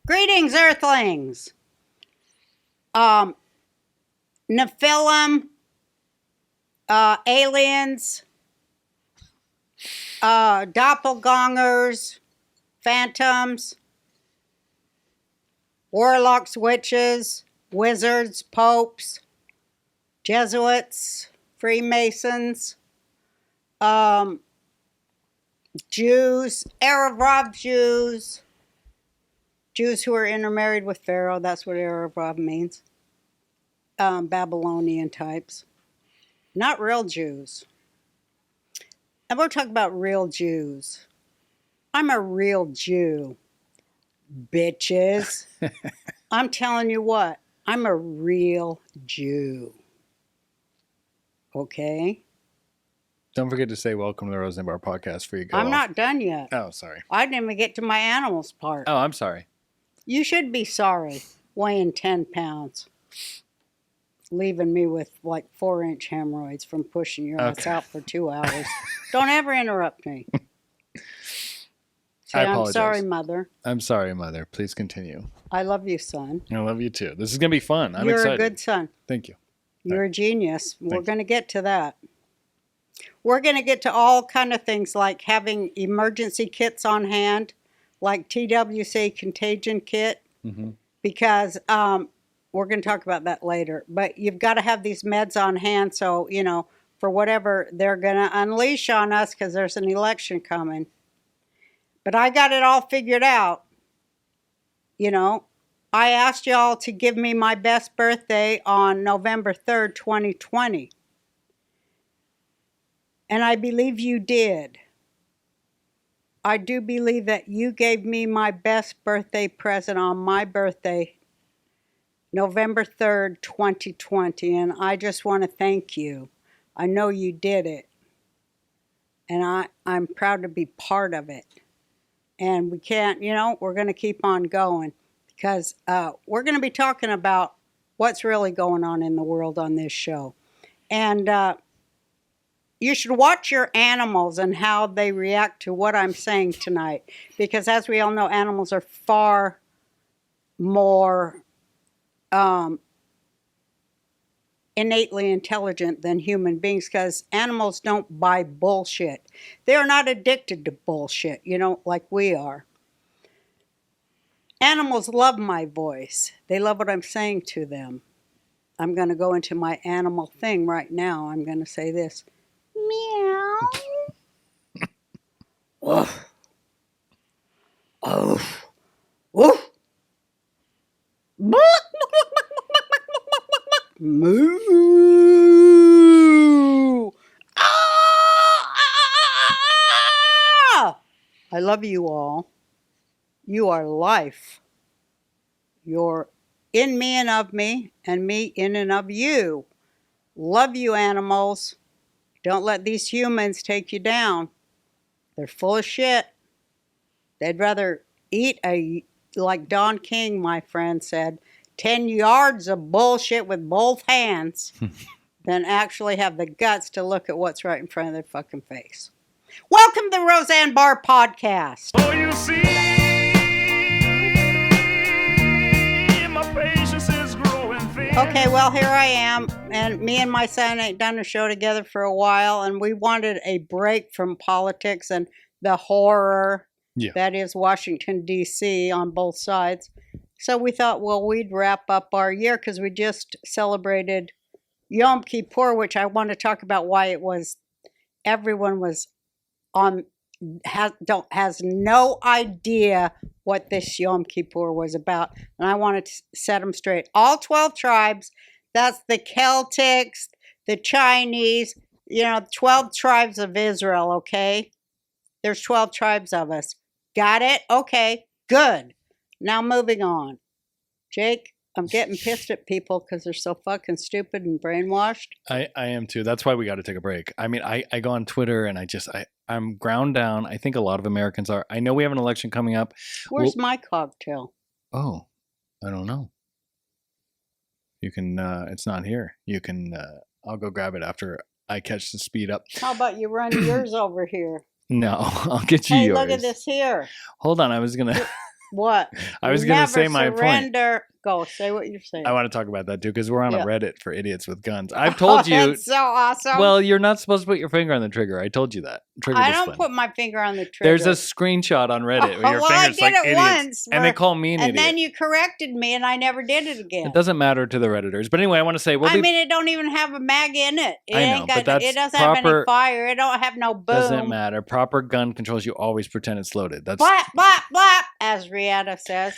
Greetings, Earthlings. Nephilim, aliens, doppelgangers, phantoms, warlocks, witches, wizards, popes, Jesuits, Freemasons, Jews, Arab Jews, Jews who are intermarried with Pharaoh. That's what Arab means. Babylonian types. Not real Jews. And we'll talk about real Jews. I'm a real Jew, bitches. I'm telling you what, I'm a real Jew. Okay? Don't forget to say welcome to the Roseanne Barr Podcast for you go I'm off. not done yet. Oh, sorry. I didn't even get to my animals part. Oh, I'm sorry. You should be sorry, weighing 10 pounds. Leaving me with like 4-inch hemorrhoids from pushing your ass out for 2 hours. Don't ever interrupt me. Say, I apologize. I'm sorry, Mother. I'm sorry, Mother. Please continue. I love you, son. I love you too. This is going to be fun. I'm You're excited. a good son. Thank you. You're a genius. We're Thank going to get to that. We're going to get to all kind of things like having emergency kits on hand, like TWC contagion kit, because we're going to talk about that later. But you've got to have these meds on hand so, you know, for whatever they're going to unleash on us because there's an election coming. But I got it all figured out. You know, I asked y'all to give me my best birthday on November 3rd, 2020. And I believe you did. I do believe that you gave me my best birthday present on my birthday, November 3rd, 2020. And I just want to thank you. I know you did it. And I'm proud to be part of it. And we can't, you know, we're going to keep on going. Because we're going to be talking about what's really going on in the world on this show. And you should watch your animals and how they react to what I'm saying tonight. Because as we all know, animals are far more innately intelligent than human beings because animals don't buy bullshit. They're not addicted to bullshit, you know, like we are. Animals love my voice. They love what I'm saying to them. I'm going to go into my animal thing right now. I'm going to say this. Meow. Woof. Oof. Woof. Moo. Ah! I love you all. You are life. You're in me and of me, and me in and of you. Love you, animals. Don't let these humans take you down. They're full of shit. They'd rather eat like Don King, my friend said, 10 yards of bullshit with both hands than actually have the guts to look at what's right in front of their fucking face. Welcome to the Roseanne Barr Podcast. Oh, you see, my patience is growing thin. Okay, well, here I am, and me and my son ain't done a show together for a while, and we wanted a break from politics and the horror that is Washington, D.C. on both sides. So we thought, well, we'd wrap up our year because we just celebrated Yom Kippur, which I want to talk about why it was, everyone was on, has no idea what this Yom Kippur was about. And I wanted to set them straight. All 12 tribes, that's the Celtics, the Chinese, 12 tribes of Israel, okay? There's 12 tribes of us. Got it? Okay, good. Now moving on. Jake, I'm getting pissed at people because they're so fucking stupid and brainwashed. I am too. That's why we got to take a break. I mean, I go on Twitter and I'm ground down. I think a lot of Americans are. I know we have an election coming up. Where's my cocktail? Oh, I don't know. You can, it's not here. You can, I'll go grab it after I catch the speed up. How about you run yours over here? No, I'll get you Hey, yours. look at this here. Hold on. I was going to. What? I was going to say my point. Surrender. Go, say what you're saying. I want to talk about that too because we're on a Reddit for idiots with guns. I've told you. That's so awesome. Well, you're not supposed to put your finger on the trigger. I told you that. I don't put my finger on the trigger. There's a screenshot on Reddit where your finger's like idiots. Once, and they call me an idiot. And then you corrected me and I never did it again. It doesn't matter to the Redditors. But anyway, I want to say... I mean, it don't even have a mag in it. It doesn't have any fire. It don't have no boom. Doesn't matter. Proper gun controls, you always pretend it's loaded. That's blap, blap, blap, as Rihanna says.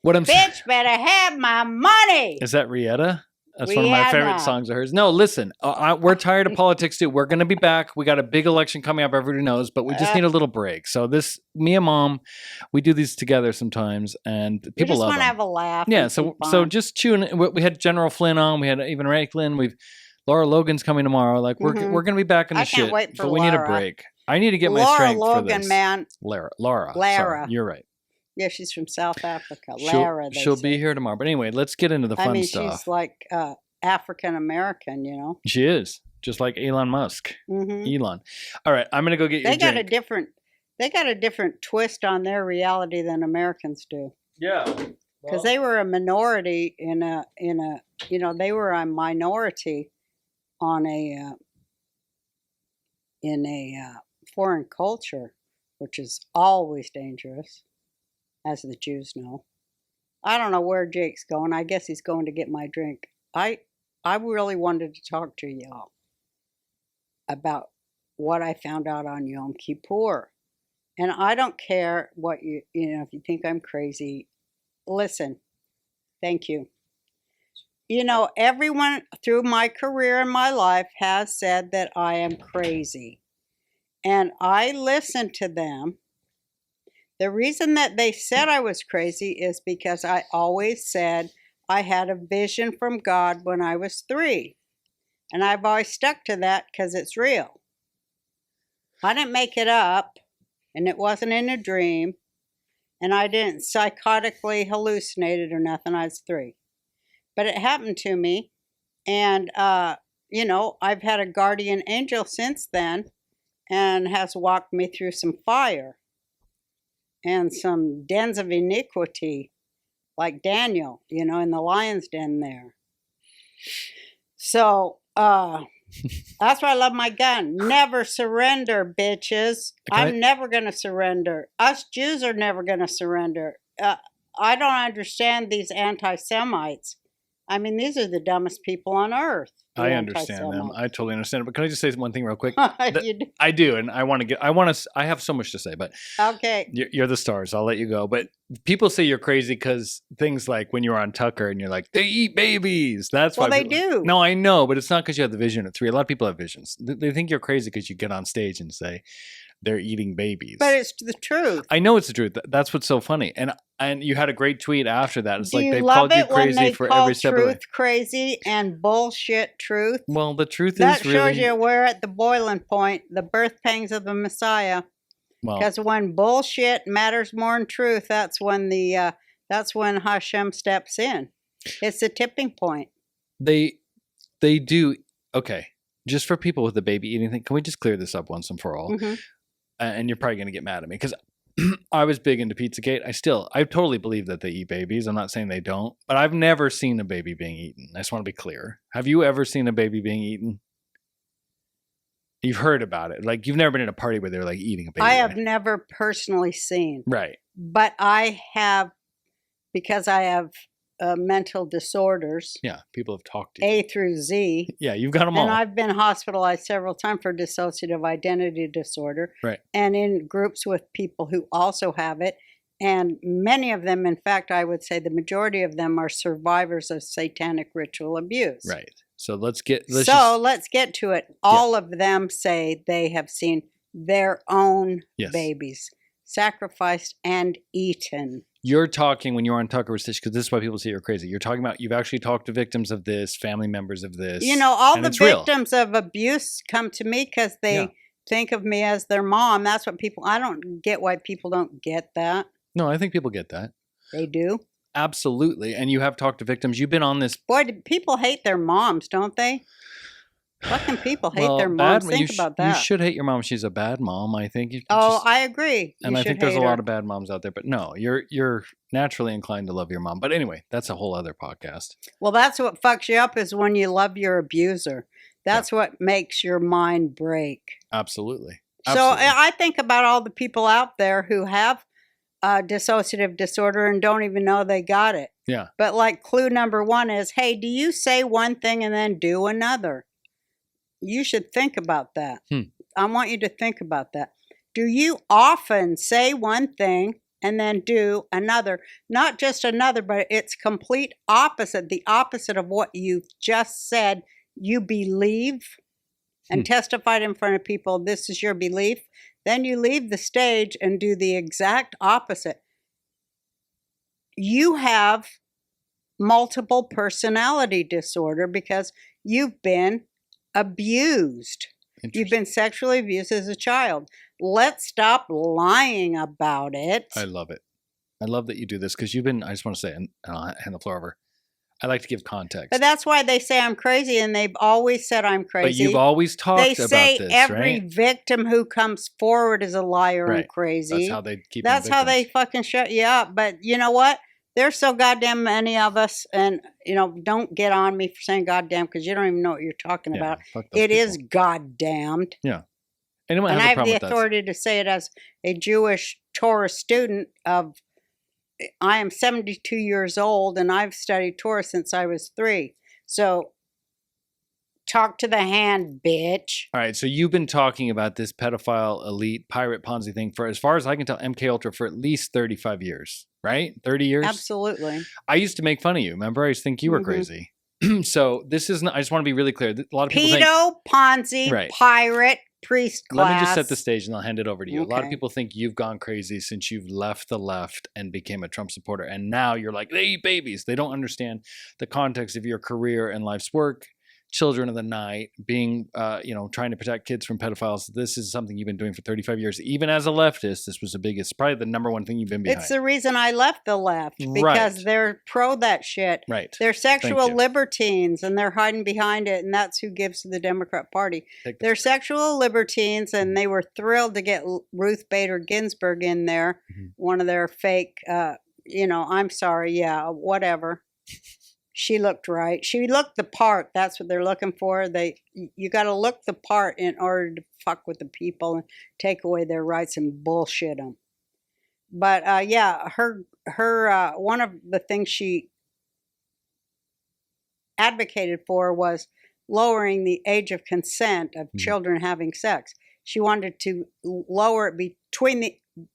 What I'm saying. Bitch better have my money. Is that Rihanna? That's one of my favorite songs of hers. No, listen, we're tired of politics too. We're going to be back. We got a big election coming up. Everybody knows, but we just need a little break. So me and Mom, we do these together sometimes, and people love them. We just want to have a laugh. Yeah, so just tune in. We had General Flynn on. We had even Raiklen. Laura Logan's coming tomorrow. Like we're going to be back in the shit. I can't wait for Laura. But we need a break. I need to get my strength for this. Logan, man. Laura. Sorry, you're right. Yeah, she's from South Africa. She'll be here tomorrow. But anyway, let's get into the fun stuff. She's like African-American, you know? She is. Just like Elon Musk. Mm-hmm. Elon. All right, I'm going to go get your drink. They got a different twist on their reality than Americans do. Yeah. Because they were a minority they were a minority on in a foreign culture, which is always dangerous. As the Jews know. I don't know where Jake's going. I guess he's going to get my drink. I really wanted to talk to y'all about what I found out on Yom Kippur. And I don't care what if you think I'm crazy, listen, thank you. You know, everyone through my career and my life has said that I am crazy. And I listened to them. The reason that they said I was crazy is because I always said I had a vision from God when I was 3. And I've always stuck to that because it's real. I didn't make it up, and it wasn't in a dream, and I didn't psychotically hallucinate it or nothing. I was 3. But it happened to me, and, I've had a guardian angel since then and has walked me through some fire. And some dens of iniquity, like Daniel, in the lion's den there. So, that's why I love my gun. Never surrender, bitches. I'm never going to surrender. Us Jews are never going to surrender. I don't understand these anti-Semites. I mean, these are the dumbest people on earth. I understand them. I totally understand it. But can I just say one thing real quick? I do, and I have so much to say, but okay, you're the stars. I'll let you go. But people say you're crazy because things like when you're on Tucker and you're like, they eat babies. That's why. Well, they do. No, I know, but it's not because you have the vision at 3. A lot of people have visions. They think you're crazy because you get on stage and say they're eating babies. But it's the truth. I know it's the truth. That's what's so funny. And you had a great tweet after that. It's like they've called you crazy for every step of the way. Truth crazy and bullshit truth. Well, the truth that is really... That shows you we're at the boiling point, the birth pangs of the Messiah. Because when bullshit matters more than truth, that's when Hashem steps in. It's the tipping point. They do. Okay, just for people with the baby eating thing, can we just clear this up once and for all? Mm-hmm. And you're probably going to get mad at me because I was big into Pizzagate. I totally believe that they eat babies. I'm not saying they don't, but I've never seen a baby being eaten. I just want to be clear. Have you ever seen a baby being eaten? You've heard about it. Like, you've never been in a party where they're like eating a baby. I have never personally seen. Right. But I have, because I have mental disorders. Yeah, people have talked to you. A through Z. Yeah, you've got them all. And I've been hospitalized several times for dissociative identity disorder. Right. And in groups with people who also have it. And many of them, in fact, I would say the majority of them are survivors of satanic ritual abuse. Right. So let's get to it. All of them say they have seen their own babies sacrificed and eaten. You're talking when you're on Tucker with Stitch, because this is why people say you're crazy. You're talking about you've actually talked to victims of this, family members of this. All the victims of abuse come to me because they think of me as their mom. That's what I don't get why people don't get that. No, I think people get that. They do? Absolutely. And you have talked to victims. You've been on this. Boy, people hate their moms, don't they? Fucking people hate their moms. Think about that. You should hate your mom. She's a bad mom, I think. I agree. And I think there's a lot of bad moms out there. But no, you're naturally inclined to love your mom. But anyway, that's a whole other podcast. Well, that's what fucks you up is when you love your abuser. That's what makes your mind break. Absolutely. So I think about all the people out there who have dissociative disorder and don't even know they got it. Yeah. But like clue number 1 is, hey, do you say one thing and then do another? You should think about that. I want you to think about that. Do you often say one thing and then do another? Not just another, but it's complete opposite. The opposite of what you just said you believe and testified in front of people, this is your belief. Then you leave the stage and do the exact opposite. You have multiple personality disorder because you've been abused. You've been sexually abused as a child. Let's stop lying about it. I love it. I love that you do this because you've been, I just want to say, and I'll hand the floor over. I like to give context. But that's why they say I'm crazy, and they've always said I'm crazy. But you've always talked about this, right? They say every victim who comes forward is a liar and crazy. That's how they keep That's how they fucking shut you up. But you know what? There's so goddamn many of us, and, don't get on me for saying goddamn because you don't even know what you're talking about. It is goddamned. Yeah. And I have the authority to say it as a Jewish Torah student I am 72 years old, and I've studied Torah since I was 3. So, talk to the hand, bitch. All right, so you've been talking about this pedophile, elite, pirate Ponzi thing for, as far as I can tell, MK Ultra for at least 35 years, right? 30 years? Absolutely. I used to make fun of you. Remember? I used to think you were crazy. So this isn't, I just want to be really clear. A lot of people Ponzi, pirate, priest class. Let me just set the stage and I'll hand it over to you. Okay. A lot of people think you've gone crazy since you've left the left and became a Trump supporter. And now you're like, they eat babies. They don't understand the context of your career and life's work. Children of the night, being, trying to protect kids from pedophiles. This is something you've been doing for 35 years. Even as a leftist, this was probably the number one thing you've been behind. It's the reason I left the left, because they're pro that shit. Right. They're sexual libertines, and they're hiding behind it, and that's who gives to the Democrat Party. They're sexual libertines, and they were thrilled to get Ruth Bader Ginsburg in there, one of their fake, I'm sorry, whatever. She looked right. She looked the part. That's what they're looking for. You got to look the part in order to fuck with the people and take away their rights and bullshit them. But her one of the things she advocated for was lowering the age of consent of children having sex. She wanted to lower it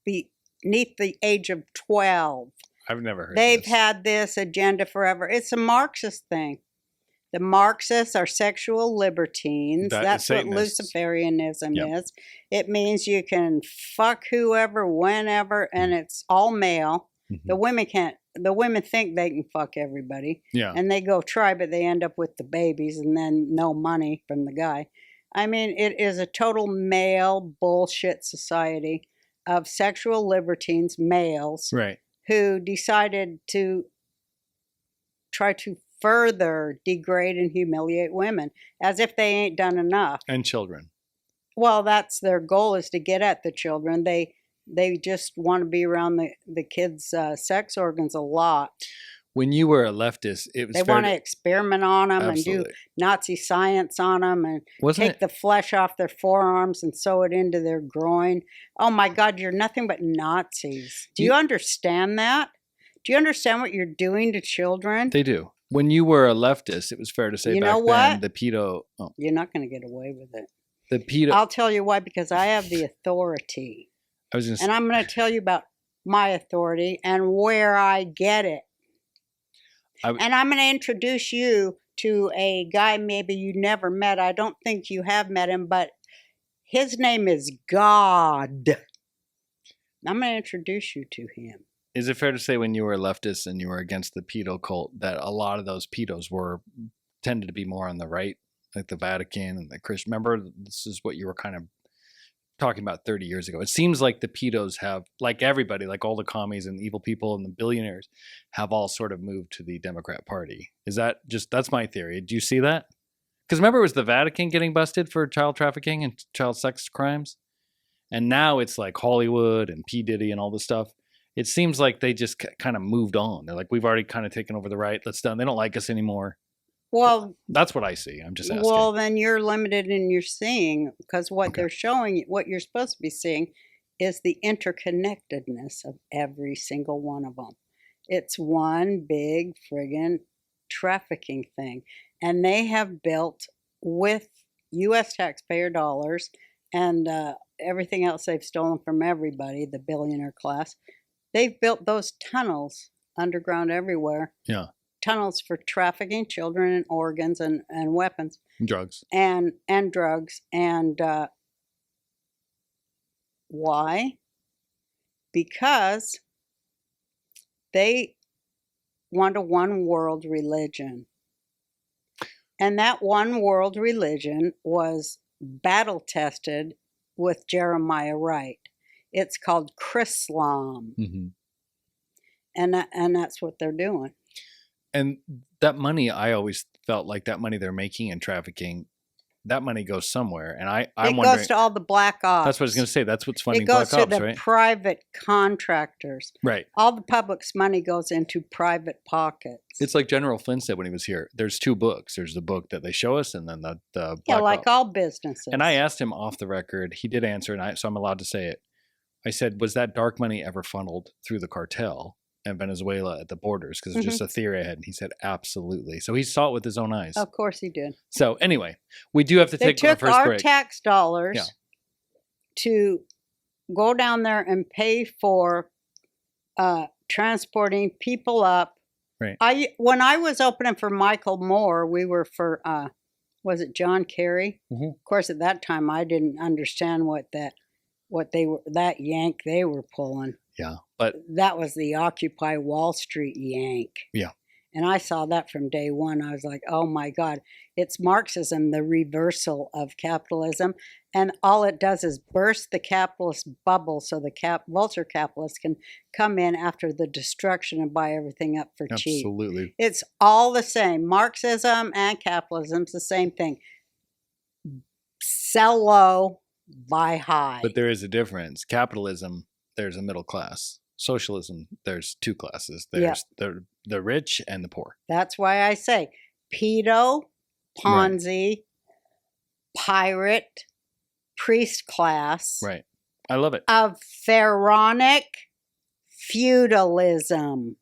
beneath the age of 12. I've never heard They've had this agenda forever. It's a Marxist thing. The Marxists are sexual libertines. That's what Luciferianism is. It means you can fuck whoever, whenever, and it's all male. The women can't. The women think they can fuck everybody. Yeah. And they go try, but they end up with the babies and then no money from the guy. I mean, it is a total male bullshit society of sexual libertines, males. Right. Who decided to try to further degrade and humiliate women as if they ain't done enough. And children. Well, that's their goal, is to get at the children. They just want to be around the kids' sex organs a lot. When you were a leftist, it was they want to experiment on them and do Nazi science on them and take the flesh off their forearms and sew it into their groin. Oh my God, you're nothing but Nazis. Do you understand that? Do you understand what you're doing to children? They do. When you were a leftist, it was fair to say then the pedo... Oh. You're not going to get away with it. The pedo... I'll tell you why, because I have the authority. And I'm going to tell you about my authority and where I get it. And I'm going to introduce you to a guy maybe you never met. I don't think you have met him, but his name is God. I'm going to introduce you to him. Is it fair to say when you were a leftist and you were against the pedo cult that a lot of those pedos tended to be more on the right, like the Vatican and the Christian? Remember, this is what you were kind of talking about 30 years ago. It seems like the pedos have, like everybody, like all the commies and evil people and the billionaires have all sort of moved to the Democrat Party. Is that that's my theory. Do you see that? Because remember, it was the Vatican getting busted for child trafficking and child sex crimes. And now it's like Hollywood and P. Diddy and all this stuff. It seems like they just kind of moved on. They're like, we've already kind of taken over the right. Let's done. They don't like us anymore. Well, that's what I see. I'm just asking. Well, then you're limited in your seeing, because what they're showing, what you're supposed to be seeing, is the interconnectedness of every single one of them. It's one big friggin' trafficking thing. And they have built, with U.S. taxpayer dollars and everything else they've stolen from everybody, the billionaire class, they've built those tunnels underground everywhere. Yeah. Tunnels for trafficking children and organs and weapons. Drugs. And drugs. And why? Because they want a one world religion. And that one world religion was battle tested with Jeremiah Wright. It's called Chrislam. Mm-hmm. And that's what they're doing. And that money, I always felt like that money they're making in trafficking, that money goes somewhere. And I'm wondering. It goes to all the black ops. That's what I was going to say. That's what's funding black ops, right? It goes to the private contractors. Right. All the public's money goes into private pockets. It's like General Flynn said when he was here. There's two books. There's the book that they show us, and then the like all businesses. And I asked him off the record. He did answer, and so I'm allowed to say it. I said, was that dark money ever funneled through the cartel and Venezuela at the borders? Because it's just a theory I had. And he said, absolutely. So he saw it with his own eyes. Of course he did. So anyway, we do have to take our first break. They took our tax dollars to go down there and pay for transporting people up. Right. When I was opening for Michael Moore, we were for, was it John Kerry? Mm-hmm. Of course, at that time, I didn't understand that yank they were pulling. Yeah, but that was the Occupy Wall Street yank. Yeah. And I saw that from day one. I was like, oh my God, it's Marxism, the reversal of capitalism. And all it does is burst the capitalist bubble so the vulture capitalists can come in after the destruction and buy everything up for cheap. Absolutely. It's all the same. Marxism and capitalism's the same thing. Sell low, buy high. But there is a difference. Capitalism, there's a middle class. Socialism, there's two classes. There's the rich and the poor. That's why I say pedo, Ponzi, pirate, priest class. Right. I love it. Of pharaonic feudalism.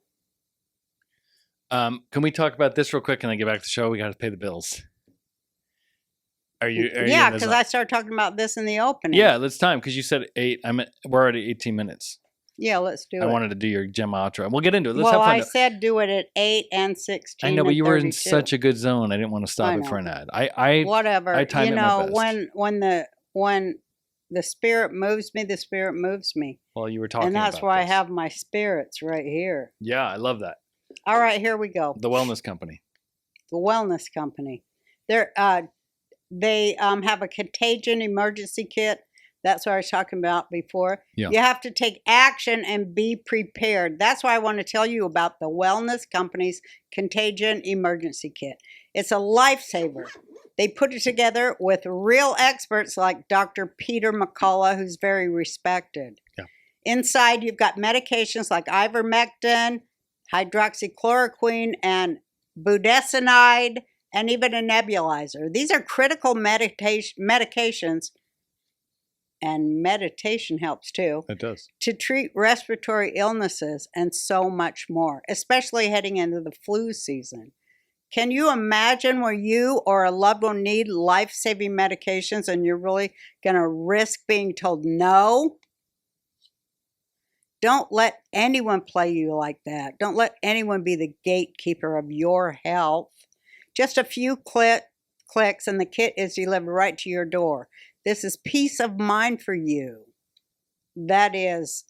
Can we talk about this real quick and then get back to the show? We got to pay the bills. Are you because I started talking about this in the opening. Yeah, let's time because you said 8. We're already 18 minutes. Yeah, let's do it. I wanted to do your gem outro. We'll get into it. Let's have fun. I said do it at 8 and 16. I know, but you were 32. in such a good zone. I didn't want to stop it for an ad. Whatever. I time my best. when the spirit moves me, the spirit moves me. Well, you were talking, and that's about why this. I have my spirits right here. Yeah, I love that. All right, here we go. The Wellness Company. The Wellness Company. They have a contagion emergency kit. That's what I was talking about before. Yeah. You have to take action and be prepared. That's why I want to tell you about the Wellness Company's Contagion Emergency Kit. It's a lifesaver. They put it together with real experts like Dr. Peter McCullough, who's very respected. Yeah. Inside, you've got medications like ivermectin, hydroxychloroquine, and budesonide, and even a nebulizer. These are critical medications, and meditation helps too. It does. To treat respiratory illnesses and so much more, especially heading into the flu season. Can you imagine where you or a loved one need life-saving medications and you're really going to risk being told no? Don't let anyone play you like that. Don't let anyone be the gatekeeper of your health. Just a few clicks and the kit is delivered right to your door. This is peace of mind for you. That is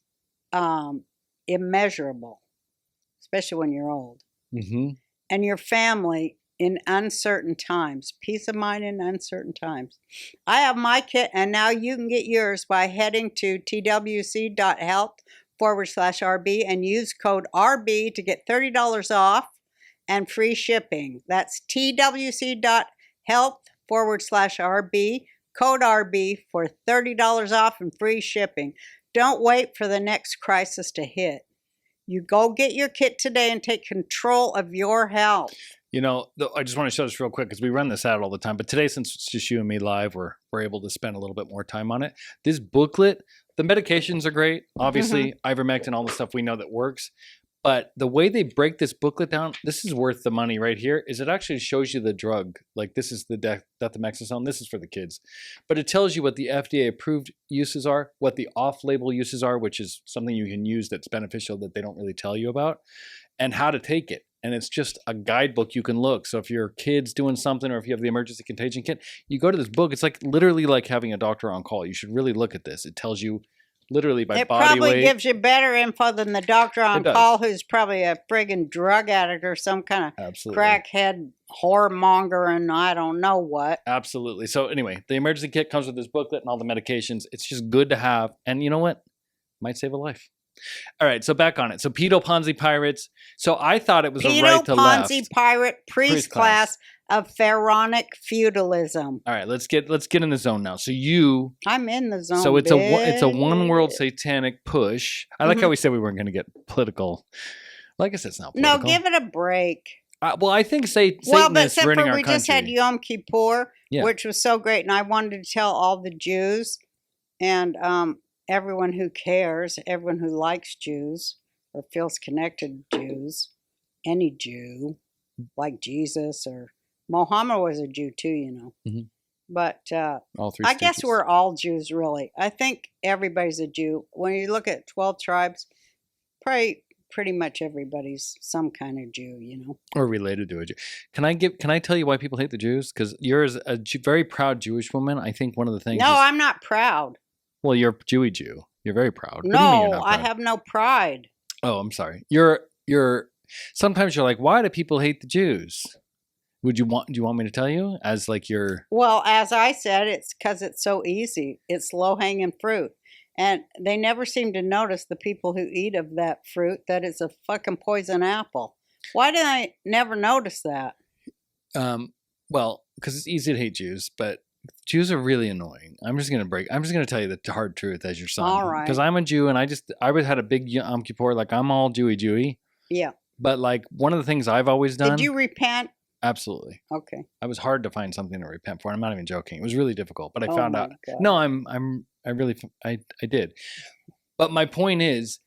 immeasurable, especially when you're old. Mm-hmm. And your family in uncertain times. Peace of mind in uncertain times. I have my kit, and now you can get yours by heading to twc.health/RB and use code RB to get $30 off and free shipping. That's twc.health @Pentland.com/RB, code RB for $30 off and free shipping. Don't wait for the next crisis to hit. You go get your kit today and take control of your health. You know, I just want to show this real quick because we run this out all the time. But today, since it's just you and me live, we're able to spend a little bit more time on it. This booklet, the medications are great. Obviously, ivermectin, all the stuff we know that works. But the way they break this booklet down, this is worth the money right here, is it actually shows you the drug. Like this is the dexamethasone. This is for the kids. But it tells you what the FDA-approved uses are, what the off-label uses are, which is something you can use that's beneficial that they don't really tell you about, and how to take it. And it's just a guidebook you can look. So if your kid's doing something or if you have the emergency contagion kit, you go to this book. It's like literally like having a doctor on call. You should really look at this. It tells you literally by body weight. It probably gives you better info than the doctor on call who's probably a friggin' drug addict or some kind of crackhead whoremonger and I don't know what. Absolutely. So anyway, the emergency kit comes with this booklet and all the medications. It's just good to have. And you know what? Might save a life. All right, so back on it. So Pedo Ponzi pirates. So I thought it was a right to left. Pedo Ponzi pirate priest class of pharaonic feudalism. All right, let's get in the zone now. So I'm in the zone. So it's a one world satanic push. I like how we said we weren't going to get political. Well, I guess it's not political. No, give it a break. Well, I think Satan is running our country. We just had Yom Kippur, which was so great, and I wanted to tell all the Jews and everyone who cares, everyone who likes Jews or feels connected to Jews, any Jew, like Jesus or Muhammad was a Jew too, you know. But all three I guess we're all Jews, really. I think everybody's a Jew. When you look at 12 tribes, pretty much everybody's some kind of Jew, you know. Or related to a Jew. Can I tell you why people hate the Jews? Because you're a very proud Jewish woman. I think one of the things I'm not proud. Well, you're a Jewy Jew. You're very proud. No, I have no pride. Oh, I'm sorry. You're sometimes you're like, why do people hate the Jews? Do you want me to tell you as like your... Well, as I said, it's because it's so easy. It's low-hanging fruit. And they never seem to notice the people who eat of that fruit that it's a fucking poison apple. Why did I never notice that? Well, because it's easy to hate Jews, but Jews are really annoying. I'm just going to tell you the hard truth as your son. All right. Because I'm a Jew and I had a big Yom Kippur, like I'm all Jewy. Yeah. But like one of the things I've always done. Did you repent? Absolutely. Okay. I was hard to find something to repent for. I'm not even joking. It was really difficult, but I found out. God. No, I did. But my point is,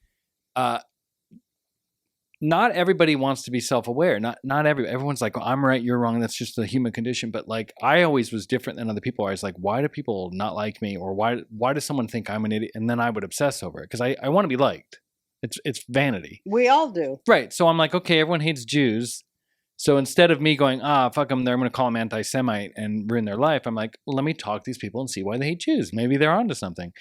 not everybody wants to be self-aware. Everyone's like, oh, I'm right, you're wrong. That's just the human condition. But like, I always was different than other people. I was like, why do people not like me? Or why does someone think I'm an idiot? And then I would obsess over it because I want to be liked. It's vanity. We all do. Right. So I'm like, okay, everyone hates Jews. So instead of me going, fuck them, I'm going to call them anti-Semite and ruin their life, I'm like, well, let me talk to these people and see why they hate Jews. Maybe they're onto something.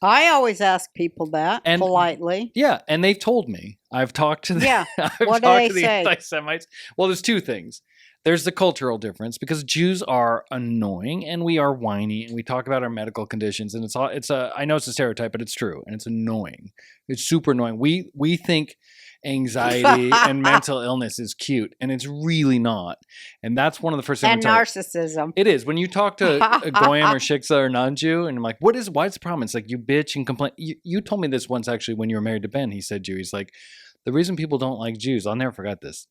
I always ask people that politely. Yeah, and they've told me. I've talked to them. Yeah, what do they say? Anti-Semites. Well, there's two things. There's the cultural difference because Jews are annoying and we are whiny and we talk about our medical conditions and I know it's a stereotype, but it's true and it's annoying. It's super annoying. We think anxiety and mental illness is cute and it's really not. And that's one of the first things. And narcissism. It is. When you talk to a Goyim or Shiksa or non-Jew and I'm like, why's the problem? It's like you bitch and complain. You told me this once actually when you were married to Ben. He said he's like, the reason people don't like Jews, I'll never forget this.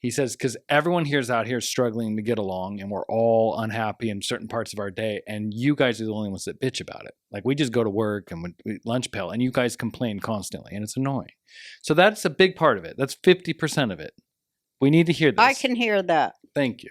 He says, because everyone here's out here struggling to get along and we're all unhappy in certain parts of our day. And you guys are the only ones that bitch about it. Like we just go to work and we lunch pail and you guys complain constantly and it's annoying. So that's a big part of it. That's 50% of it. We need to hear this. I can hear that. Thank you.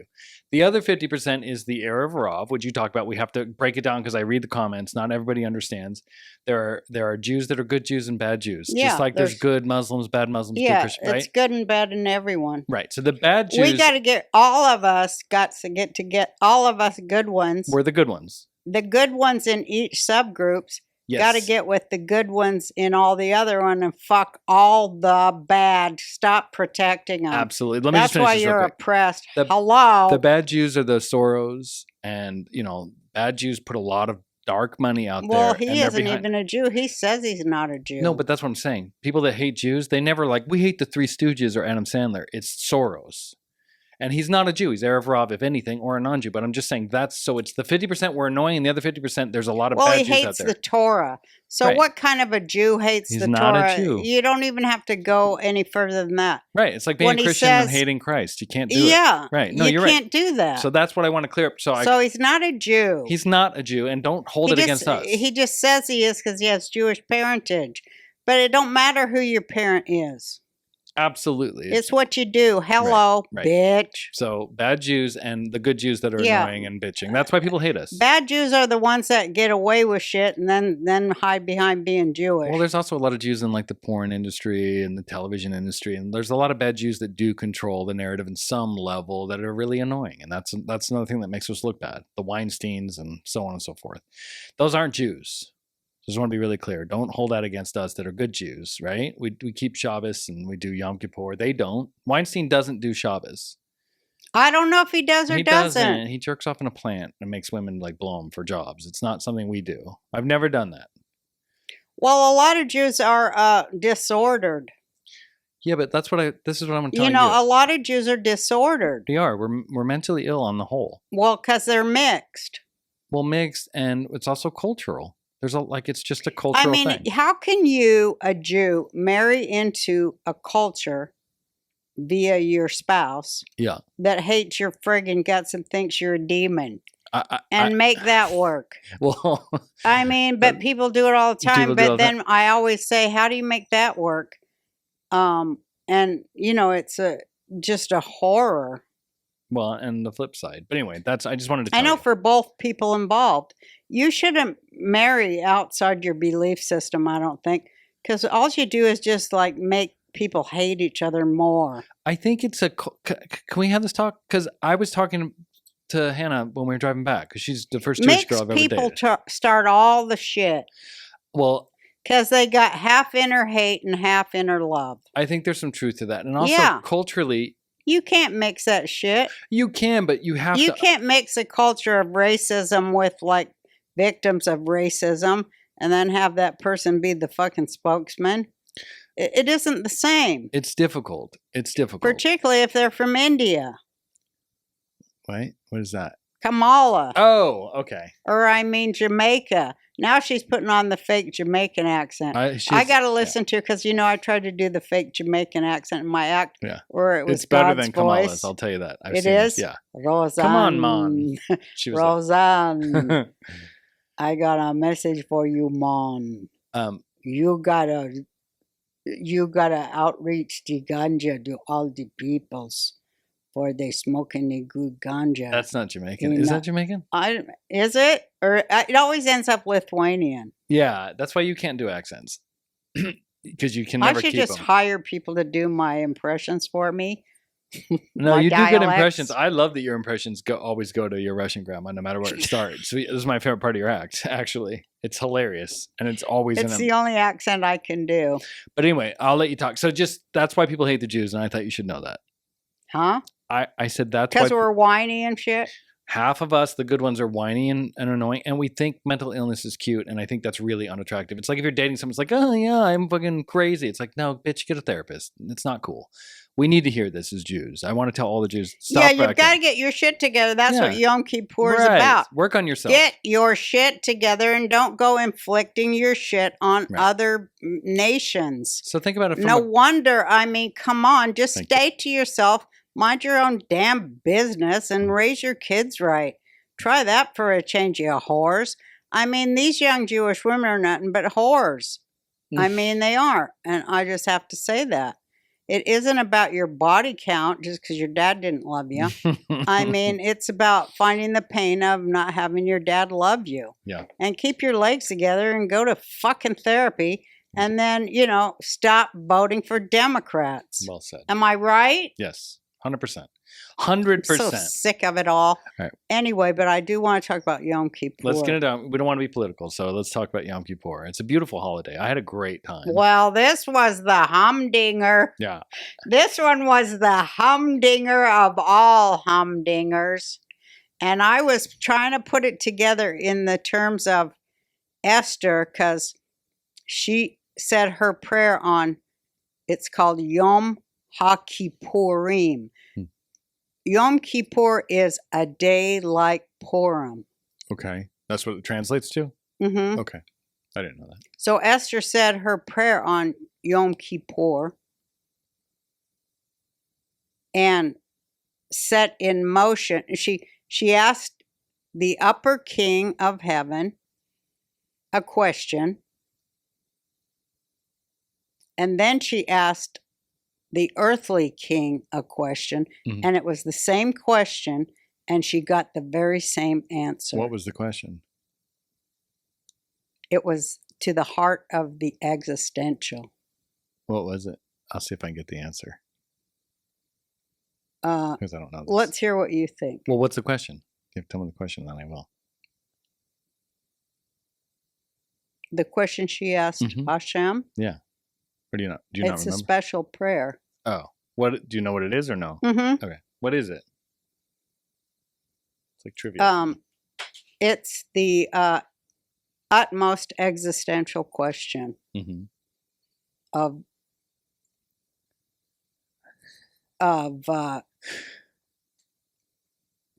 The other 50% is the error of Rav, which you talk about. We have to break it down because I read the comments. Not everybody understands. There are Jews that are good Jews and bad Jews. Yeah, just like there's good Muslims, bad Muslims, good Christians, right? It's good and bad in everyone. Right. So the bad Jews. We got to get all of us good ones. We're the good ones. The good ones in each subgroups. Yes. Got to get with the good ones in all the other one and fuck all the bad. Stop protecting them. Absolutely. Let me That's just finish why this you're real quick. oppressed. Hello. The bad Jews are the Soros, and bad Jews put a lot of dark money out there. Well, he isn't even a Jew. He says he's not a Jew. No, but that's what I'm saying. People that hate Jews, they never we hate the Three Stooges or Adam Sandler. It's Soros. And he's not a Jew. He's Erev Rav, if anything, or a non-Jew. But I'm just saying so it's the 50% we're annoying, and the other 50%, there's a lot of bad Jews out there. Well, he hates the Torah. So what kind of a Jew hates the Torah? He's not a Jew. You don't even have to go any further than that. Right. It's like being a Christian and hating Christ. You can't do it. Yeah. Right. No, you right. can't do that. So that's what I want to clear up. So he's not a Jew. He's not a Jew, and don't hold it against us. He just says he is because he has Jewish parentage. But it don't matter who your parent is. Absolutely. It's what you do. Hello, right. bitch. So bad Jews and the good Jews that are annoying and bitching. That's why people hate us. Bad Jews are the ones that get away with shit and then hide behind being Jewish. Well, there's also a lot of Jews in like the porn industry and the television industry. And there's a lot of bad Jews that do control the narrative in some level that are really annoying. And that's another thing that makes us look bad. The Weinsteins and so on and so forth. Those aren't Jews. Just want to be really clear. Don't hold that against us that are good Jews, right? We keep Shabbos and we do Yom Kippur. They don't. Weinstein doesn't do Shabbos. I don't know if he does or doesn't. He jerks off in a plant and makes women like blow him for jobs. It's not something we do. I've never done that. Well, a lot of Jews are disordered. Yeah, but this is what I'm telling you. A lot of Jews are disordered. We are. We're mentally ill on the whole. Well, because they're mixed. Well, mixed, and it's also cultural. It's just a cultural thing. How can you, a Jew, marry into a culture via your spouse that hates your friggin' guts and thinks you're a demon? Make that work. Well, but people do it all the time. But then I always say, how do you make that work? It's just a horror. Well, and the flip side. But anyway, I just wanted to tell I know you. For both people involved. You shouldn't marry outside your belief system, I don't think. Because all you do is just like make people hate each other more. I think it's can we have this talk? Because I was talking to Hannah when we were driving back. Because she's the first Jewish girl I've ever dated. Mixed people start all the shit. Well, because they got half inner hate and half inner love. I think there's some truth to that. And also culturally, you can't mix that shit. You can, but you have to. You can't mix a culture of racism with like victims of racism and then have that person be the fucking spokesman. It isn't the same. It's difficult. Particularly if they're from India. Wait, what is that? Kamala. Oh, okay. Or Jamaica. Now she's putting on the fake Jamaican accent. I got to listen to her because, I tried to do the fake Jamaican accent in my act where it was better God's than voice. Kamala's, I'll tell you that. It is? Yeah. Roseanne. Come on, Mon. She was Roseanne. I got a message for you, Mon. You gotta outreach the ganja to all the peoples. For they smoking the good ganja. That's not Jamaican. Is that Jamaican? Is it? Or it always ends up Lithuanian. Yeah, that's why you can't do accents. Because you can never keep them. I should just hire people to do my impressions for me. No, you do good impressions. I love that your impressions always go to your Russian grandma, no matter where it starts. This is my favorite part of your act, actually. It's hilarious. And it's always It's the only accent I can do. But anyway, I'll let you talk. So that's why people hate the Jews, and I thought you should know that. Huh? I said that's because we're whiny and shit. Half of us, the good ones, are whiny and annoying, and we think mental illness is cute, and I think that's really unattractive. It's like if you're dating someone, it's like, oh yeah, I'm fucking crazy. It's like, no, bitch, get a therapist. It's not cool. We need to hear this as Jews. I want to tell all the Jews, stop you've got to get your shit together. That's what Yom Kippur is about. Work on yourself. Get your shit together and don't go inflicting your shit on other nations. So think about it. No wonder. Come on, just stay to yourself. Mind your own damn business and raise your kids right. Try that for a change, you whores. These young Jewish women are nothing but whores. They aren't. And I just have to say that. It isn't about your body count just because your dad didn't love you. It's about finding the pain of not having your dad love you. Yeah. And keep your legs together and go to fucking therapy. And then, stop voting for Democrats. Well said. Am I right? Yes. 100%. 100%. So sick of it all. Right. Anyway, but I do want to talk about Yom Kippur. Let's get it done. We don't want to be political, so let's talk about Yom Kippur. It's a beautiful holiday. I had a great time. Well, this was the humdinger. Yeah. This one was the humdinger of all humdingers. And I was trying to put it together in the terms of Esther because she said her prayer on, it's called Yom HaKippurim. Yom Kippur is a day like Purim. Okay. That's what it translates to? Mm-hmm. Okay. I didn't know that. So Esther said her prayer on Yom Kippur and set in motion. She asked the upper king of heaven a question, and then she asked the earthly king a question, and it was the same question, and she got the very same answer. What was the question? It was to the heart of the existential. What was it? I'll see if I can get the answer. Because I don't know this. Let's hear what you think. Well, what's the question? Tell me the question, then I will. The question she asked Hashem? Yeah. Or do you not remember? It's a special prayer. Oh. What, do you know what it is or no? Mm-hmm. Okay. What is it? It's like trivia. It's the utmost existential question of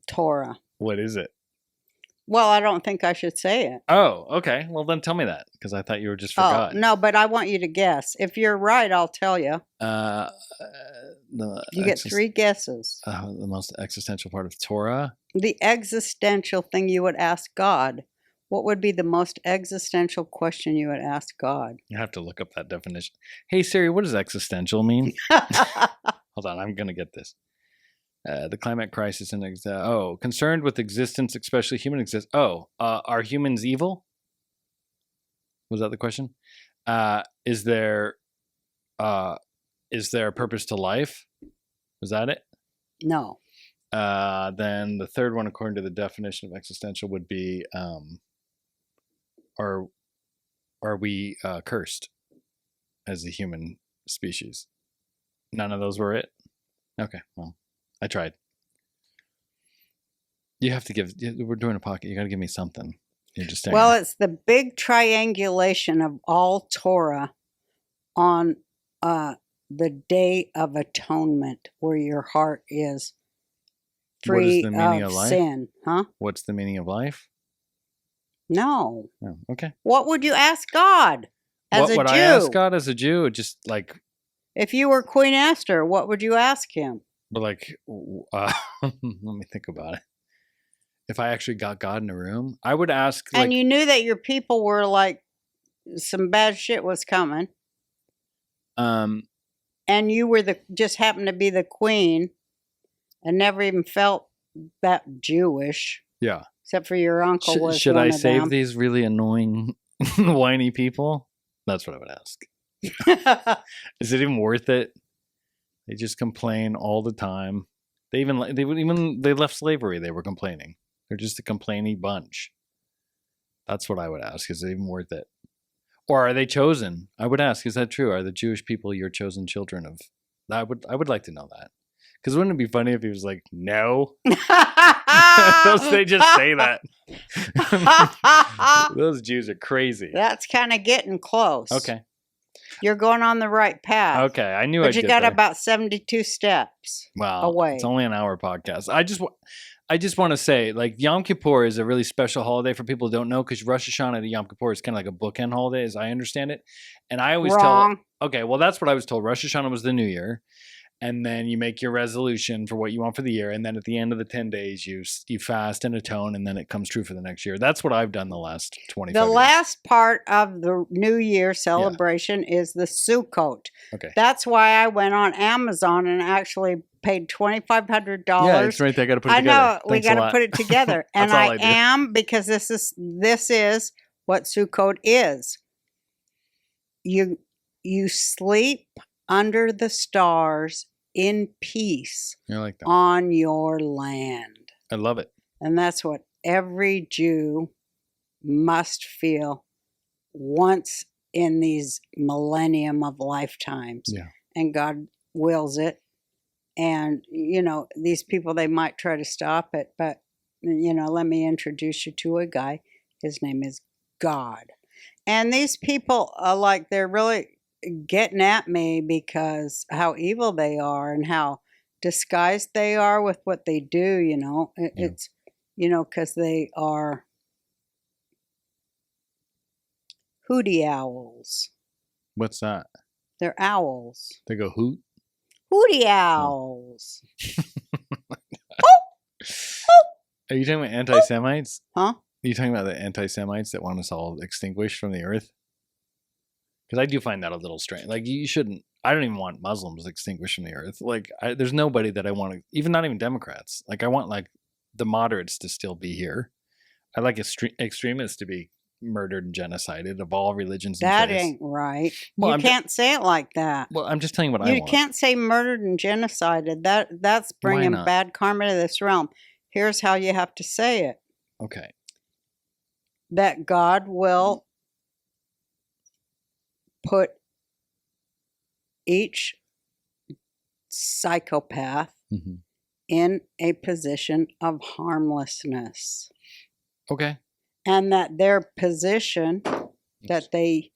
Torah. What is it? Well, I don't think I should say it. Oh, okay. Well, then tell me that, because I thought you were just forgot. Oh, no, but I want you to guess. If you're right, I'll tell you. You get 3 guesses. The most existential part of Torah? The existential thing you would ask God. What would be the most existential question you would ask God? You have to look up that definition. Hey, Siri, what does existential mean? Hold on, I'm going to get this. The climate crisis and concerned with existence, especially human existence. Are humans evil? Was that the question? Is there a purpose to life? Was that it? No. Then the third one, according to the definition of existential, would be are we cursed as a human species? None of those were it? Okay, well. I tried. You have to give. We're doing a pocket. You got to give me something. You're just saying. Well, it's the big triangulation of all Torah on the Day of Atonement, where your heart is free of sin. Huh? What's the meaning of life? No. Oh, okay. What would you ask God as a Jew? What would I ask God as a Jew? Just like. If you were Queen Esther, what would you ask him? But like, let me think about it. If I actually got God in a room, I would ask. And you knew that your people were like, some bad shit was coming. And you were just happened to be the queen, and never even felt that Jewish. Yeah. Except for your uncle was. Should I save them. these really annoying, whiny people? That's what I would ask. Is it even worth it? They just complain all the time. They left slavery. They were complaining. They're just a complaining bunch. That's what I would ask. Is it even worth it? Or are they chosen? I would ask. Is that true? Are the Jewish people your chosen children of? I would like to know that. Because wouldn't it be funny if he was like, no? Those they just say that. Those Jews are crazy. That's kind of getting close. Okay. You're going on the right path. Okay, I knew. But you got about 72 steps. Away. It's only an hour podcast. I just want to say, like, Yom Kippur is a really special holiday for people who don't know, because Rosh Hashanah to Yom Kippur is kind of like a bookend holiday, as I understand it. And I always tell. Okay, well, that's what I was told. Rosh Hashanah was the New Year, and then you make your resolution for what you want for the year, and then at the end of the 10 days, you fast and atone, and then it comes true for the next year. That's what I've done the last 25 years. The last part of the New Year celebration is the Sukkot. Okay. That's why I went on Amazon and actually paid $2,500. Yeah, it's right there. I got to put it together. I know. We got to put it together. And I am, because this is what Sukkot is. You sleep under the stars in peace on your land. I love it. And that's what every Jew must feel once in these millennium of lifetimes. Yeah. And God wills it. And, these people, they might try to stop it. But, let me introduce you to a guy. His name is God. And these people are they're really getting at me because how evil they are and how disguised they are with what they do, It's, because they are hootie owls. What's that? They're owls. They go hoot? Hootie owls. Are you talking about anti-Semites? Huh? Are you talking about the anti-Semites that want us all extinguished from the earth? Because I do find that a little strange. Like, you shouldn't. I don't even want Muslims extinguished from the earth. Like, there's nobody that I want to. Even not even Democrats. Like, I want like the moderates to still be here. I like extremists to be murdered and genocided of all religions. That and faiths. ain't right. Well, you can't say it like that. Well, I'm just telling you what I want. You can't say murdered and genocided. That's bringing bad karma to this realm. Here's how you have to say it. Okay. That God will put each psychopath in a position of harmlessness. Okay. And that their position that they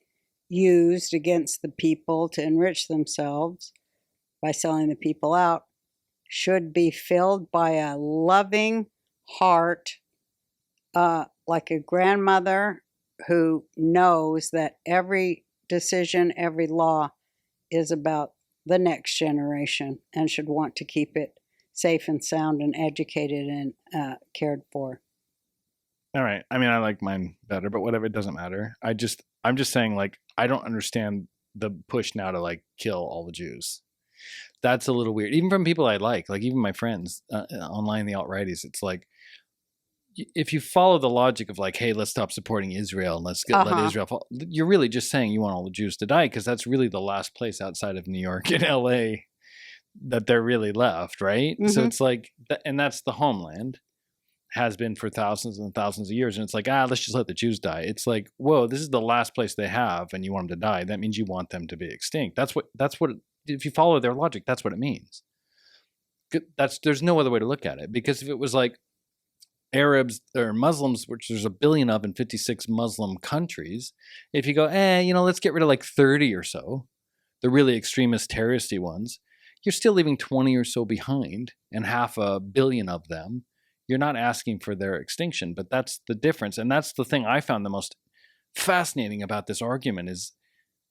used against the people to enrich themselves by selling the people out should be filled by a loving heart, like a grandmother who knows that every decision, every law is about the next generation and should want to keep it safe and sound and educated and cared for. All right. I mean, I like mine better, but whatever, it doesn't matter. I'm just saying, like, I don't understand the push now to like kill all the Jews. That's a little weird. Even from people I like even my friends online, the alt-righties, it's like, if you follow the logic of like, hey, let's stop supporting Israel and let's let Israel fall, you're really just saying you want all the Jews to die, because that's really the last place outside of New York and LA that they're really left, right? So it's like, and that's the homeland, has been for thousands and thousands of years, and it's like, let's just let the Jews die. It's like, whoa, this is the last place they have, and you want them to die. That means you want them to be extinct. That's what. If you follow their logic, that's what it means. There's no other way to look at it, because if it was like Arabs or Muslims, which there's 1 billion of in 56 Muslim countries, if you go, let's get rid of like 30 or so, the really extremist terroristy ones, you're still leaving 20 or so behind, and 500 million of them. You're not asking for their extinction, but that's the difference. And that's the thing I found the most fascinating about this argument is,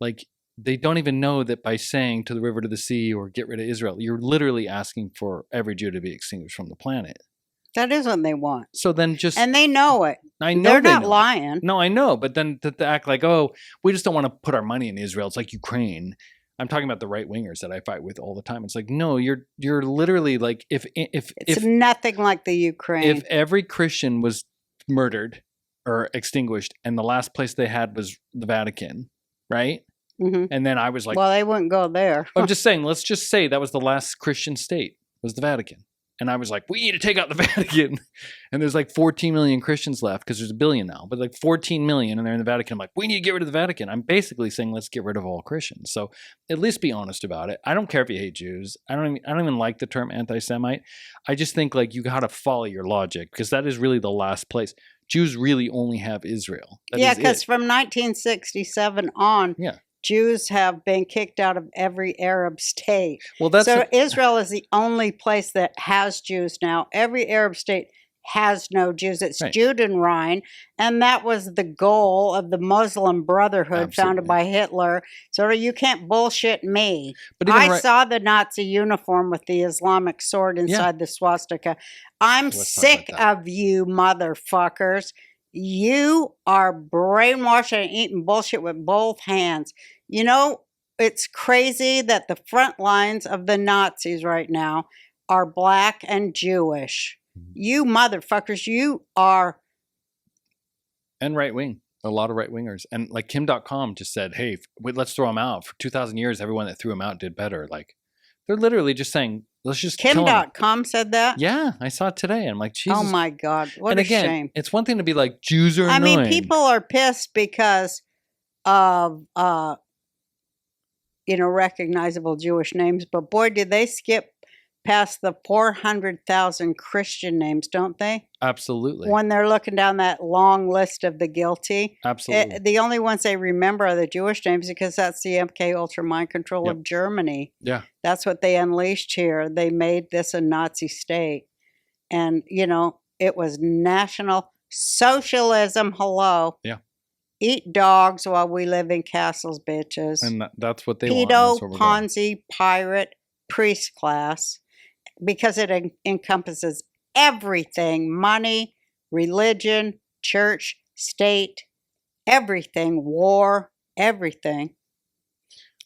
like, they don't even know that by saying to the river to the sea or get rid of Israel, you're literally asking for every Jew to be extinguished from the planet. That is what they want. So then just... And they know it. I know they're not lying. No, I know. But then to act like, oh, we just don't want to put our money in Israel. It's like Ukraine. I'm talking about the right wingers that I fight with all the time. It's like, no, you're literally like, if nothing like the Ukraine. If every Christian was murdered or extinguished, and the last place they had was the Vatican, right? And then I was like, well, they wouldn't go there. I'm just saying, let's just say that was the last Christian state, was the Vatican. And I was like, we need to take out the Vatican. And there's like 14 million Christians left, because there's 1 billion now, but like 14 million, and they're in the Vatican. I'm like, we need to get rid of the Vatican. I'm basically saying, let's get rid of all Christians. So at least be honest about it. I don't care if you hate Jews. I don't even like the term anti-Semite. I just think like you got to follow your logic, because that is really the last place. Jews really only have Israel. Because from 1967 on, Jews have been kicked out of every Arab state. Well, Israel is the only place that has Jews now. Every Arab state has no Jews. It's Judenrein, and that was the goal of the Muslim Brotherhood founded by Hitler. So you can't bullshit me. But I saw the Nazi uniform with the Islamic sword inside the swastika. I'm sick of you motherfuckers. You are brainwashed and eating bullshit with both hands. You know, it's crazy that the front lines of the Nazis right now are black and Jewish. You motherfuckers, you are. And right wing. A lot of right wingers. And like Kim.com just said, hey, let's throw them out. For 2,000 years, everyone that threw them out did better. Like, they're literally just saying, let's just kill them. Kim.com said that? Yeah, I saw it today. I'm like, Jesus. Oh my God. What a shame. It's one thing to be like, Jews are annoying. I mean, people are pissed because of, recognizable Jewish names. But boy, did they skip past the 400,000 Christian names, don't they? Absolutely. When they're looking down that long list of the guilty. Absolutely. The only ones they remember are the Jewish names because that's the MK Ultra mind control of Germany. Yeah. That's what they unleashed here. They made this a Nazi state. And, you know, it was National Socialism. Hello. Yeah. Eat dogs while we live in castles, bitches. And that's what they want. Pedo, Ponzi, pirate, priest class. Because it encompasses everything: money, religion, church, state, everything, war, everything.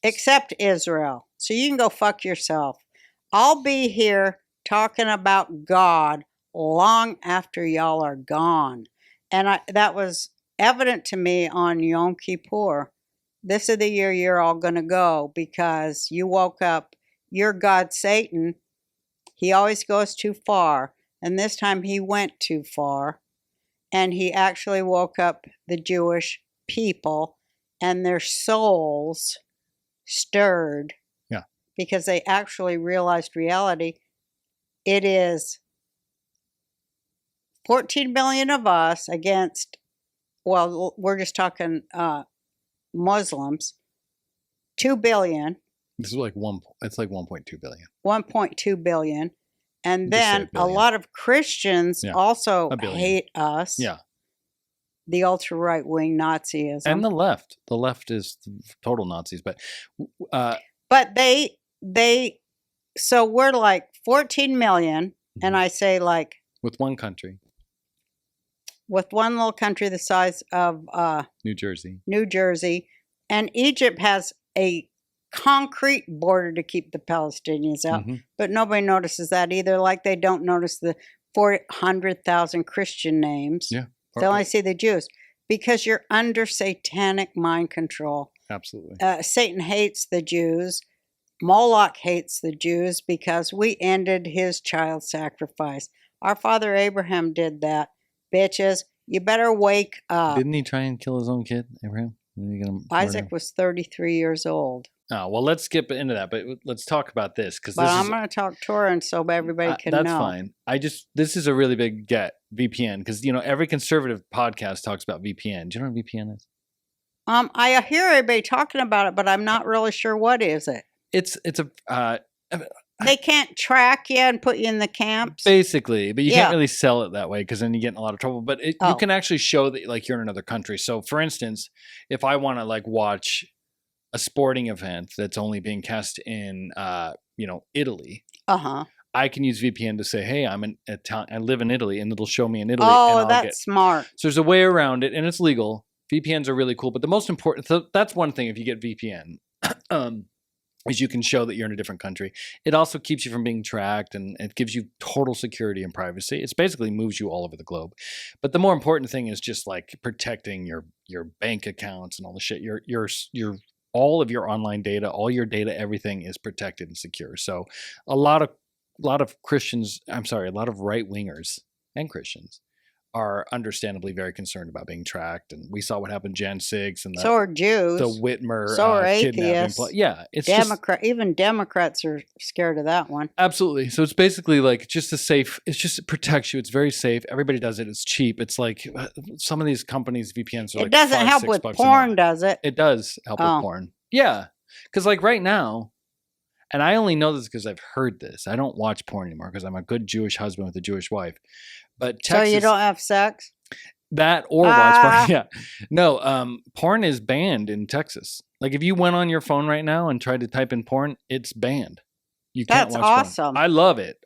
Except Israel. So you can go fuck yourself. I'll be here talking about God long after y'all are gone. And that was evident to me on Yom Kippur. This is the year you're all going to go because you woke up. Your God, Satan, he always goes too far. And this time he went too far. And he actually woke up the Jewish people and their souls stirred. Yeah. Because they actually realized reality. It is 14 million of us against, well, we're just talking Muslims, 2 billion. This is like it's like 1.2 billion. 1.2 billion. And then a lot of Christians also hate us. Yeah. The ultra right wing Nazism. And the left. The left is total Nazis. But so we're like 14 million. And I say like. With one country. With one little country the size of New Jersey. And Egypt has a concrete border to keep the Palestinians out. Mm-hmm. But nobody notices that either, like they don't notice the 400,000 Christian names. Yeah. They only see the Jews. Because you're under satanic mind control. Absolutely. Satan hates the Jews. Moloch hates the Jews because we ended his child sacrifice. Our father Abraham did that. Bitches, you better wake up. Didn't he try and kill his own kid, Abraham? Isaac was 33 years old. Oh, well, let's skip into that, but let's talk about this. But I'm going to talk Torah so everybody can know. That's fine. This is a really big get, VPN, because, you know, every conservative podcast talks about VPN. Do you know what VPN is? I hear everybody talking about it, but I'm not really sure what is it. It's they can't track you and put you in the camps? Basically, but you can't really sell it that way because then you get in a lot of trouble. But you can actually show that like you're in another country. So for instance, if I want to like watch a sporting event that's only being cast in, Italy, I can use VPN to say, hey, I live in Italy, and it'll show me in Italy. Oh, that's smart. So there's a way around it, and it's legal. VPNs are really cool. But the most important, so that's one thing if you get VPN. Is you can show that you're in a different country. It also keeps you from being tracked, and it gives you total security and privacy. It's basically moves you all over the globe. But the more important thing is just like protecting your bank accounts and all the shit. Your all of your online data, all your data, everything is protected and secure. So a lot of Christians, a lot of right wingers and Christians are understandably very concerned about being tracked, and we saw what happened Jan 6 and so are Jews, the Whitmer, so are atheists. It's even Democrats are scared of that one. Absolutely. So it's basically like it just protects you. It's very safe. Everybody does it. It's cheap. It's like some of these companies VPNs are like it doesn't help with porn, does it? It does help with porn. Yeah, because like right now. And I only know this because I've heard this. I don't watch porn anymore because I'm a good Jewish husband with a Jewish wife. But Texas, so you don't have sex? That or watch porn? Yeah. No, porn is banned in Texas. Like if you went on your phone right now and tried to type in porn, it's banned. You can't watch awesome. Porn. I love it.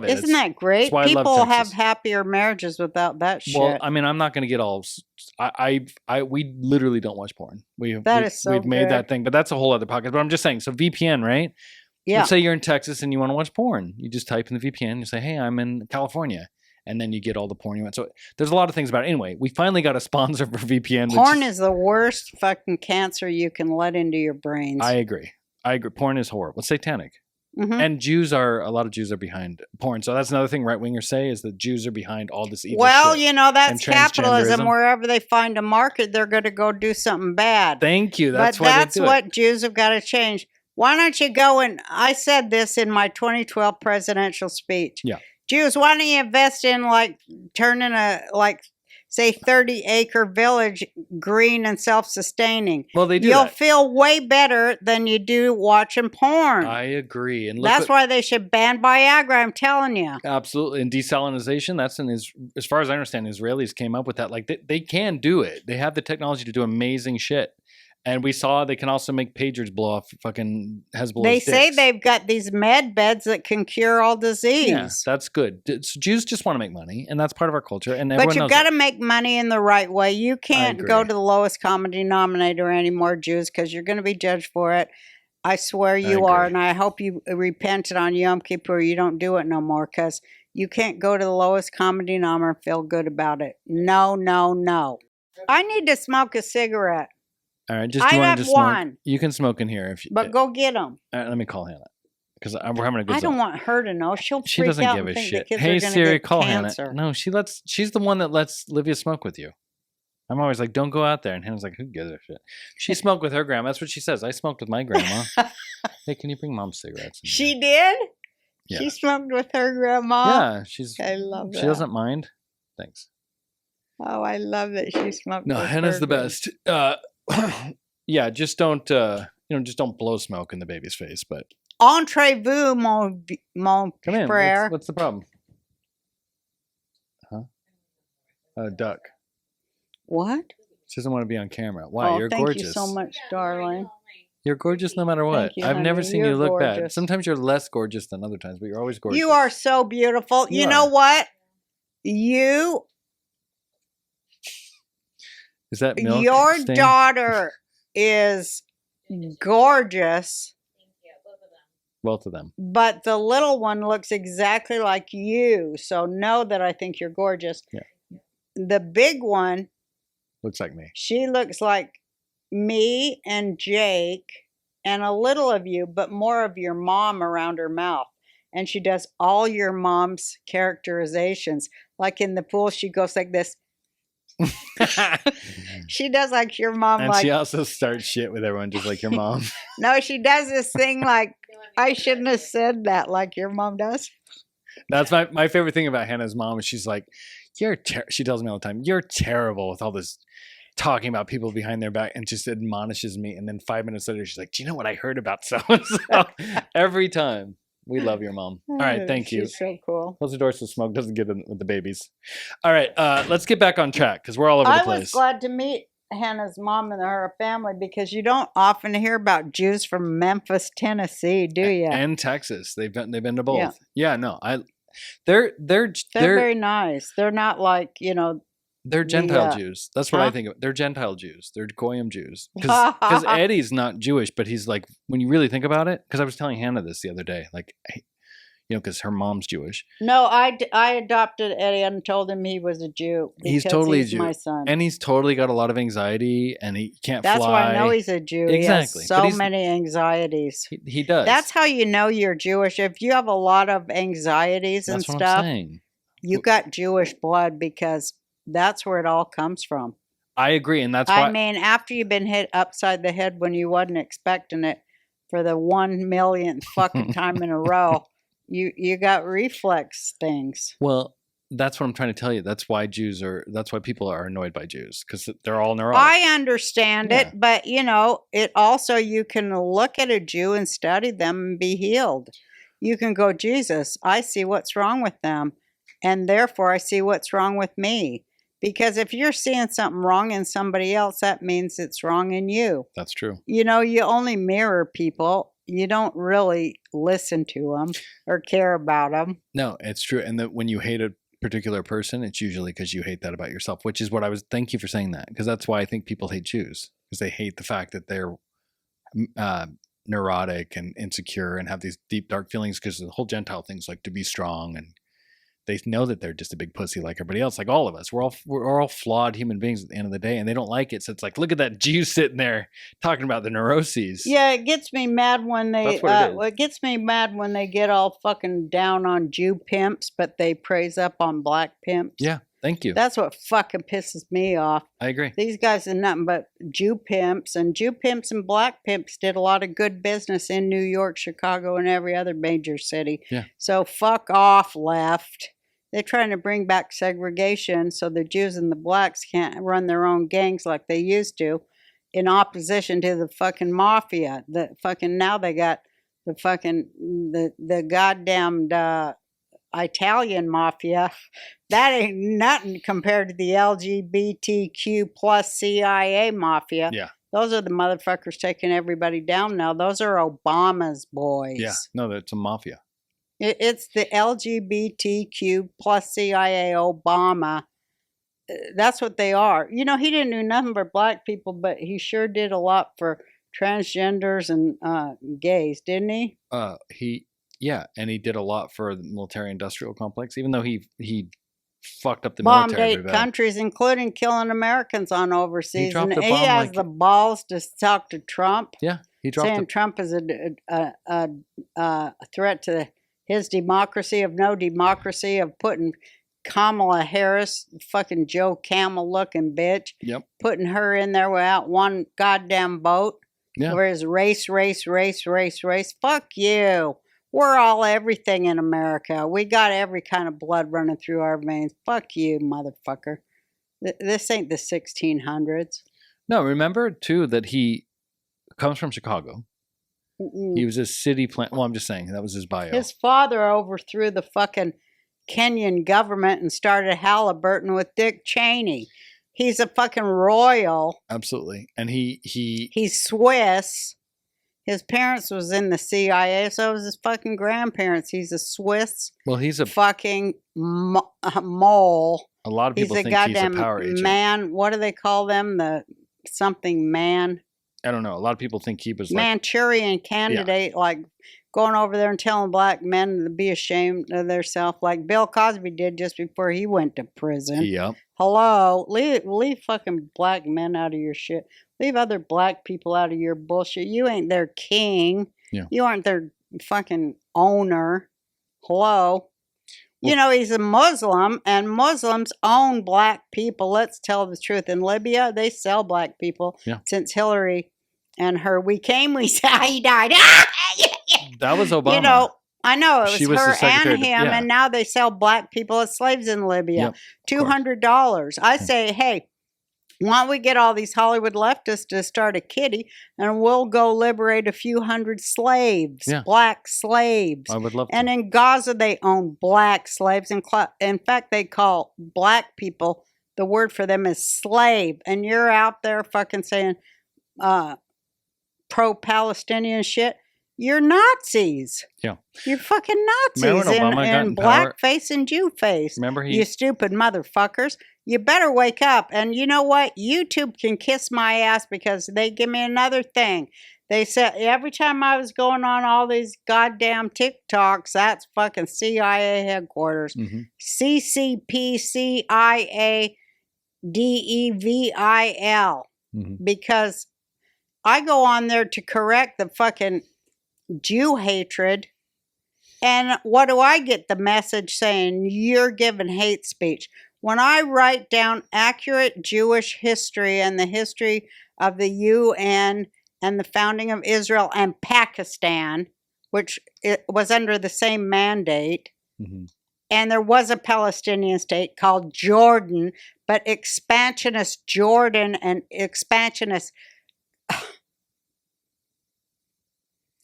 Isn't that great? People have happier marriages without that shit. Well, I mean, I'm not going to get all. We literally don't watch porn. We've made that thing, but that's a whole other podcast. But I'm just saying. So VPN, right? Yeah. Let's say you're in Texas and you want to watch porn. You just type in the VPN. You say, "Hey, I'm in California," and then you get all the porn you want. So there's a lot of things about it. Anyway, we finally got a sponsor for VPN. Porn is the worst fucking cancer you can let into your brains. I agree. Porn is horrible. It's satanic. Mm-hmm. And a lot of Jews are behind porn. So that's another thing right-wingers say is that Jews are behind all this evil shit. That's capitalism. Wherever they find a market, they're going to go do something bad. Thank you. That's what Jews have got to change. Why don't you go and I said this in my 2012 presidential speech. Yeah. Jews, why don't you invest in like turning say 30-acre village green and self-sustaining? Well, they do. You'll that. feel way better than you do watching porn. I agree. And that's why they should ban Viagra, I'm telling you. Absolutely. And desalinization, that's as far as I understand, Israelis came up with that. Like they can do it. They have the technology to do amazing shit. And we saw they can also make pagers blow off fucking Hezbollah. They say they've got these med beds that can cure all disease. Yeah, that's good. Jews just want to make money, and that's part of our culture. And but you've got to make money in the right way. You can't go to the lowest common denominator anymore, Jews, because you're going to be judged for it. I swear you are, and I hope you repented on Yom Kippur. You don't do it no more, because you can't go to the lowest common denominator and feel good about it. No, no, no. I need to smoke a cigarette. All right, I have one. You can smoke in here but go get them. All right, let me call Hannah because we're having a good. I don't want her to know. She doesn't give a shit. Hey Siri, call cancer. Hannah. No, she's the one that lets Livia smoke with you. I'm always like, don't go out there, and Hannah's like, who gives a shit? She smoked with her grandma. That's what she says. I smoked with my grandma. Hey, can you bring Mom cigarettes? She did. Yeah. She smoked with her grandma. Yeah, I love that. She doesn't mind. Thanks. Oh, I love that she smoked. No, with Hannah's her the best. Yeah, just don't just don't blow smoke in the baby's face. But entrez-vous, mon come in. frère. What's the problem? Huh? Duck. What? She doesn't want to be on camera. Why? Oh, You're thank gorgeous. You so much, darling. You're gorgeous no matter what. You, I've never seen you look gorgeous. bad. Sometimes you're less gorgeous than other times, but you're always gorgeous. You are so beautiful. You know what? You. Is that milk? Your daughter is gorgeous. Both of them. But the little one looks exactly like you. So know that I think you're gorgeous. Yeah. The big one looks like me. She looks like me and Jake and a little of you, but more of your mom around her mouth. And she does all your mom's characterizations. Like in the pool, she goes like this. She does like your mom. And like, she also starts shit with everyone just like your mom. No, she does this thing like, I shouldn't have said that, like your mom does. That's my favorite thing about Hannah's mom is she's like, she tells me all the time, you're terrible with all this talking about people behind their back, and just admonishes me. And then 5 minutes later, she's like, do you know what I heard about so-and-so? Every time. We love your mom. All right, thank you. She's so cool. Close the doors so smoke doesn't get in with the babies. All right, let's get back on track because we're all over the place. I was glad to meet Hannah's mom and her family because you don't often hear about Jews from Memphis, Tennessee, do you? And Texas. They've been to both. Yeah, no, they're very nice. They're not like, they're Gentile Jews. That's what I think of. They're Gentile Jews. They're Goyim Jews. Because Eddie's not Jewish, but he's like, when you really think about it, because I was telling Hannah this the other day, like, because her mom's Jewish. No, I adopted Eddie and told him he was a Jew. He's totally he's a Jew. My son. And he's totally got a lot of anxiety and he can't fly. That's why I know he's a Jew. Exactly. He has so many anxieties. He does. That's how you know you're Jewish. If you have a lot of anxieties and stuff, I'm saying. You got Jewish blood because that's where it all comes from. I agree, and that's why. I mean, after you've been hit upside the head when you wasn't expecting it for the 1 millionth fucking time in a row, you got reflex things. Well, that's what I'm trying to tell you. That's why people are annoyed by Jews, because they're all neurotic. I understand it, but it also, you can look at a Jew and study them and be healed. You can go, Jesus, I see what's wrong with them. And therefore, I see what's wrong with me. Because if you're seeing something wrong in somebody else, that means it's wrong in you. That's true. You only mirror people. You don't really listen to them or care about them. No, it's true. And that when you hate a particular person, it's usually because you hate that about yourself, which is what thank you for saying that. Because that's why I think people hate Jews. Because they hate the fact that they're neurotic and insecure and have these deep, dark feelings, because the whole Gentile thing's like to be strong, and they know that they're just a big pussy like everybody else, like all of us. We're all flawed human beings at the end of the day, and they don't like it. So it's like, look at that Jew sitting there talking about the neuroses. Yeah, it gets me mad when they. It gets me mad when they get all fucking down on Jew pimps, but they praise up on black pimps. Yeah, Thank you. That's what fucking pisses me off. I agree. These guys are nothing but Jew pimps, and black pimps did a lot of good business in New York, Chicago, and every other major city. Yeah. So fuck off, left. They're trying to bring back segregation so the Jews and the blacks can't run their own gangs like they used to, in opposition to the fucking mafia. Now they got the fucking the goddamn Italian mafia. That ain't nothing compared to the LGBTQ plus CIA mafia. Yeah. Those are the motherfuckers taking everybody down now. Those are Obama's boys. Yeah. No, that's a mafia. It's the LGBTQ plus CIA Obama. That's what they are. You know, he didn't do nothing for black people, but he sure did a lot for transgenders and gays, didn't he? Yeah, and he did a lot for the military-industrial complex, even though he fucked up the bombed military. Bombed 8 countries, including killing Americans on overseas. And he has the balls to talk to Trump. Yeah, he dropped saying Trump is a threat to his democracy, of no democracy, of putting Kamala Harris, fucking Joe Camel-looking bitch, putting her in there without one goddamn vote. Yeah. Where his race. Fuck you. We're all everything in America. We got every kind of blood running through our veins. Fuck you, motherfucker. This ain't the 1600s. No, remember, too, that he comes from Chicago. He was a city plant. Well, I'm just saying, that was his bio. His father overthrew the fucking Kenyan government and started Halliburton with Dick Cheney. He's a fucking royal. Absolutely. And he's Swiss. His parents was in the CIA, so was his fucking grandparents. He's a Swiss. Well, he's a fucking mole. A lot of people think he's a power agent. Man, what do they call them? The something man. I don't know. A lot of people think he was Manchurian candidate, like going over there and telling black men to be ashamed of themselves, like Bill Cosby did just before he went to prison. Yep. Hello, leave fucking black men out of your shit. Leave other black people out of your bullshit. You ain't their king. Yeah. You aren't their fucking owner. Hello. You know, he's a Muslim, and Muslims own black people. Let's tell the truth. In Libya, they sell black people since Hillary and her. We came, we saw, he died. That was Obama. You know, I know it was her and him, yeah. and now they sell black people as slaves in Libya. Yep, $200. I say, hey, why don't we get all these Hollywood leftists to start a kitty, and we'll go liberate a few hundred slaves, black slaves. I would love to. And in Gaza, they own black slaves. In fact, they call black people, the word for them is slave. And you're out there fucking saying pro-Palestinian shit. You're Nazis. Yeah. You're fucking Nazis in blackface and Jew face. Remember you stupid motherfuckers. You better wake up. And you know what? YouTube can kiss my ass because they give me another thing. They said every time I was going on all these goddamn TikToks, that's fucking CIA headquarters. Mm-hmm. CCPCIADEVIL. Mm-hmm. Because I go on there to correct the fucking Jew hatred, and what do I get? The message saying you're giving hate speech. When I write down accurate Jewish history and the history of the UN and the founding of Israel and Pakistan, which it was under the same mandate, and there was a Palestinian state called Jordan, but expansionist Jordan and expansionist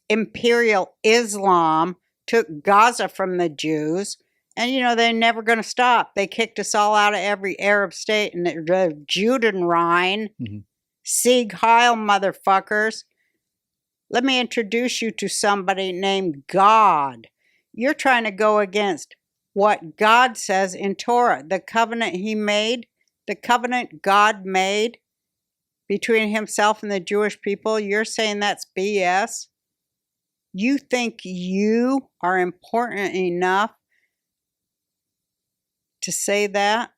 Imperial Islam took Gaza from the Jews, and you know they're never going to stop. They kicked us all out of every Arab state, and the Judenrein, Sieg Heil, motherfuckers. Let me introduce you to somebody named God. You're trying to go against what God says in Torah, the covenant he made, the covenant God made between himself and the Jewish people. You're saying that's BS? You think you are important enough to say that?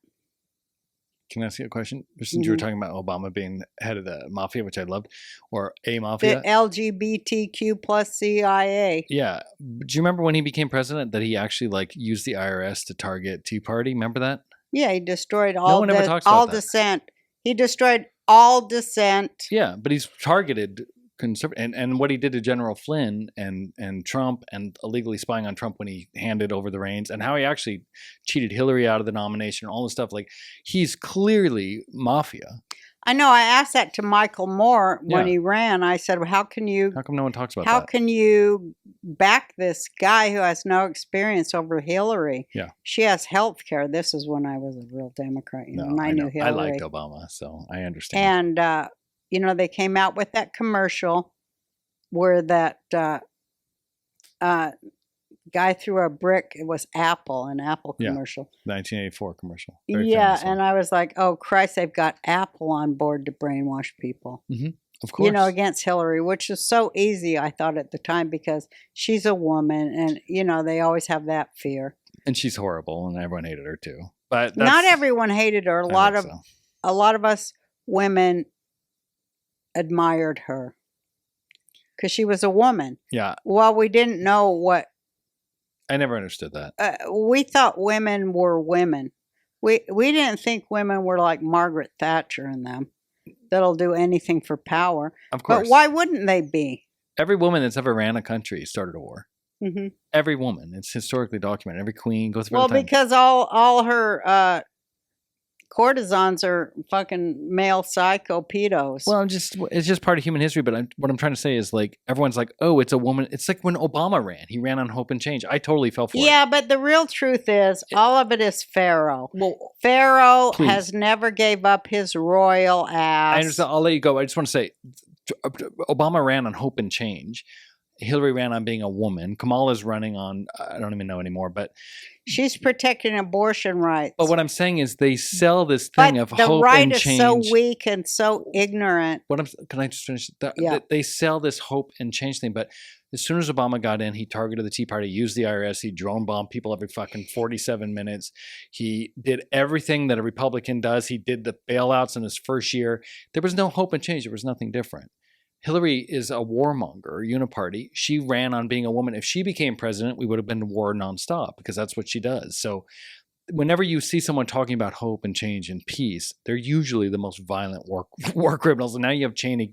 Can I ask you a question? Since you were talking about Obama being head of the mafia, which I loved, or a mafia. The LGBTQ plus CIA. Yeah. Do you remember when he became president that he actually used the IRS to target Tea Party? Remember that? Yeah, he destroyed No all one ever talks about that. dissent. He destroyed all dissent. Yeah, but he's targeted conservative, and what he did to General Flynn and Trump, and illegally spying on Trump when he handed over the reins, and how he actually cheated Hillary out of the nomination, all this stuff. Like, he's clearly mafia. I know. I asked that to Michael Moore when he ran. I said, well, how come no one talks about that? How can you back this guy who has no experience over Hillary? Yeah. She has health care. This is when I was a real Democrat. And I knew Hillary. I liked Obama, so I understand. And, they came out with that commercial where that guy threw a brick. It was an Apple commercial. 1984 commercial. And I was like, oh, Christ, they've got Apple on board to brainwash people. Mm-hmm. Of course. Against Hillary, which is so easy, I thought at the time, because she's a woman and, they always have that fear. And she's horrible and everyone hated her too. But not everyone hated her. A lot of us women admired her because she was a woman. Yeah. Well, we didn't know what. I never understood that. We thought women were women. We didn't think women were like Margaret Thatcher and them that'll do anything for power. Of course. But why wouldn't they be? Every woman that's ever ran a country started a war. Mm-hmm. Every woman. It's historically documented. Every queen goes through. Well, because all her courtesans are fucking male psycho pedos. Well, it's just part of human history. But what I'm trying to say is, like, everyone's like, oh, it's a woman. It's like when Obama ran. He ran on hope and change. I totally fell for it. Yeah, but the real truth is, all of it is Pharaoh. Well, Pharaoh has never gave up his royal ass. I understand. I'll let you go. I just want to say, Obama ran on hope and change. Hillary ran on being a woman. Kamala's running on, I don't even know anymore, but she's protecting abortion rights. But what I'm saying is they sell this thing of hope and change. The right is so weak and so ignorant. Can I just finish? They sell this hope and change thing, but as soon as Obama got in, he targeted the Tea Party, used the IRS, he drone bombed people every fucking 47 minutes. He did everything that a Republican does. He did the bailouts in his first year. There was no hope and change. There was nothing different. Hillary is a warmonger, uniparty. She ran on being a woman. If she became president, we would have been in war nonstop because that's what she does. So whenever you see someone talking about hope and change and peace, they're usually the most violent war criminals. And now you have Cheney,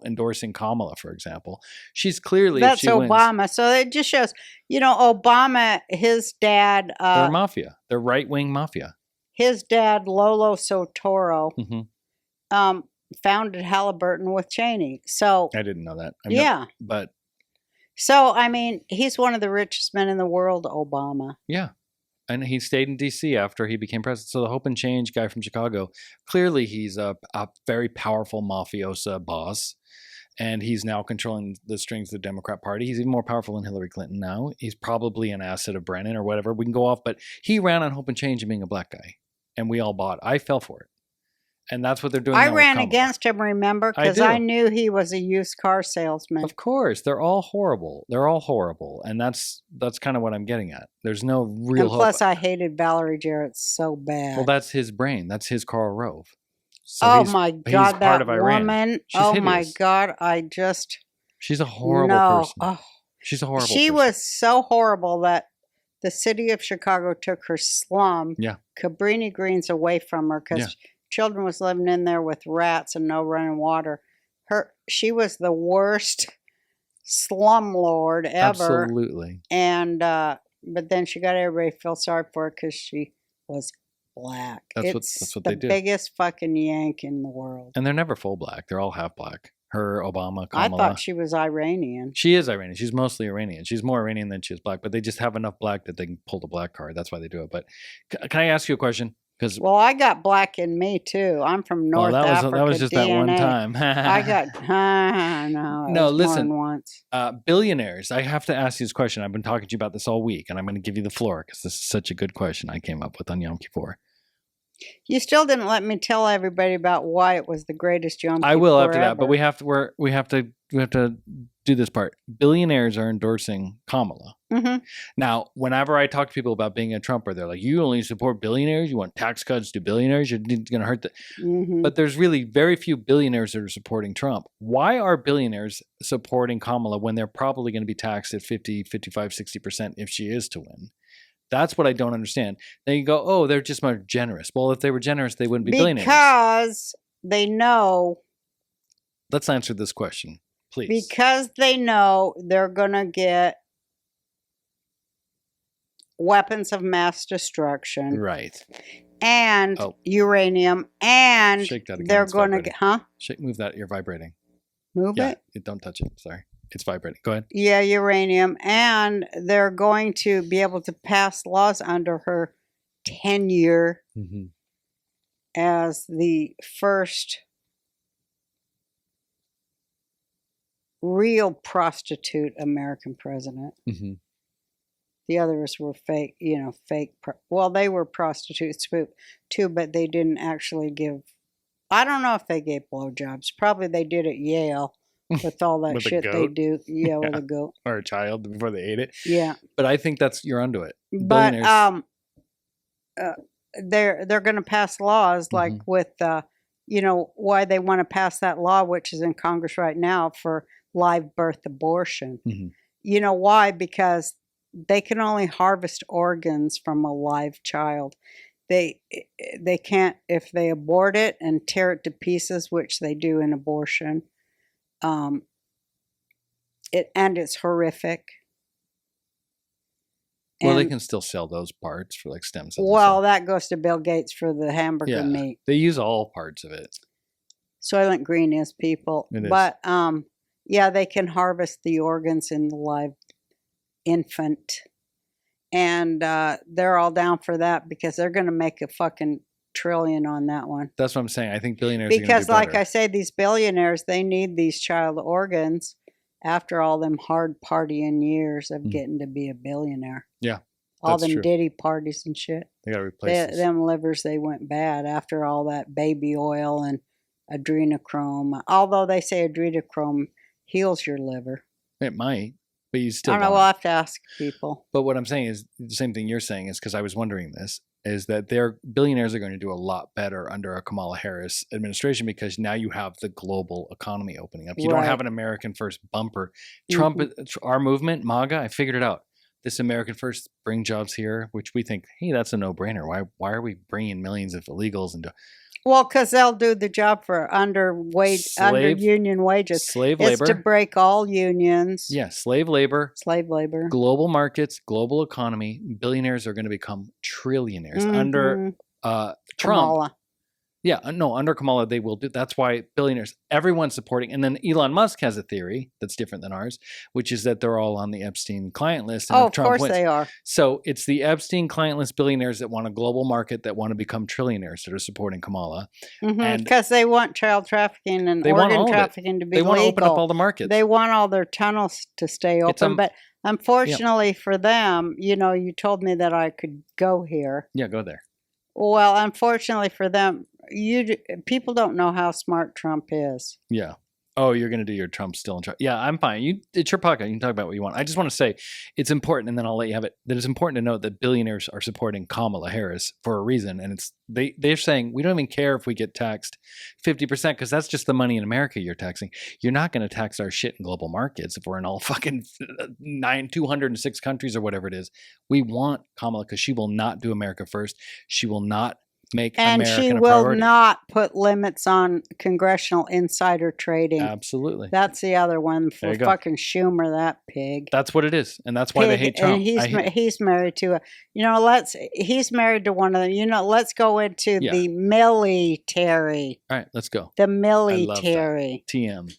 endorsing Kamala, for example. She's clearly that's Obama. Wins, so it just shows, Obama, his dad. They're mafia. They're right-wing mafia. His dad, Lolo Soetoro. Mm-hmm. Founded Halliburton with Cheney. So I didn't know that. So, he's one of the richest men in the world, Obama. Yeah. And he stayed in D.C. after he became president. So the Hope and Change guy from Chicago, clearly he's a very powerful mafiosa boss. And he's now controlling the strings of the Democrat Party. He's even more powerful than Hillary Clinton now. He's probably an asset of Brennan or whatever. We can go off. But he ran on Hope and Change and being a black guy. And we all bought. I fell for it. And that's what they're doing. I ran against him, remember? Because I knew he was a used car salesman. Of course. They're all horrible. And that's kind of what I'm getting at. There's no real hope. Plus, I hated Valerie Jarrett so bad. Well, that's his brain. That's his Karl Rove. So my God, that woman. Oh, my God. She's a horrible person. Oh, she's a horrible She person. was so horrible that the city of Chicago took her slum, Cabrini Greens, away from her because children was living in there with rats and no running water. She was the worst slumlord ever. Absolutely. And but then she got everybody to feel sorry for her because she was black. That's what they do. The biggest fucking Yank in the world. And they're never full black. They're all half black. Her, Obama, Kamala. I thought she was Iranian. She is Iranian. She's mostly Iranian. She's more Iranian than she is black. But they just have enough black that they can pull the black card. That's why they do it. But can I ask you a question? Well, I got black in me too. I'm from North Africa. That was just DNA. That one time. I got no. Listen. More than once. Billionaires. I have to ask you this question. I've been talking to you about this all week, and I'm going to give you the floor because this is such a good question I came up with on Yom Kippur. You still didn't let me tell everybody about why it was the greatest Yom Kippur I will after ever. that, but we have to do this part. Billionaires are endorsing Kamala. Mm-hmm. Now, whenever I talk to people about being a Trumper, they're like, "You only support billionaires. You want tax cuts to billionaires. You're going to hurt the." Mm-hmm. But there's really very few billionaires that are supporting Trump. Why are billionaires supporting Kamala when they're probably going to be taxed at 50, 55, 60% if she is to win? That's what I don't understand. Then you go, oh, they're just more generous. Well, if they were generous, they wouldn't be billionaires. Because they know. Let's answer this question, please. Because they know they're going to get weapons of mass destruction. Right. And uranium. And shake that again. They're going to get, Move that. You're vibrating. Move it? Don't touch it. Sorry. It's vibrating. Go ahead. Yeah, uranium. And they're going to be able to pass laws under her tenure as the first real prostitute American president. The others were fake, well, they were prostitutes too, but they didn't actually give, I don't know if they gave blowjobs. Probably they did at Yale with all that with shit they do. Yeah, with a goat. Or a child before they ate it. Yeah. But I think you're onto it. But they're going to pass laws like with, why they want to pass that law, which is in Congress right now for live birth abortion. You know why? Because they can only harvest organs from a live child. They can't, if they abort it and tear it to pieces, which they do in abortion. It's horrific. Well, they can still sell those parts for like stem cells. Well, that goes to Bill Gates for the hamburger meat. They use all parts of it. Soylent Green is people. It is. But they can harvest the organs in the live infant. And they're all down for that because they're going to make a fucking trillion on that one. That's what I'm saying. I think billionaires are because, gonna do like I say, these billionaires, they need these child organs after all them hard partying years of getting to be a billionaire. Yeah. All them Diddy parties and shit. They got to replace them livers, they went bad after all that baby oil and adrenochrome. Although they say adrenochrome heals your liver. It might, but you still I don't know. We'll have to ask people. But what I'm saying is the same thing you're saying is because I was wondering this, is that their billionaires are going to do a lot better under a Kamala Harris administration because now you have the global economy opening up. You don't have an American first bumper. Trump, our movement, MAGA, I figured it out. This American first, bring jobs here, which we think, hey, that's a no-brainer. Why are we bringing millions of illegals into? Well, because they'll do the job for under union wages. Slave labor. It's to break all unions. Yeah, slave labor. Slave labor. Global markets, global economy. Billionaires are going to become trillionaires under Trump. Kamala. Yeah, no, under Kamala they will do. That's why billionaires, everyone's supporting. And then Elon Musk has a theory that's different than ours, which is that they're all on the Epstein client list. And of course they are. So it's the Epstein client list billionaires that want a global market, that want to become trillionaires, that are supporting Kamala. Because they want child trafficking and organ trafficking to be legal. They want to open up all the markets. They want all their tunnels to stay open. But unfortunately for them, you told me that I could go here. Yeah, go there. Well, unfortunately for them, people don't know how smart Trump is. Yeah. Oh, you're going to do your Trump still in charge. Yeah, I'm fine. It's your podcast. You can talk about what you want. I just want to say it's important, and then I'll let you have it, that it's important to note that billionaires are supporting Kamala Harris for a reason. And they're saying, we don't even care if we get taxed 50% because that's just the money in America you're taxing. You're not going to tax our shit in global markets if we're in all fucking 206 countries or whatever it is. We want Kamala because she will not do America first. She will not make America a priority. And she will not put limits on congressional insider trading. Absolutely. That's the other one for fucking Schumer, that pig. That's what it is. And that's why they hate Trump. And he's married to he's married to one of them. Let's go into the military. All right, let's go. The military. TM.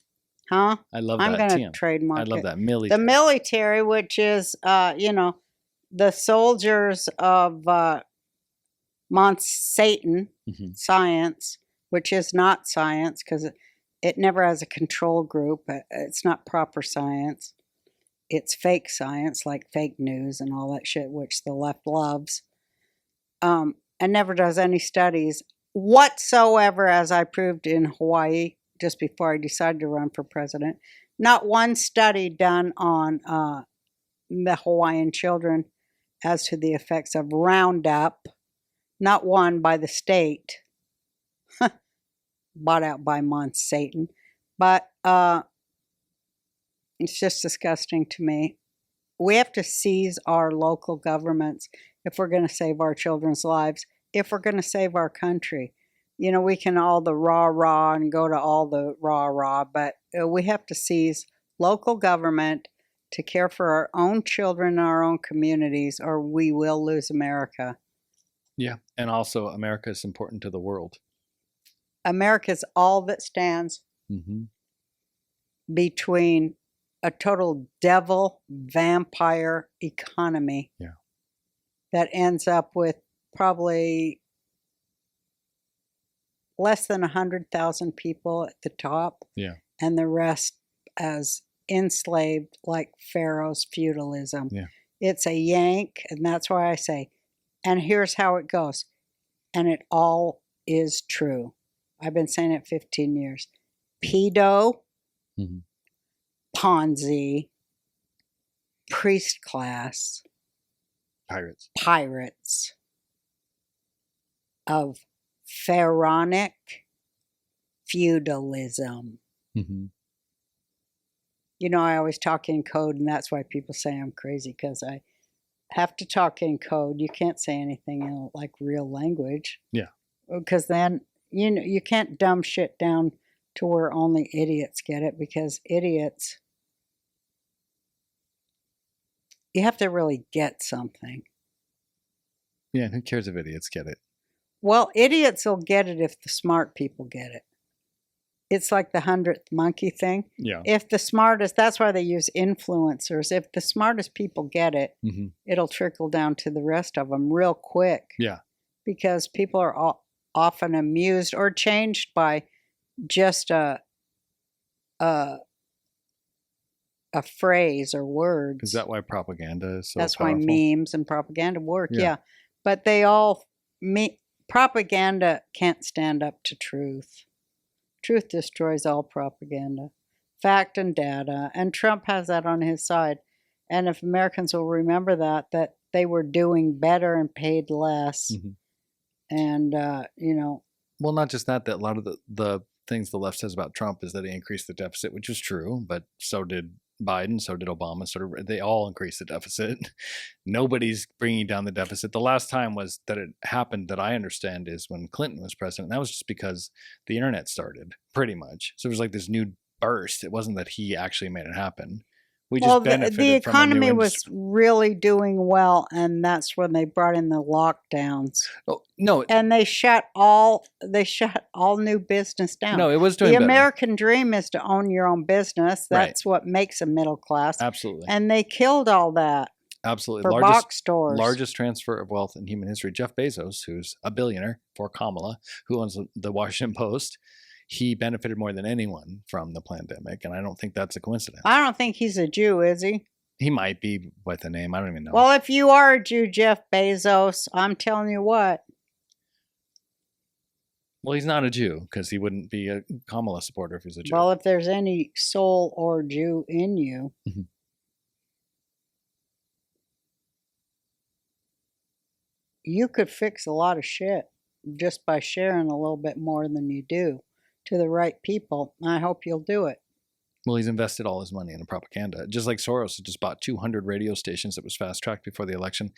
Huh? I love that. I'm going to trademark I love that. Military. The military, which is, the soldiers of Satan science, which is not science because it never has a control group. It's not proper science. It's fake science, like fake news and all that shit, which the left loves, and never does any studies whatsoever, as I proved in Hawaii just before I decided to run for president. Not one study done on the Hawaiian children as to the effects of Roundup. Not one by the state, bought out by Satan, but it's just disgusting to me. We have to seize our local governments if we're going to save our children's lives, if we're going to save our country. You know, we can all the rah-rah and go to all the rah-rah, but we have to seize local government to care for our own children and our own communities, or we will lose America. Yeah, and also America is important to the world. America is all that stands between a total devil vampire economy that ends up with probably less than 100,000 people at the top, and the rest as enslaved like Pharaoh's feudalism. It's a yank, and that's why I say, and here's how it goes, and it all is true. I've been saying it 15 years. Pedo, Ponzi, priest class, pirates of pharaonic feudalism. You know, I always talk in code, and that's why people say I'm crazy, because I have to talk in code. You can't say anything in like real language. Because then, you know, you can't dumb shit down to where only idiots get it, because idiots, you have to really get something. Yeah, who cares if idiots get it? Well, idiots will get it if the smart people get it. It's like the 100th monkey thing. If the smartest, that's why they use influencers. If the smartest people get it, it'll trickle down to the rest of them real quick. Because people are often amused or changed by just a phrase or words. Is that why propaganda is so That's powerful? why memes and propaganda work. But they all propaganda can't stand up to truth. Truth destroys all propaganda, fact and data, and Trump has that on his side. And if Americans will remember that they were doing better and paid less, and you know, well, not just that. That a lot of the things the left says about Trump is that he increased the deficit, which is true, but so did Biden, so did Obama, they all increased the deficit. Nobody's bringing down the deficit. The last time was that it happened that I understand is when Clinton was president. That was just because the internet started, pretty much. So it was like this new burst. It wasn't that he actually made it happen. We just benefited the economy from was really doing well, and that's when they brought in the lockdowns. Oh, no, and they shut all new business down. No, it was doing the better. American dream is to own your own business. That's what makes a middle class. Absolutely. And they killed all that. Absolutely. For box stores. Largest transfer of wealth in human history. Jeff Bezos, who's a billionaire for Kamala, who owns the Washington Post, he benefited more than anyone from the pandemic, and I don't think that's a coincidence. I don't think he's a Jew, is he? He might be with a name. I don't even know. Well, if you are a Jew, Jeff Bezos, I'm telling you what. Well, he's not a Jew, because he wouldn't be a Kamala supporter if he's a Jew. Well, if there's any soul or Jew in you, you could fix a lot of shit just by sharing a little bit more than you do to the right people. I hope you'll do it. Well, he's invested all his money in propaganda. Just like Soros had just bought 200 radio stations that was fast-tracked before the election.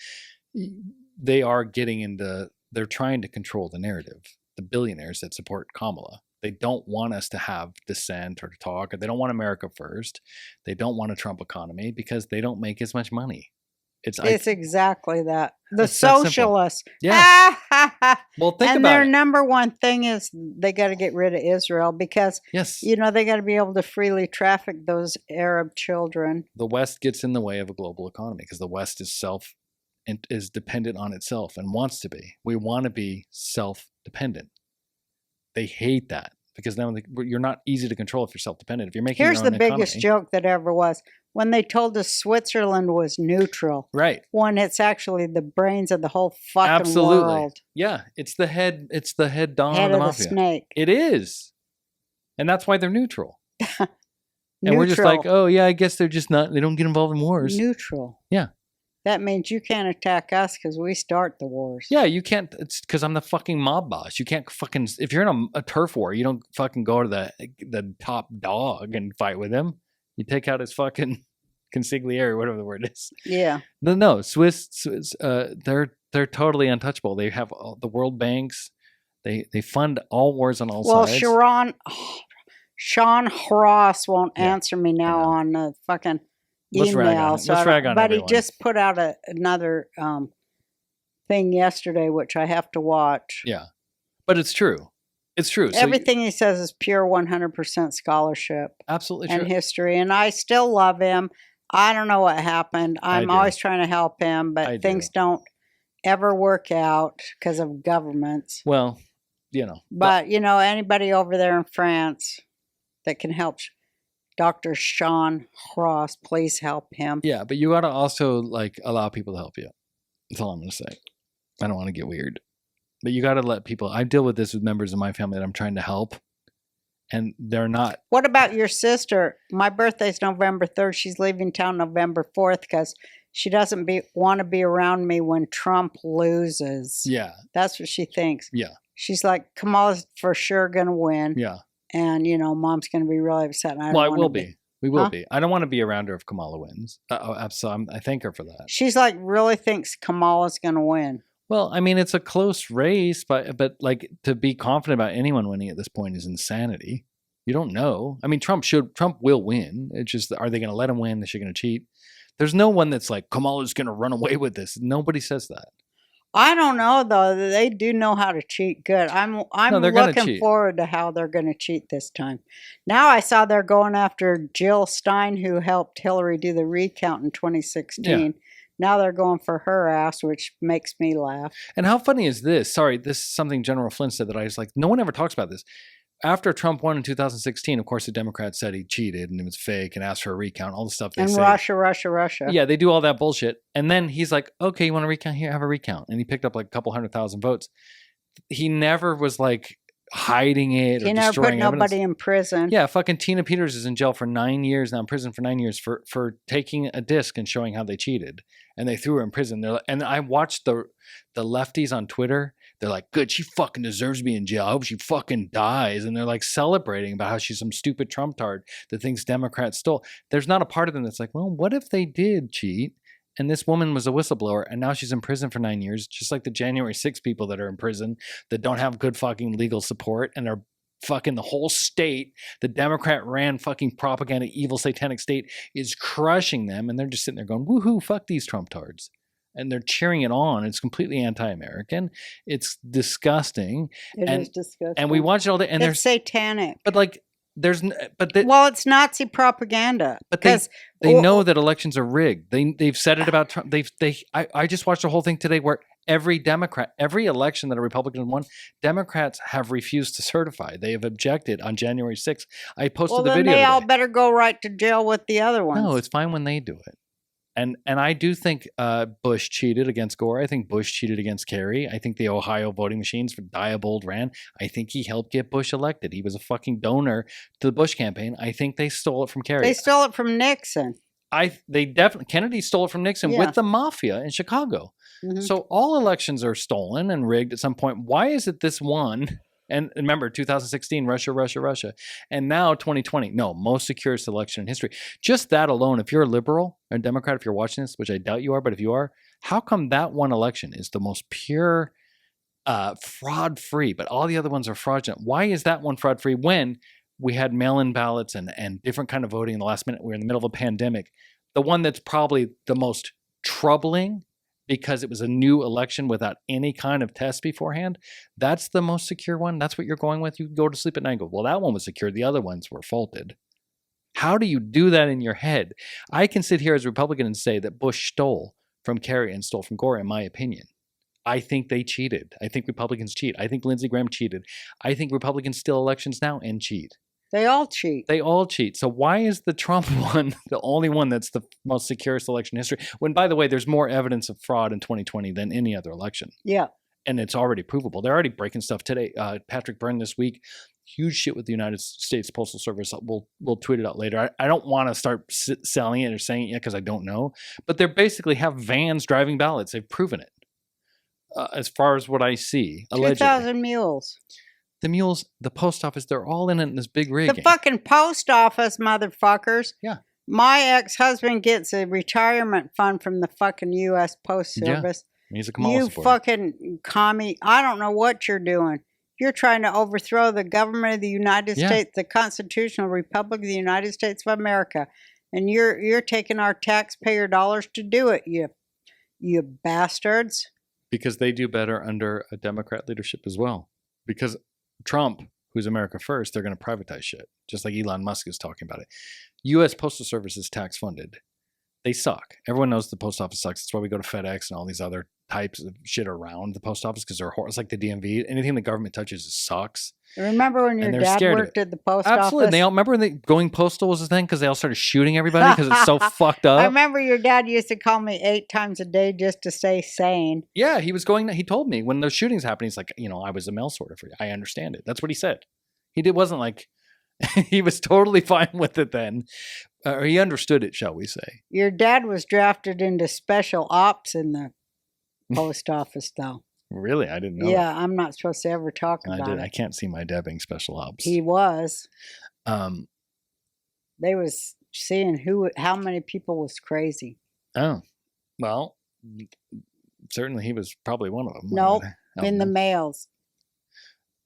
They are getting into, they're trying to control the narrative. The billionaires that support Kamala. They don't want us to have dissent or to talk. Or they don't want America first. They don't want a Trump economy because they don't make as much money. It's exactly that. The socialists. Yeah. Well, think about it. And their number one thing is they got to get rid of Israel because, you know, they got to be able to freely traffic those Arab children. The West gets in the way of a global economy because the West is dependent on itself and wants to be. We want to be self-dependent. They hate that because now you're not easy to control if you're self-dependent. If you're making Here's your own the biggest joke that ever was. When they told us Switzerland was neutral. Right. When it's actually the brains of the whole fucking world. Yeah. It's the head don head of the of mafia. The snake. It is. And that's why they're neutral. And we're just like, oh yeah, I guess they're just not, they don't get involved in wars. Neutral. Yeah. That means you can't attack us because we start the wars. Yeah, you can't. It's because I'm the fucking mob boss. You can't fucking, if you're in a turf war, you don't fucking go to the top dog and fight with him. You take out his fucking consigliere, whatever the word is. Yeah. No, Swiss, they're They're totally untouchable. They have all the world banks. They fund all wars on all sides. Well, Sean Ross won't answer me now on the fucking email. Let's rag on but everyone. he just put out another thing yesterday, which I have to watch. Yeah, but it's true. It's true. Everything he says is pure 100% scholarship. Absolutely true. And history. And I still love him. I don't know what happened. I'm always trying to help him, but things don't ever work out because of governments. Well, But, anybody over there in France that can help Dr. Sean Ross, please help him. Yeah, but you got to also allow people to help you. That's all I'm going to say. I don't want to get weird. But you got to let people. I deal with this with members of my family that I'm trying to help. And they're not. What about your sister? My birthday's November 3rd. She's leaving town November 4th because she doesn't want to be around me when Trump loses. Yeah. That's what she thinks. Yeah. She's like, Kamala's for sure going to win. Yeah. And, Mom's going to be really upset. I will be. We will be. I don't want to be around her if Kamala wins. So I thank her for that. She's really thinks Kamala's going to win. Well, I mean, it's a close race, but to be confident about anyone winning at this point is insanity. You don't know. I mean, Trump will win. It's just, are they going to let him win? Is she going to cheat? There's no one that's like, Kamala's going to run away with this. Nobody says that. I don't know, though. They do know how to cheat good. I'm looking forward to how they're going to cheat this time. Now I saw they're going after Jill Stein, who helped Hillary do the recount in 2016. Yeah. Now they're going for her ass, which makes me laugh. And how funny is this? Sorry, this is something General Flynn said that I was like, no one ever talks about this. After Trump won in 2016, of course, the Democrats said he cheated and it was fake and asked for a recount, all the stuff they say. And Russia. Yeah, they do all that bullshit. And then he's like, okay, you want a recount? Here, have a recount. And he picked up a couple 100,000 votes. He never was hiding it or destroying evidence. He never put nobody in prison. Yeah, fucking Tina Peters is in jail for 9 years now, in prison for 9 years for taking a disc and showing how they cheated. And they threw her in prison. And I watched the lefties on Twitter. They're like, good, she fucking deserves to be in jail. I hope she fucking dies. And they're celebrating about how she's some stupid Trump-tard that thinks Democrats stole. There's not a part of them that's like, well, what if they did cheat? And this woman was a whistleblower, and now she's in prison for 9 years, just like the January 6 people that are in prison that don't have good fucking legal support and are fucking the whole state. The Democrat-ran fucking propaganda, evil satanic state is crushing them, and they're just sitting there going, woohoo, fuck these Trump-tards. And they're cheering it on. It's completely anti-American. It's disgusting. It is disgusting. And we watch it all day. And it's satanic. But it's Nazi propaganda. But they know that elections are rigged. They've said it about Trump. I just watched the whole thing today where every election that a Republican won, Democrats have refused to certify. They have objected on January 6th. I posted the video. Well, then they all better go right to jail with the other ones. No, it's fine when they do it. And I do think Bush cheated against Gore. I think Bush cheated against Kerry. I think the Ohio voting machines for Diebold ran. I think he helped get Bush elected. He was a fucking donor to the Bush campaign. I think they stole it from Kerry. They stole it from Nixon. Kennedy stole it from Nixon with the mafia in Chicago. Mm-hmm. So all elections are stolen and rigged at some point. Why is it this one? And remember, 2016, Russia. And now 2020, no, most secure election in history. Just that alone, if you're a liberal or a Democrat, if you're watching this, which I doubt you are, but if you are, how come that one election is the most pure, fraud-free, but all the other ones are fraudulent? Why is that one fraud-free when we had mail-in ballots and different kind of voting in the last minute? We're in the middle of a pandemic. The one that's probably the most troubling because it was a new election without any kind of test beforehand, that's the most secure one. That's what you're going with. You can go to sleep at night and go, well, that one was secure. The other ones were faulted. How do you do that in your head? I can sit here as a Republican and say that Bush stole from Kerry and stole from Gore, in my opinion. I think they cheated. I think Republicans cheat. I think Lindsey Graham cheated. I think Republicans steal elections now and cheat. They all cheat. They all cheat. So why is the Trump one the only one that's the most securest election in history? When, by the way, there's more evidence of fraud in 2020 than any other election. Yeah. And it's already provable. They're already breaking stuff today. Patrick Byrne this week, huge shit with the United States Postal Service. We'll tweet it out later. I don't want to start selling it or saying it yet because I don't know. But they basically have vans driving ballots. They've proven it. As far as what I see, 2,000 mules. The mules, the post office, they're all in it in this big rigging. The fucking post office, motherfuckers. Yeah. My ex-husband gets a retirement fund from the fucking U.S. Post Service. He's a Kamala You supporter. fucking commie. I don't know what you're doing. You're trying to overthrow the government of the United States, the constitutional republic of the United States of America. And you're taking our taxpayer dollars to do it, you bastards. Because they do better under a Democrat leadership as well. Because Trump, who's America first, they're going to privatize shit. Just like Elon Musk is talking about it. U.S. Postal Service is tax funded. They suck. Everyone knows the post office sucks. That's why we go to FedEx and all these other types of shit around the post office because it's like the DMV. Anything the government touches sucks. Remember when your dad worked at the post office? Absolutely. They all remember when going postal was a thing because they all started shooting everybody because it's so fucked up. I remember your dad used to call me 8 times a day just to stay sane. Yeah, he told me when those shootings happened, he's like, I was a mail sorter for you. I understand it. That's what he said. Wasn't like, he was totally fine with it then. Or he understood it, shall we say. Your dad was drafted into special ops in the post office, though. Really? I didn't know. Yeah, I'm not supposed to ever talk about it. I can't see my dad being special ops. He was. They was seeing how many people was crazy. Oh, well, certainly he was probably one of them. Nope, in the mails.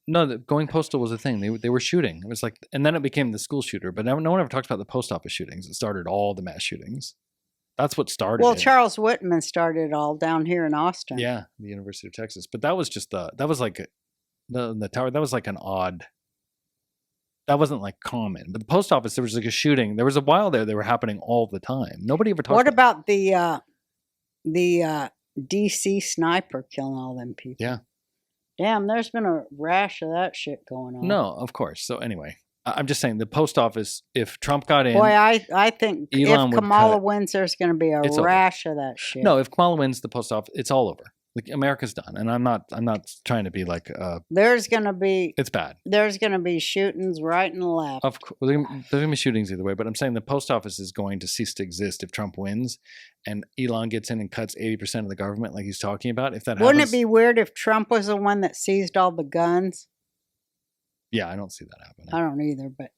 No, going postal was a thing. They were shooting. It was like, and then it became the school shooter. But no one ever talks about the post office shootings. It started all the mass shootings. That's what started. Well, Charles Whitman started it all down here in Austin. Yeah, the University of Texas. But that was just the tower. That was like an odd. That wasn't like common. But the post office, there was like a shooting. There was a while there they were happening all the time. Nobody ever talked. What about the DC sniper killing all them people? Yeah. Damn, there's been a rash of that shit going on. No, of course. So anyway, I'm just saying the post office, if Trump got in. Boy, I think if Kamala wins, there's going to be a rash of that shit. No, if Kamala wins the post office, it's all over. Like America's done. And I'm not trying to be like. There's going to be. It's bad. There's going to be shootings right and left. Of course, there's going to be shootings either way. But I'm saying the post office is going to cease to exist if Trump wins and Elon gets in and cuts 80% of the government like he's talking about. If that happens. Wouldn't it be weird if Trump was the one that seized all the guns? Yeah, I don't see that happening. I don't either, but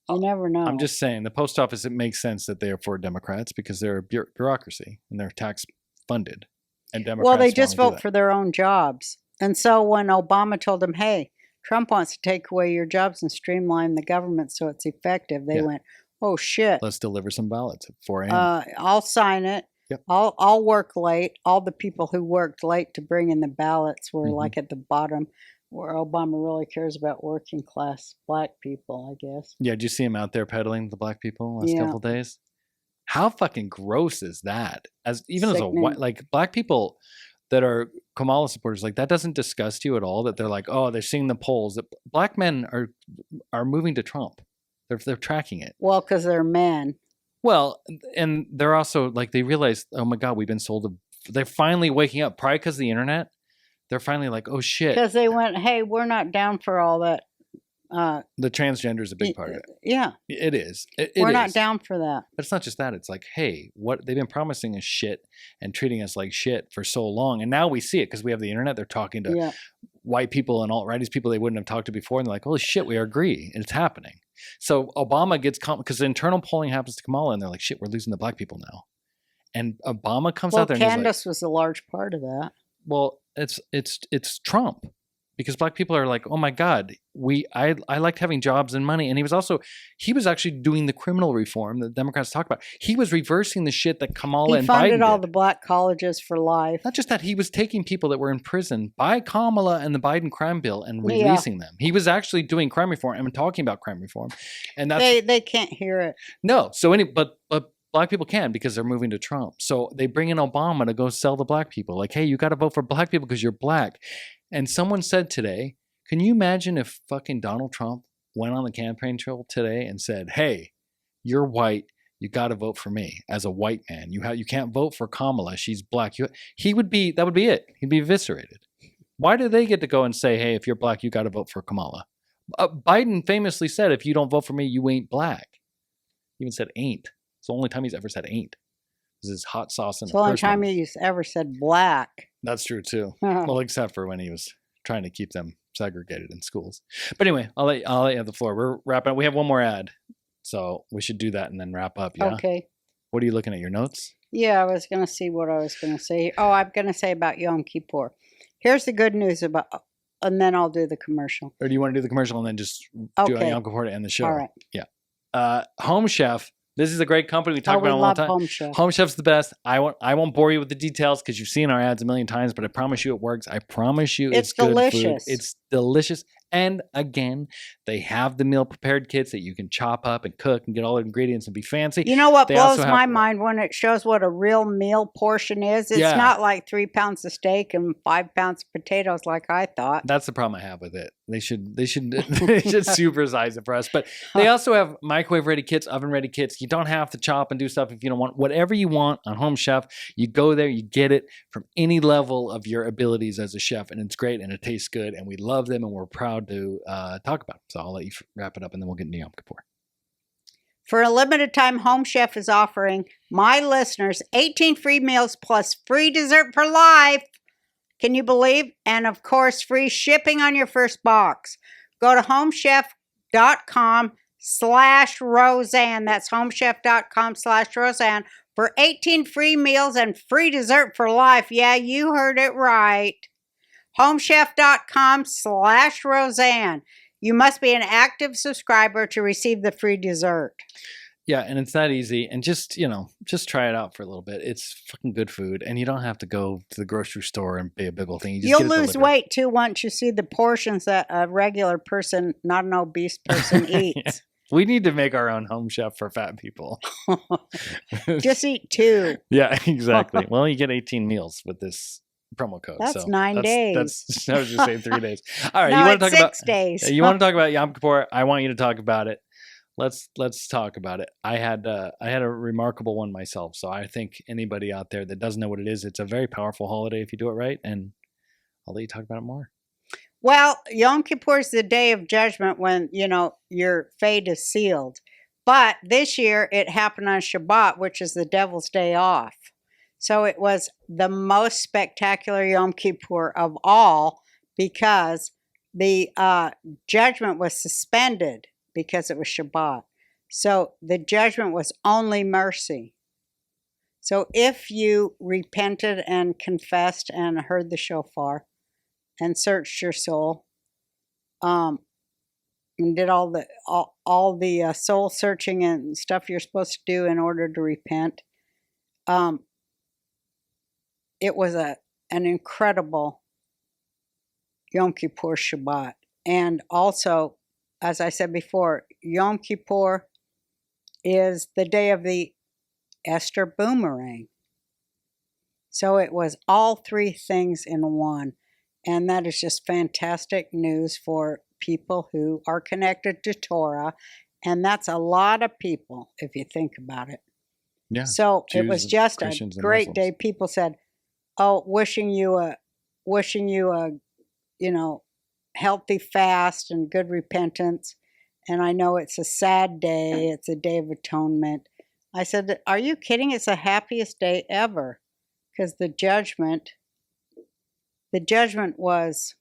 you never know. I'm just saying the post office, it makes sense that they are for Democrats because they're a bureaucracy and they're tax funded. And Democrats well, they just vote for their own jobs. And so when Obama told them, hey, Trump wants to take away your jobs and streamline the government so it's effective, they went, oh, shit. Let's deliver some ballots at 4 a.m. I'll sign it. Yep. I'll work late. All the people who worked late to bring in the ballots were like at the bottom where Obama really cares about working class black people, I guess. Yeah, did you see him out there peddling the black people last couple of days? How fucking gross is that? Even as a white, like black people that are Kamala supporters, like that doesn't disgust you at all. That they're like, oh, they're seeing the polls that black men are moving to Trump. They're tracking it. Well, because they're men. Well, and they're also like they realize, oh my God, we've been sold. They're finally waking up. Probably because of the internet. They're finally like, oh shit. Because they went, hey, we're not down for all that. The transgender is a big part of it. Yeah. It is. We're not down for that. But it's not just that. It's like, hey, what they've been promising us shit and treating us like shit for so long. And now we see it because we have the internet. They're talking to white people and alt-righties people they wouldn't have talked to before. And they're like, holy shit, we agree. And it's happening. So Obama gets, because the internal polling happens to Kamala and they're like, shit, we're losing the black people now. And Obama comes out there and Candace was a large part of that. Well, it's Trump. Because black people are like, oh my God, I liked having jobs and money. And he was actually doing the criminal reform that Democrats talk about. He was reversing the shit that Kamala and Biden did. He funded all the black colleges for life. Not just that, he was taking people that were in prison by Kamala and the Biden crime bill and releasing them. He was actually doing crime reform and talking about crime reform. And that's they can't hear it. No. So but black people can because they're moving to Trump. So they bring in Obama to go sell the black people. Like, hey, you got to vote for black people because you're black. And someone said today, can you imagine if fucking Donald Trump went on the campaign trail today and said, hey, you're white, you got to vote for me as a white man. You can't vote for Kamala, she's black. That would be it. He'd be eviscerated. Why do they get to go and say, hey, if you're black, you got to vote for Kamala? Biden famously said, if you don't vote for me, you ain't black. He even said ain't. It's the only time he's ever said ain't. This is hot sauce in the only time he's ever said black. That's true too. Well, except for when he was trying to keep them segregated in schools. But anyway, I'll let you have the floor. We're wrapping up. We have one more ad, so we should do that and then wrap up. Yeah. Okay. What are you looking at? Your notes? Yeah, I was going to see what I was going to say. Oh, I'm going to say about Yom Kippur. Here's the good news about, and then I'll do the commercial. Or do you want to do the commercial and then just do a Yom Kippur to end the show? All right. Yeah. Home Chef. This is a great company. We talked about it a long time. Home Chef. Home Chef's the best. I won't bore you with the details because you've seen our ads a million times, but I promise you it works. I promise you it's good delicious. Food. It's delicious. And again, they have the meal prepared kits that you can chop up and cook and get all the ingredients and be fancy. You know what blows my mind when it shows what a real meal portion is? It's not like 3 pounds of steak and 5 pounds of potatoes like I thought. That's the problem I have with it. They should supersize it for us. But they also have microwave ready kits, oven ready kits. You don't have to chop and do stuff if you don't want. Whatever you want on Home Chef, you go there, you get it from any level of your abilities as a chef, and it's great and it tastes good, and we love them and we're proud to talk about them. So I'll let you wrap it up and then we'll get into Yom Kippur. For a limited time, Home Chef is offering my listeners 18 free meals plus free dessert for life. Can you believe? And of course, free shipping on your first box. Go to homechef.com/Roseanne. That's homechef.com/Roseanne for 18 free meals and free dessert for life. Yeah, you heard it right. homechef.com/Roseanne. You must be an active subscriber to receive the free dessert. Yeah, and it's that easy. And just try it out for a little bit. It's fucking good food. And you don't have to go to the grocery store and pay a big old thing. You'll lose weight, too, once you see the portions that a regular person, not an obese person, eats. Yeah. We need to make our own Home Chef for fat people. Just eat 2. Yeah, exactly. Well, you get 18 meals with this promo code. That's 9 days. I was just saying 3 days. All right, no, you want to talk 6 days. You want to talk about Yom Kippur? I want you to talk about it. Let's talk about it. I had a remarkable one myself, so I think anybody out there that doesn't know what it is, it's a very powerful holiday if you do it right, and I'll let you talk about it more. Well, Yom Kippur is the day of judgment when, your fate is sealed. But this year it happened on Shabbat, which is the devil's day off. So it was the most spectacular Yom Kippur of all because the judgment was suspended because it was Shabbat. So the judgment was only mercy. So if you repented and confessed and heard the shofar and searched your soul, and did all the soul searching and stuff you're supposed to do in order to repent, it was an incredible Yom Kippur Shabbat. And also, as I said before, Yom Kippur is the day of the Esther boomerang. So it was all 3 things in one. And that is just fantastic news for people who are connected to Torah. And that's a lot of people, if you think about it. Yeah. So Jews, it was just a great day. People said, "Oh, wishing you a healthy fast and good repentance. And I know it's a sad day. It's a day of atonement." I said, "Are you kidding? It's the happiest day ever." Because the judgment was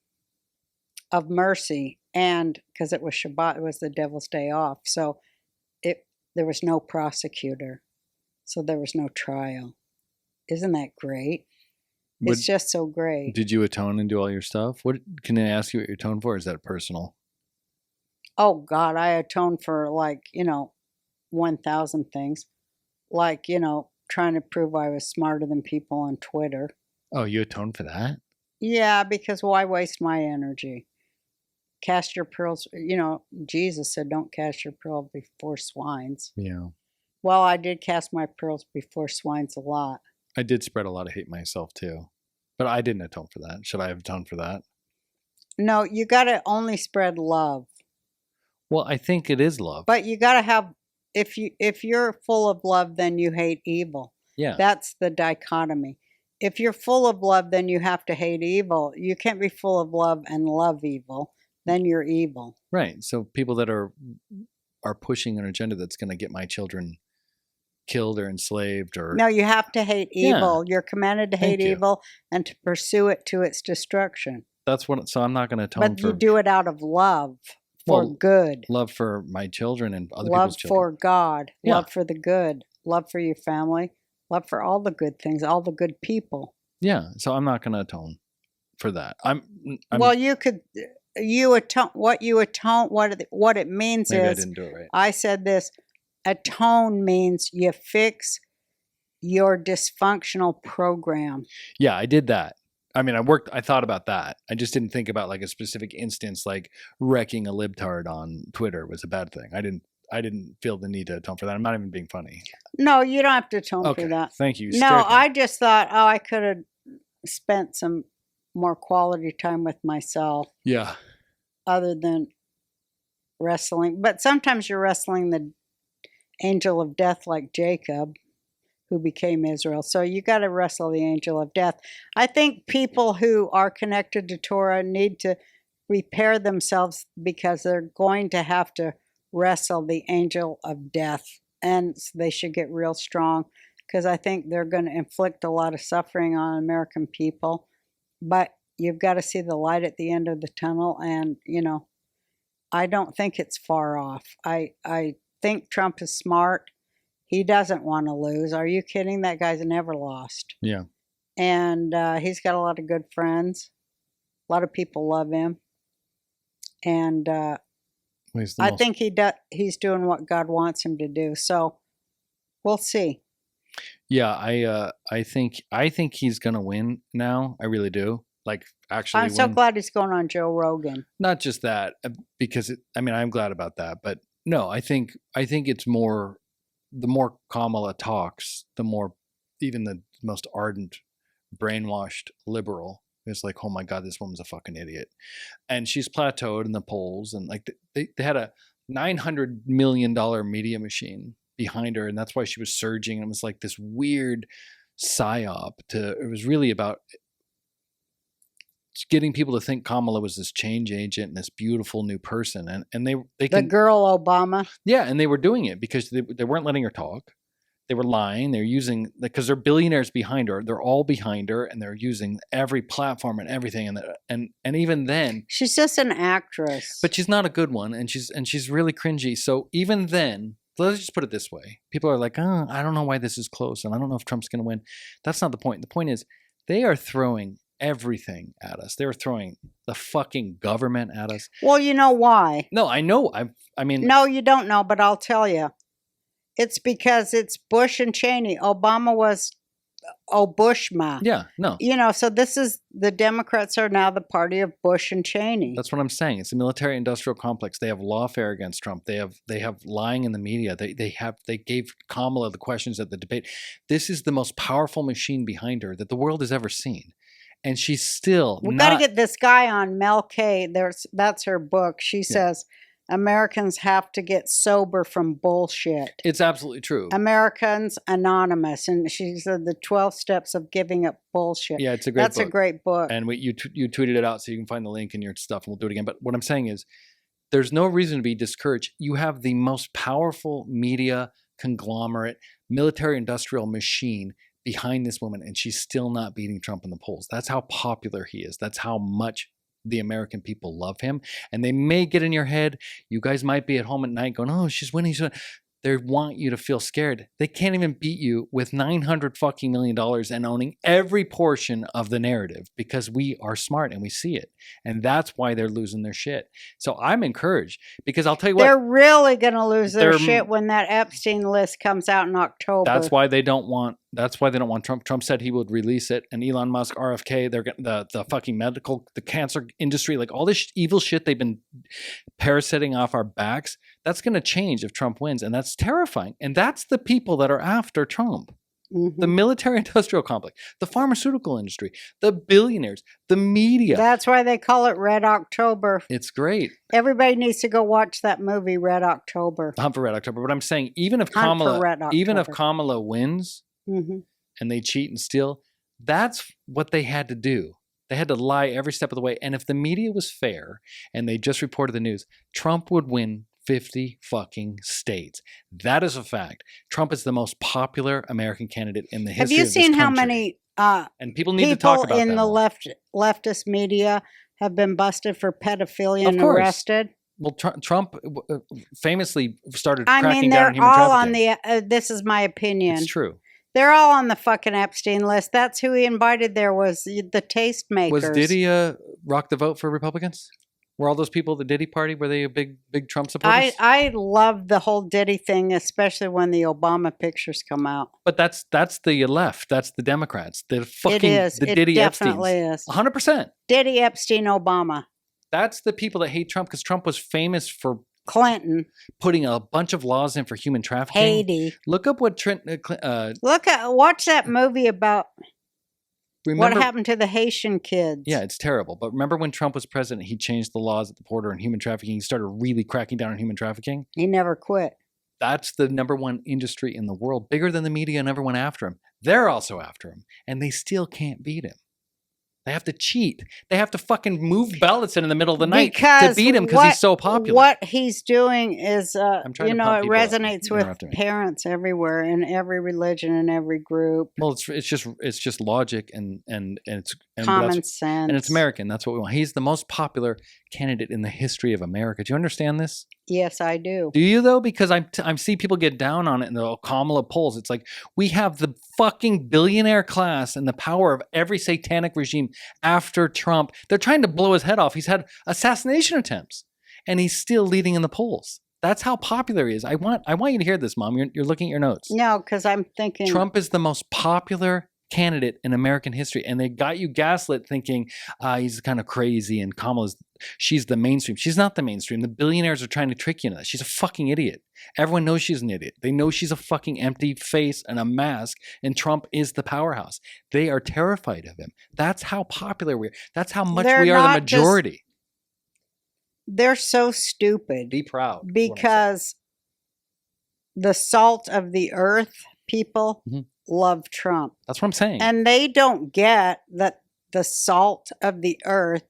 of mercy. And because it was Shabbat, it was the devil's day off. So there was no prosecutor. So there was no trial. Isn't that great? It's just so great. Did you atone and do all your stuff? What can I ask you what you atone for? Or is that personal? Oh, God, I atone for 1,000 things. Trying to prove I was smarter than people on Twitter. Oh, you atone for that? Yeah, because why waste my energy? Cast your pearls, Jesus said don't cast your pearl before swines. Yeah. Well, I did cast my pearls before swines a lot. I did spread a lot of hate myself too. But I didn't atone for that. Should I have atoned for that? No, you got to only spread love. Well, I think it is love. But you got to have, if you're full of love, then you hate evil. Yeah. That's the dichotomy. If you're full of love, then you have to hate evil. You can't be full of love and love evil. Then you're evil. Right. So people that are pushing an agenda that's going to get my children killed or enslaved or... No, you have to hate evil. Yeah. You're commanded to hate evil and to pursue it to its destruction. That's what... So I'm not going to atone but for... But you do it out of love for good. Love for my children and other people's children. Love for God. Yeah. Love for the good. Love for your family. love for all the good things, all the good people. Yeah, so I'm not going to atone for that. I'm well, you could. You atone. What it means maybe is. I didn't do it right. I said this. Atone means you fix your dysfunctional program. Yeah, I did that. I mean, I thought about that. I just didn't think about like a specific instance, like wrecking a libtard on Twitter was a bad thing. I didn't feel the need to atone for that. I'm not even being funny. No, you don't have to atone for that. Thank you. No, I just thought, I could have spent some more quality time with myself. Yeah. Other than wrestling. But sometimes you're wrestling the angel of death like Jacob, who became Israel. So you got to wrestle the angel of death. I think people who are connected to Torah need to prepare themselves because they're going to have to wrestle the angel of death. And they should get real strong because I think they're going to inflict a lot of suffering on American people. But you've got to see the light at the end of the tunnel. And, I don't think it's far off. I think Trump is smart. He doesn't want to lose. Are you kidding? That guy's never lost. Yeah. And he's got a lot of good friends. A lot of people love him. And I think he's doing what God wants him to do. So we'll see. Yeah, I think he's gonna win now. I really do. Like, actually, I'm so glad he's going on Joe Rogan. Not just that, because I'm glad about that. But no, I think it's more. The more Kamala talks, the more even the most ardent, brainwashed liberal is like, oh my God, this woman's a fucking idiot. And she's plateaued in the polls. And like they had a $900 million media machine behind her. And that's why she was surging. And it was like this weird psyop it was really about getting people to think Kamala was this change agent and this beautiful new person. And they the girl Obama. Yeah. And they were doing it because they weren't letting her talk. They were lying. They're using, because they're billionaires behind her. They're all behind her and they're using every platform and everything. And even then, she's just an actress, but she's not a good one. And she's really cringy. So even then, let's just put it this way. People are like, oh, I don't know why this is close. And I don't know if Trump's going to win. That's not the point. The point is they are throwing everything at us. They were throwing the fucking government at us. Well, you know why? No, I know. I mean, no, you don't know, but I'll tell you. It's because it's Bush and Cheney. Obama was Bushma. Yeah, no. So this is, the Democrats are now the party of Bush and Cheney. That's what I'm saying. It's a military-industrial complex. They have lawfare against Trump. They have lying in the media. They gave Kamala the questions at the debate. This is the most powerful machine behind her that the world has ever seen. And she's still We got to get this guy on, Mel K. That's her book. She says Americans have to get sober from bullshit. It's absolutely true. Americans Anonymous. And she said the 12 steps of giving up bullshit. Yeah, it's a great book. That's a great book. And you tweeted it out so you can find the link in your stuff and we'll do it again. But what I'm saying is there's no reason to be discouraged. You have the most powerful media conglomerate, military-industrial machine behind this woman, and she's still not beating Trump in the polls. That's how popular he is. That's how much the American people love him. And they may get in your head. You guys might be at home at night going, oh, she's winning. They want you to feel scared. They can't even beat you with $900 fucking million and owning every portion of the narrative because we are smart and we see it. And that's why they're losing their shit. So I'm encouraged because I'll tell you what. They're really going to lose their shit when that Epstein list comes out in October. That's why they don't want Trump. Trump said he would release it. And Elon Musk, RFK, they're the fucking medical, the cancer industry, like all this evil shit they've been parasiting off our backs. That's going to change if Trump wins. And that's terrifying. And that's the people that are after Trump. Mm-hmm. The military-industrial complex, the pharmaceutical industry, the billionaires, the media. That's why they call it Red October. It's great. Everybody needs to go watch that movie, Red October. Hunt for Red October. But I'm saying, even if Kamala wins, mm-hmm. and they cheat and steal, that's what they had to do. They had to lie every step of the way. And if the media was fair and they just reported the news, Trump would win 50 fucking states. That is a fact. Trump is the most popular American candidate in the history of this country. Have you seen how many and people need to talk about in that the leftist media have been busted for pedophilia and arrested? Well, Trump famously started cracking down on human trafficking. They're all on the, this is my opinion. It's true. They're all on the fucking Epstein list. That's who he invited there was the tastemakers. Was Diddy rock the vote for Republicans? Were all those people at the Diddy party, were they a big Trump supporters? I love the whole Diddy thing, especially when the Obama pictures come out. But that's the left. That's the Democrats. The fucking It is. The It Diddy definitely Epsteins. is. 100%. Diddy, Epstein, Obama. That's the people that hate Trump because Trump was famous for Clinton. putting a bunch of laws in for human trafficking. Haiti. Look up what Watch that movie about remember, what happened to the Haitian kids. Yeah, it's terrible. But remember when Trump was president, he changed the laws at the border on human trafficking. He started really cracking down on human trafficking. He never quit. That's the number one industry in the world, bigger than the media and everyone after him. They're also after him, and they still can't beat him. They have to cheat. They have to fucking move ballots in the middle of the night to beat him because he's so popular. What he's doing is, it resonates with me. parents everywhere in every religion and every group. Well, it's just logic and it's common sense, and it's American. That's what we want. He's the most popular candidate in the history of America. Do you understand this? Yes, I do. Do you though? Because I see people get down on it in the Kamala polls. It's like we have the fucking billionaire class and the power of every satanic regime after Trump. They're trying to blow his head off. He's had assassination attempts, and he's still leading in the polls. That's how popular he is. I want you to hear this, Mom. You're looking at your notes. No, because I'm thinking Trump is the most popular candidate in American history, and they got you gaslit thinking he's kind of crazy and she's the mainstream. She's not the mainstream. The billionaires are trying to trick you into that. She's a fucking idiot. Everyone knows she's an idiot. They know she's a fucking empty face and a mask, and Trump is the powerhouse. They are terrified of him. That's how popular we are. That's how much we are the majority. They're so stupid. Be proud. Because the salt of the earth people love Trump. That's what I'm saying. And they don't get that the salt of the earth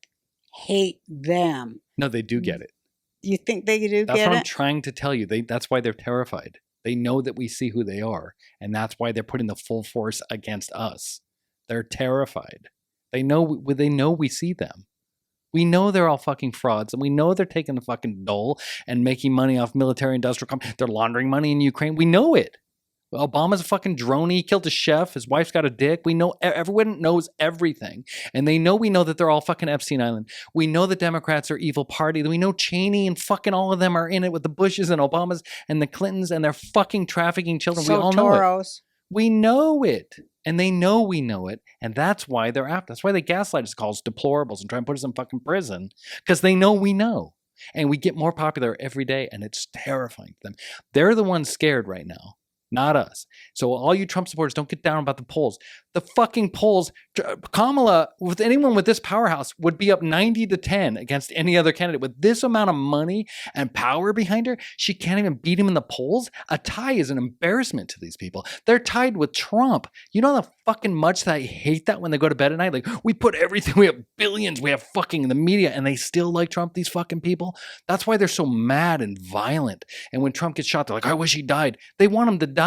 hate them. No, they do get it. You think they do get it? That's what I'm trying to tell you. That's why they're terrified. They know that we see who they are, and that's why they're putting the full force against us. They're terrified. They know we see them. We know they're all fucking frauds, and we know they're taking the fucking dole and making money off military industrial companies. They're laundering money in Ukraine. We know it. Obama's a fucking drone. He killed a chef. His wife's got a dick. We know, everyone knows everything. And we know that they're all fucking Epstein Island. We know the Democrats are evil party. We know Cheney and fucking all of them are in it with the Bushes and Obamas and the Clintons, and they're fucking trafficking children. We all know it. We know it. And they know we know it. And that's why they're after. That's why they gaslight us, call us deplorables and try and put us in fucking prison. Because they know we know. And we get more popular every day, and it's terrifying to them. They're the ones scared right now. Not us. So all you Trump supporters, don't get down about the polls. The fucking polls, Kamala, with anyone with this powerhouse, would be up 90-10 against any other candidate. With this amount of money and power behind her, she can't even beat him in the polls. A tie is an embarrassment to these people. They're tied with Trump. You know how fucking much that I hate that when they go to bed at night? Like, we put everything, we have billions, we have fucking the media, and they still like Trump, these fucking people. That's why they're so mad and violent. And when Trump gets shot, they're like, I wish he died. They want him to die.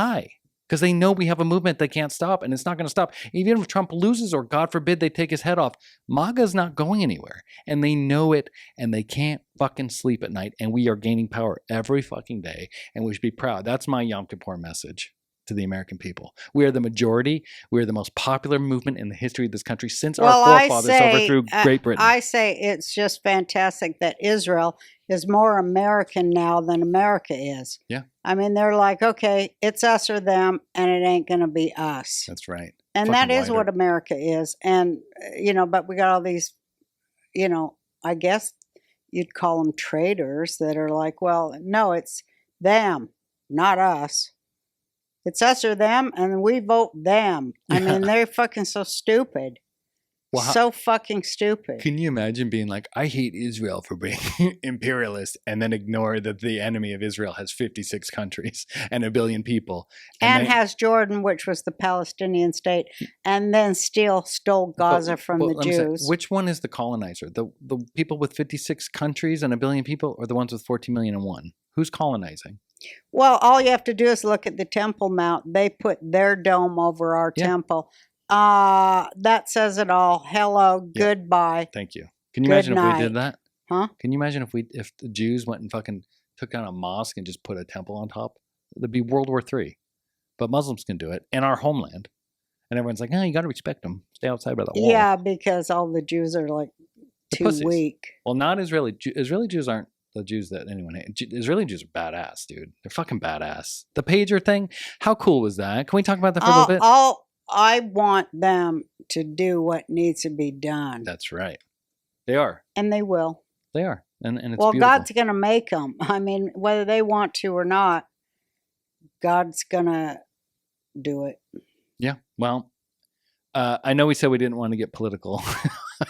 Because they know we have a movement they can't stop, and it's not going to stop. Even if Trump loses, or God forbid they take his head off, MAGA's not going anywhere. And they know it, and they can't fucking sleep at night. And we are gaining power every fucking day, and we should be proud. That's my Yom Kippur message to the American people. We are the majority. We are the most popular movement in the history of this country since our forefathers overthrew Great Britain. I say it's just fantastic that Israel is more American now than America is. Yeah. I mean, they're like, okay, it's us or them, and it ain't going to be us. That's right. And that is what America is. And, but we got all these, I guess you'd call them traitors that are like, well, no, it's them, not us. It's us or them, and we vote them. I mean, they're fucking so stupid. Well, so fucking stupid. Can you imagine being like, I hate Israel for being imperialist, and then ignore that the enemy of Israel has 56 countries and 1 billion people. And has Jordan, which was the Palestinian state, and then still stole Gaza from the Jews. Say, which one is the colonizer? The people with 56 countries and 1 billion people, or the ones with 14 million and one? Who's colonizing? Well, all you have to do is look at the Temple Mount. They put their dome over our temple. That says it all. Hello, goodbye. Thank you. Can you imagine if we did that? Huh? Can you imagine if the Jews went and fucking took down a mosque and just put a temple on top? It'd be World War III. but Muslims can do it in our homeland. And everyone's like, you got to respect them. Stay outside by the wall. Yeah, because all the Jews are like too weak. Well, not Israeli. Israeli Jews aren't the Jews that anyone hates. Israeli Jews are badass, dude. They're fucking badass. The pager thing, how cool was that? Can we talk about that for a little bit? I want them to do what needs to be done. That's right. They are. And they will. They are. And it's well, beautiful. God's going to make them. I mean, whether they want to or not, God's going to do it. Yeah. Well, I know we said we didn't want to get political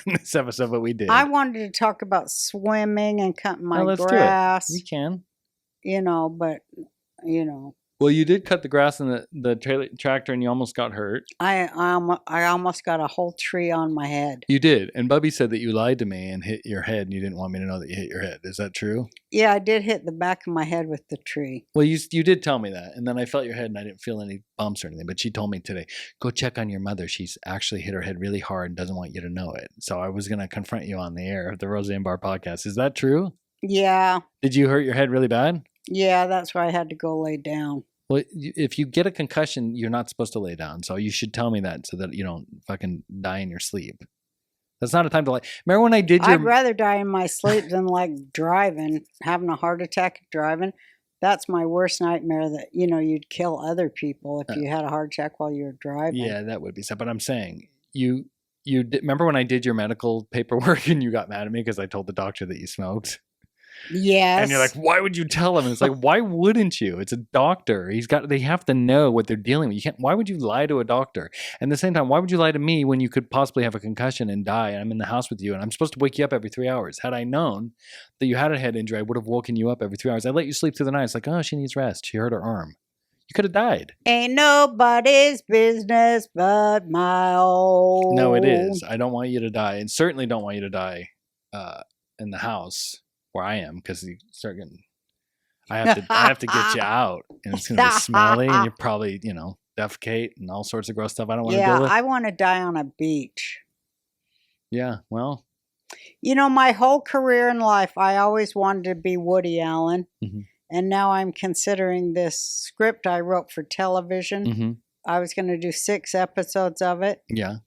in this episode, but we did. I wanted to talk about swimming and cutting my let's grass. Do it. You can. But. Well, you did cut the grass in the tractor, and you almost got hurt. I almost got a whole tree on my head. You did, and Bubby said that you lied to me and hit your head, and you didn't want me to know that you hit your head. Is that true? Yeah, I did hit the back of my head with the tree. Well, you did tell me that, and then I felt your head, and I didn't feel any bumps or anything. But she told me today, go check on your mother. She's actually hit her head really hard and doesn't want you to know it. So I was going to confront you on the air of the Roseanne Barr Podcast. Is that true? Yeah. Did you hurt your head really bad? Yeah, that's why I had to go lay down. Well, if you get a concussion, you're not supposed to lay down. So you should tell me that so that you don't fucking die in your sleep. That's not a time to lie. Remember when I did I'd rather die in my sleep than like driving, having a heart attack driving. That's my worst nightmare, that, you'd kill other people if you had a heart attack while you were driving. Yeah, that would be sad. But I'm saying, you remember when I did your medical paperwork and you got mad at me because I told the doctor that you smoked? Yes. And you're like, why would you tell him? And it's like, why wouldn't you? It's a doctor. They have to know what they're dealing with. Why would you lie to a doctor? And at the same time, why would you lie to me when you could possibly have a concussion and die? And I'm in the house with you and I'm supposed to wake you up every 3 hours. Had I known that you had a head injury, I would have woken you up every 3 hours. I let you sleep through the night. It's like, she needs rest. She hurt her arm. You could have died. Ain't nobody's business but my own. No, it is. I don't want you to die, and certainly don't want you to die in the house where I am, because you start getting. I have to get you out, and it's gonna be smelly, and you probably defecate and all sorts of gross stuff. I don't want to deal with. I want to die on a beach. Yeah, well. My whole career in life, I always wanted to be Woody Allen. Mm-hmm. And now I'm considering this script I wrote for television. Mm-hmm. I was going to do 6 episodes of it. Yeah.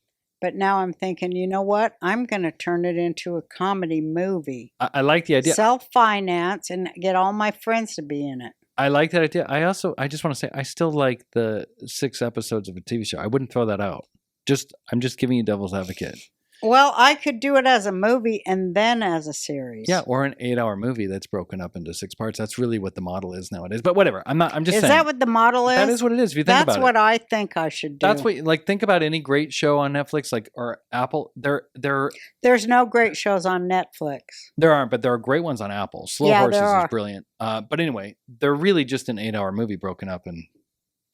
But now I'm thinking, you know what? I'm going to turn it into a comedy movie. I like the idea. Self-finance and get all my friends to be in it. I like that idea. I just want to say, I still like the 6 episodes of a TV show. I wouldn't throw that out. I'm just giving you devil's advocate. Well, I could do it as a movie and then as a series. Yeah, or an 8-hour movie that's broken up into 6 parts. That's really what the model is nowadays. But whatever. I'm just saying. Is that what the model is? That is what it is. If you think about it. That's what I think I should do. That's what, think about any great show on Netflix, or Apple. There's no great shows on Netflix. There aren't, but there are great ones on Apple. Slow Horses is brilliant. But anyway, they're really just an 8-hour movie broken up in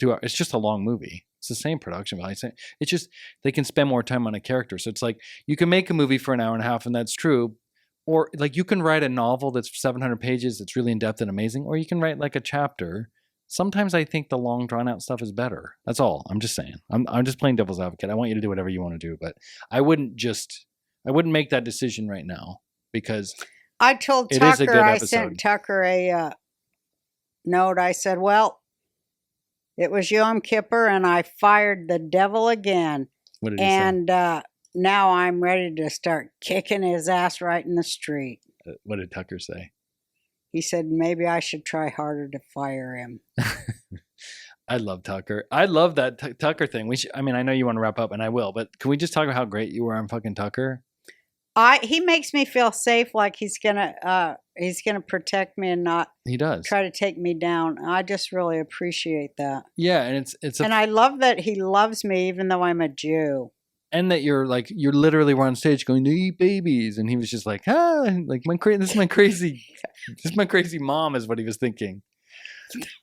2 hours. It's just a long movie. It's the same production value. It's just they can spend more time on a character. So it's like you can make a movie for an hour and a half, and that's true. Or like you can write a novel that's 700 pages that's really in depth and amazing. Or you can write like a chapter. Sometimes I think the long drawn out stuff is better. That's all. I'm just saying. I'm just playing devil's advocate. I want you to do whatever you want to do, but I wouldn't make that decision right now, because I told Tucker, I sent Tucker a note. I said, well, it was Yom Kippur, and I fired the devil again. What did he say? And now I'm ready to start kicking his ass right in the street. What did Tucker say? He said maybe I should try harder to fire him. I love Tucker. I love that Tucker thing. I know you want to wrap up, and I will, but can we just talk about how great you were on fucking Tucker? He makes me feel safe, like he's gonna protect me and not try to take me down. I just really appreciate that. Yeah, and and I love that he loves me even though I'm a Jew. And that you're literally were on stage going to eat babies, and he was just like, this is my crazy mom is what he was thinking.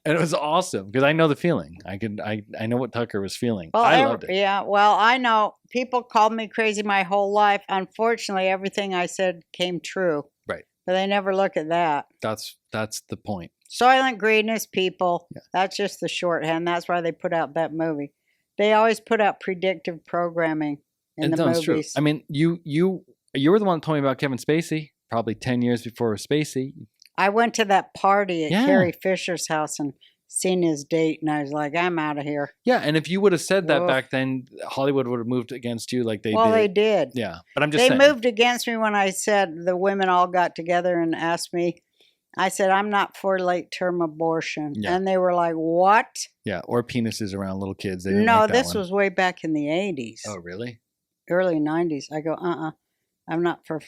And it was awesome because I know the feeling. I know what Tucker was feeling. Well, I loved it. Yeah, well, I know people called me crazy my whole life. Unfortunately, everything I said came true. Right. But they never look at that. That's the point. Soylent Greenness people. Yeah. That's just the shorthand. That's why they put out that movie. They always put out predictive programming in the movies. True. I mean, you were the one that told me about Kevin Spacey probably 10 years before Spacey. I went to that party at Carrie Fisher's house, and seen his date, and I was like, I'm out of here. Yeah, and if you would have said that Oof. back then, Hollywood would have moved against you like they did. Well, they did. Yeah, but I'm just They saying. moved against me when I said the women all got together and asked me. I said, I'm not for late-term abortion. Yeah. And they were like, what? Yeah, or penises around little kids. They didn't No, like that this one. was way back in the 80s. Oh, really? Early 90s. I go, I'm not for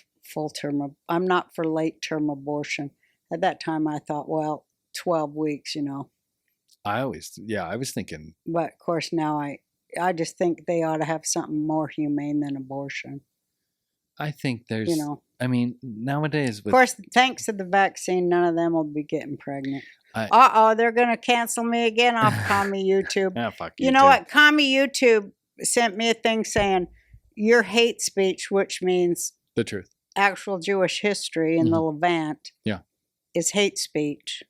I'm not for late-term abortion. At that time, I thought, well, 12 weeks, you know. I was thinking. But, of course, now I just think they ought to have something more humane than abortion. I think there's, You know. I mean, nowadays. Of course, thanks to the vaccine, none of them will be getting pregnant. I- They're going to cancel me again off Commie YouTube. Ah, fuck You know what? Commie YouTube sent me a thing saying your hate speech, which means The truth. actual Jewish history in the Levant, Yeah. is hate speech.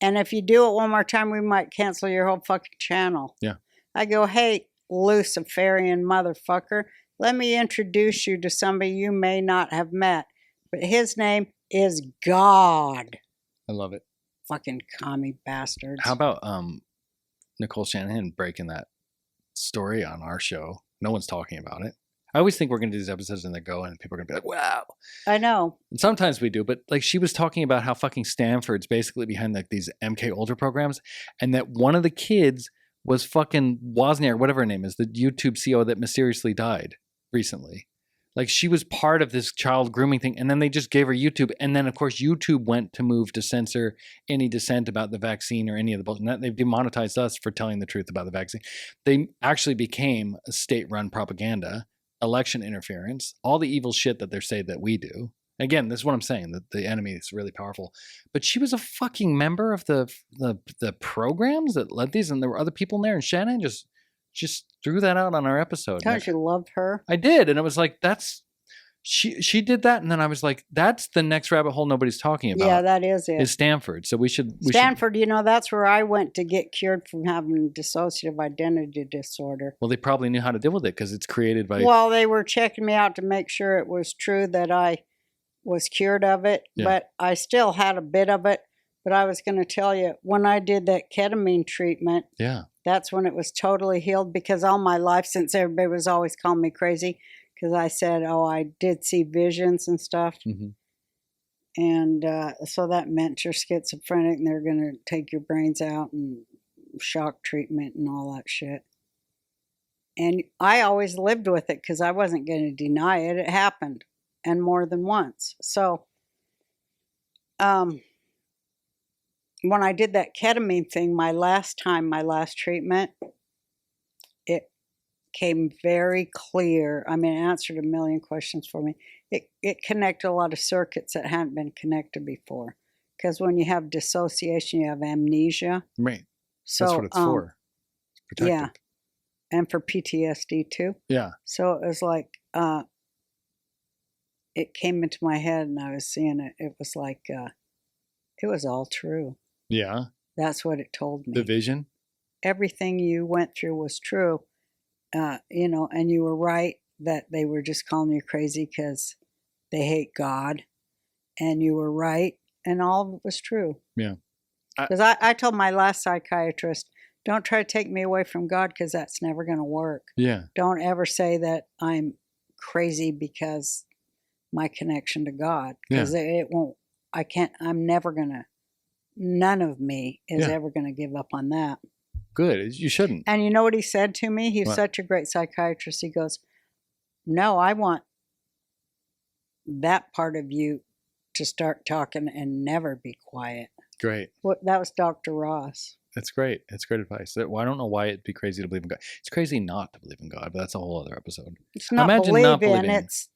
And if you do it one more time, we might cancel your whole fucking channel. Yeah. I go, hey, Luciferian motherfucker, let me introduce you to somebody you may not have met. But his name is God. I love it. Fucking commie bastards. How about Nicole Shanahan breaking that story on our show? No one's talking about it. I always think we're going to do these episodes and they go and people are going to be like, wow. I know. And sometimes we do, but like she was talking about how fucking Stanford's basically behind like these MK Ultra programs and that one of the kids was fucking Wozniak, whatever her name is, the YouTube CEO that mysteriously died recently. Like she was part of this child grooming thing and then they just gave her YouTube. And then of course YouTube went to move to censor any dissent about the vaccine or any of the bullshit. They've demonetized us for telling the truth about the vaccine. They actually became a state-run propaganda, election interference, all the evil shit that they say that we do. Again, this is what I'm saying, that the enemy is really powerful. But she was a fucking member of the programs that led these, and there were other people in there, and Shannon just threw that out on our episode. Don't you love her? I did, and it was like, that's she did that, and then I was like, that's the next rabbit hole nobody's talking about. Yeah, that is it. Is Stanford. So we should Stanford, you know, that's where I went to get cured from having dissociative identity disorder. Well, they probably knew how to deal with it because it's created by. Well, they were checking me out to make sure it was true that I was cured of it, but I still had a bit of it. But I was going to tell you, when I did that ketamine treatment, that's when it was totally healed, because all my life, since everybody was always calling me crazy, because I said, oh, I did see visions and stuff. Mm-hmm. And so that meant you're schizophrenic and they're going to take your brains out and shock treatment and all that shit. And I always lived with it because I wasn't going to deny it. It happened, and more than once. So when I did that ketamine thing, my last treatment, it came very clear. I mean, it answered a million questions for me. It connected a lot of circuits that hadn't been connected before. Because when you have dissociation, you have amnesia. Right. So, that's what it's for. It's protective. Yeah. And for PTSD too. Yeah. So it was like, it came into my head and I was seeing it. It was like, it was all true. Yeah. That's what it told me. The vision? Everything you went through was true. You know, and you were right that they were just calling you crazy because they hate God. And you were right. And all of it was true. Yeah. Because I told my last psychiatrist, don't try to take me away from God because that's never going to work. Yeah. Don't ever say that I'm crazy because my connection to God. Because it won't, I'm never going to, none of me is ever going to give up on that. Good. You shouldn't. And you know what he said to me? He's such a great psychiatrist. He goes, no, I want that part of you to start talking and never be quiet. Great. Well, that was Dr. Ross. That's great. That's great advice. Well, I don't know why it'd be crazy to believe in God. It's crazy not to believe in God, but that's a whole other episode. It's not believing. It's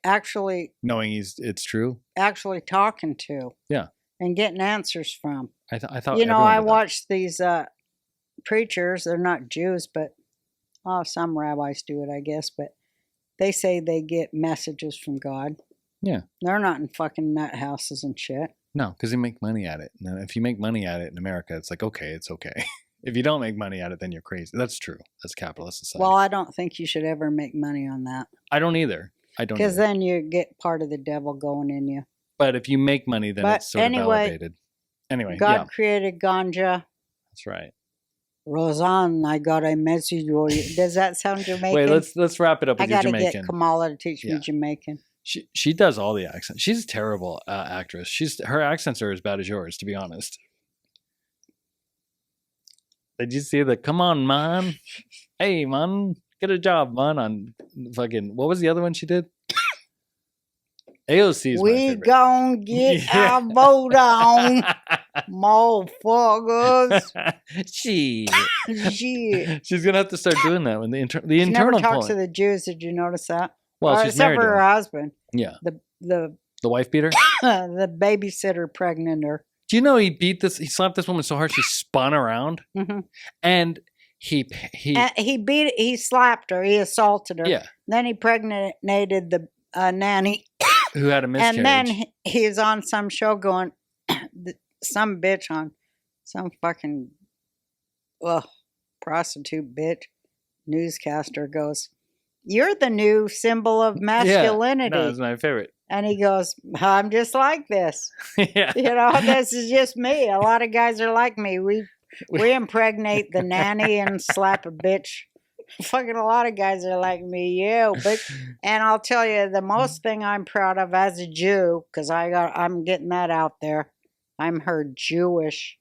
actually knowing it's true. Actually talking to. Yeah. And getting answers from. I thought. You know, I watched these preachers. They're not Jews, but some rabbis do it, I guess. But they say they get messages from God. Yeah. They're not in fucking nut houses and shit. No, because they make money at it. And if you make money at it in America, it's like, okay, it's okay. If you don't make money at it, then you're crazy. That's true. That's capitalist society. Well, I don't think you should ever make money on that. I don't either. Because then you get part of the devil going in you. But if you make money, then it's sort of validated. Anyway, God created ganja. That's right. Roseanne, I got a message for you. Does that sound Jamaican? Wait, let's wrap it up with your Jamaican. I gotta get Kamala to teach me Jamaican. She does all the accents. She's a terrible actress. Her accents are as bad as yours, to be honest. Did you see the "Come on, man"? Hey, man, get a job, man. On fucking what was the other one she did? AOC's we gonna get our vote on, motherfuckers. Shit. She's gonna have to start doing that when the internal. She never talks to the Jews. Did you notice that? Well, she's except married for to her husband. Yeah. The wife beater. The babysitter pregnant her. Do you know he slapped this woman so hard she spun around, and he slapped her, he assaulted her. Yeah. Then he pregnated the nanny who had a miscarriage. And then he's on some show going, some bitch on some fucking prostitute bitch newscaster goes, "You're the new symbol of masculinity." Yeah, no, it's my favorite. And he goes, "I'm just like this." Yeah. You know, this is just me. A lot of guys are like me. We impregnate the nanny and slap a bitch. Fucking a lot of guys are like me, and I'll tell you the most thing I'm proud of as a Jew, because I'm getting that out there. I'm her Jewish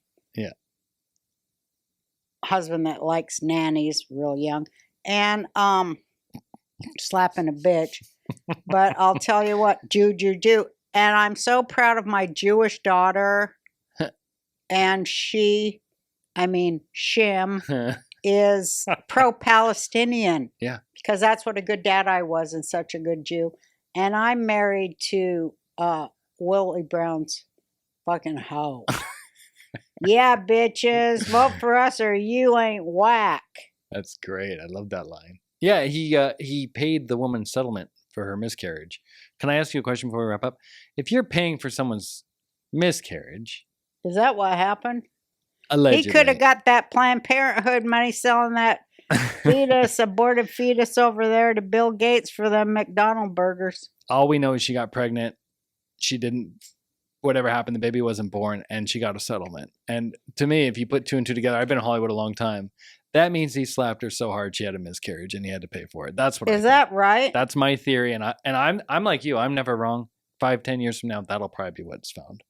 husband that likes nannies real young, and slapping a bitch. But I'll tell you what, Jew, and I'm so proud of my Jewish daughter, and Shim. Is pro-Palestinian. Yeah. Because that's what a good dad I was and such a good Jew. And I'm married to Willie Brown's fucking hoe. Yeah, bitches, vote for us or you ain't whack. That's great. I love that line. Yeah, he paid the woman settlement for her miscarriage. Can I ask you a question before we wrap up? If you're paying for someone's miscarriage... Is that what happened? Allegedly. He could have got that Planned Parenthood money selling that aborted fetus over there to Bill Gates for them McDonald burgers. All we know is she got pregnant. She didn't, whatever happened, the baby wasn't born, and she got a settlement. And to me, if you put two and two together, I've been in Hollywood a long time. That means he slapped her so hard she had a miscarriage and he had to pay for it. That's what is that right? That's my theory, and I'm like you. I'm never wrong. 5-10 years from now, that'll probably be what's found.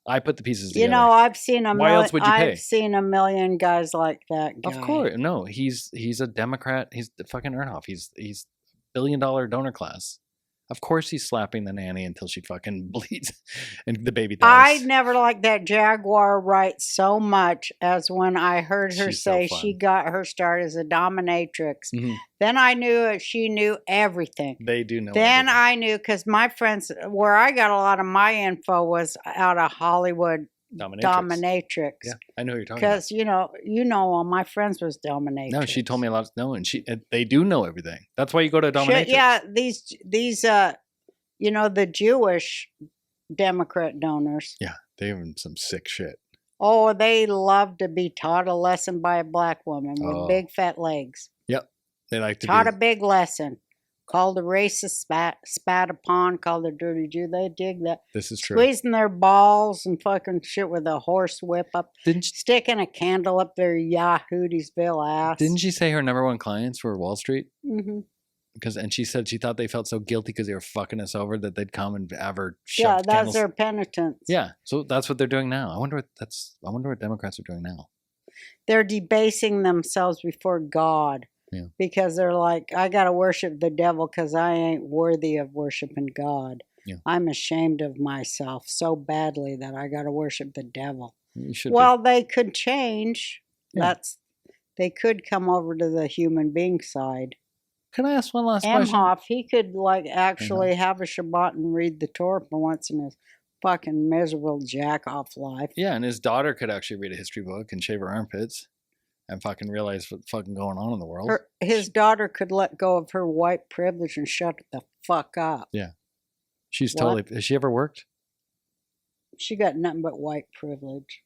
I put the pieces together. You know, I've seen else would you pay? I've seen a million guys like that guy. Of course. No, he's a Democrat. He's the fucking Ernhoff. He's $1 billion donor class. Of course he's slapping the nanny until she fucking bleeds and the baby dies. I never liked that Jaguar right so much as when I heard her say she got her start as a dominatrix. Mm-hmm. Then I knew she knew everything. They do know Then everything. I knew, because my friends, where I got a lot of my info was out of Hollywood dominatrix. Yeah, I know who you're talking about. Because, you know, all my friends was dominatrix. No, she told me a lot. No, and they do know everything. That's why you go to a dominatrix. Yeah, these the Jewish Democrat donors. Yeah, they have some sick shit. Oh, they love to be taught a lesson by a black woman with big fat legs. Yep, they like to taught a big lesson. Called a racist, spat upon, called a dirty Jew. They dig that. This is true. Squeezing their balls and fucking shit with a horse whip up. Sticking a candle up their Yahootiesville ass. Didn't she say her number one clients were Wall Street? Mm-hmm. And she said she thought they felt so guilty because they were fucking us over that they'd come and have her shove that's their penitence. Yeah, so that's what they're doing now. I wonder what Democrats are doing now. They're debasing themselves before God. Yeah. Because they're like, I got to worship the devil because I ain't worthy of worshiping God. Yeah. I'm ashamed of myself so badly that I got to worship the devil. You should they could change. Yeah. They could come over to the human being side. Can I ask one last question? Emhoff, he could actually have a Shabbat and read the Torah for once in his fucking miserable jack-off life. Yeah, and his daughter could actually read a history book and shave her armpits. And fucking realize what's fucking going on in the world. His daughter could let go of her white privilege and shut the fuck up. Yeah. She's totally... Has she ever worked? She got nothing but white privilege.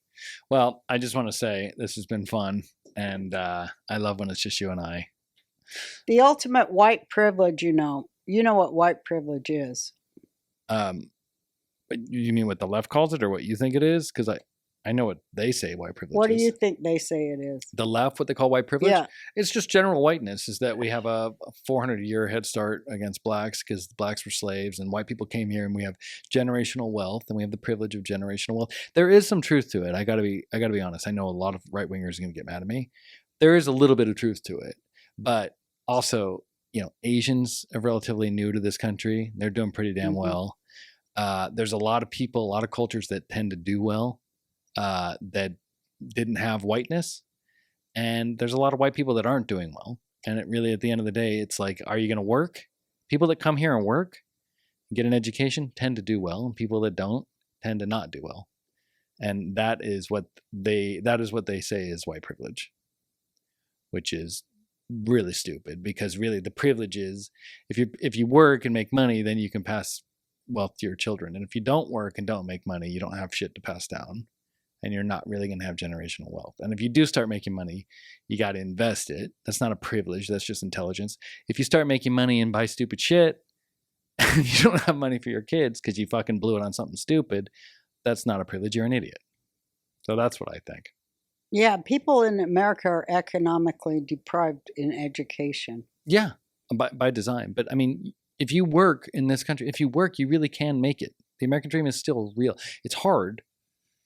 Well, I just want to say this has been fun. And I love when it's just you and I. The ultimate white privilege, you know what white privilege is. You mean what the left calls it or what you think it is? Because I know what they say white privilege What do is. you think they say it is? The left, what they call white privilege? Yeah. It's just general whiteness, is that we have a 400-year head start against blacks because the blacks were slaves and white people came here, and we have generational wealth and we have the privilege of generational wealth. There is some truth to it. I gotta be honest. I know a lot of right-wingers are going to get mad at me. There is a little bit of truth to it. But also, Asians are relatively new to this country. They're doing pretty damn well. There's a lot of people, a lot of cultures that tend to do well that didn't have whiteness. And there's a lot of white people that aren't doing well. And it really, at the end of the day, it's like, are you going to work? People that come here and work, get an education, tend to do well. And people that don't tend to not do well. And that is what they say is white privilege, which is really stupid, because really the privilege is if you work and make money, then you can pass wealth to your children. And if you don't work and don't make money, you don't have shit to pass down, and you're not really going to have generational wealth. And if you do start making money, you got to invest it. That's not a privilege. That's just intelligence. If you start making money and buy stupid shit, and you don't have money for your kids because you fucking blew it on something stupid, that's not a privilege. You're an idiot. So that's what I think. Yeah, people in America are economically deprived in education. Yeah, by design. But I mean, if you work in this country, you really can make it. The American dream is still real. It's hard.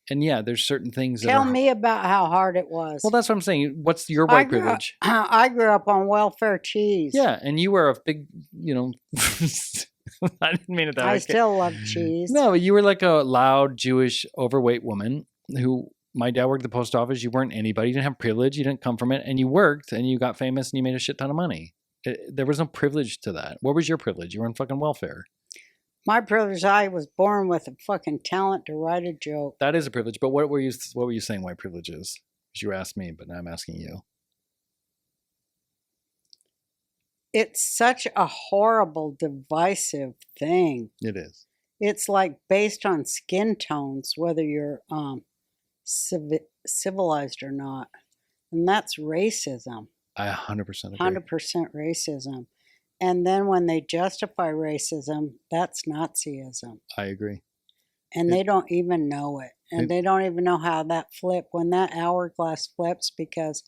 And yeah, there's certain things that Tell me about how hard it was. Well, that's what I'm saying. What's your white privilege? I grew up on welfare cheese. Yeah, and you were a big, I didn't mean it that way. I still love cheese. No, you were like a loud, Jewish, overweight woman who, my dad worked at the post office. You weren't anybody. You didn't have privilege. You didn't come from it. And you worked and you got famous and you made a shit ton of money. There was no privilege to that. What was your privilege? You were on fucking welfare. My privilege, I was born with a fucking talent to write a joke. That is a privilege. But what were you saying white privilege is? Because you asked me, but now I'm asking you. It's such a horrible, divisive thing. It is. It's like based on skin tones, whether you're civilized or not. And that's racism. I 100% agree. 100% racism. And then when they justify racism, that's Nazism. I agree. And they don't even know it. And they don't even know how that flipped. When that hourglass flips, because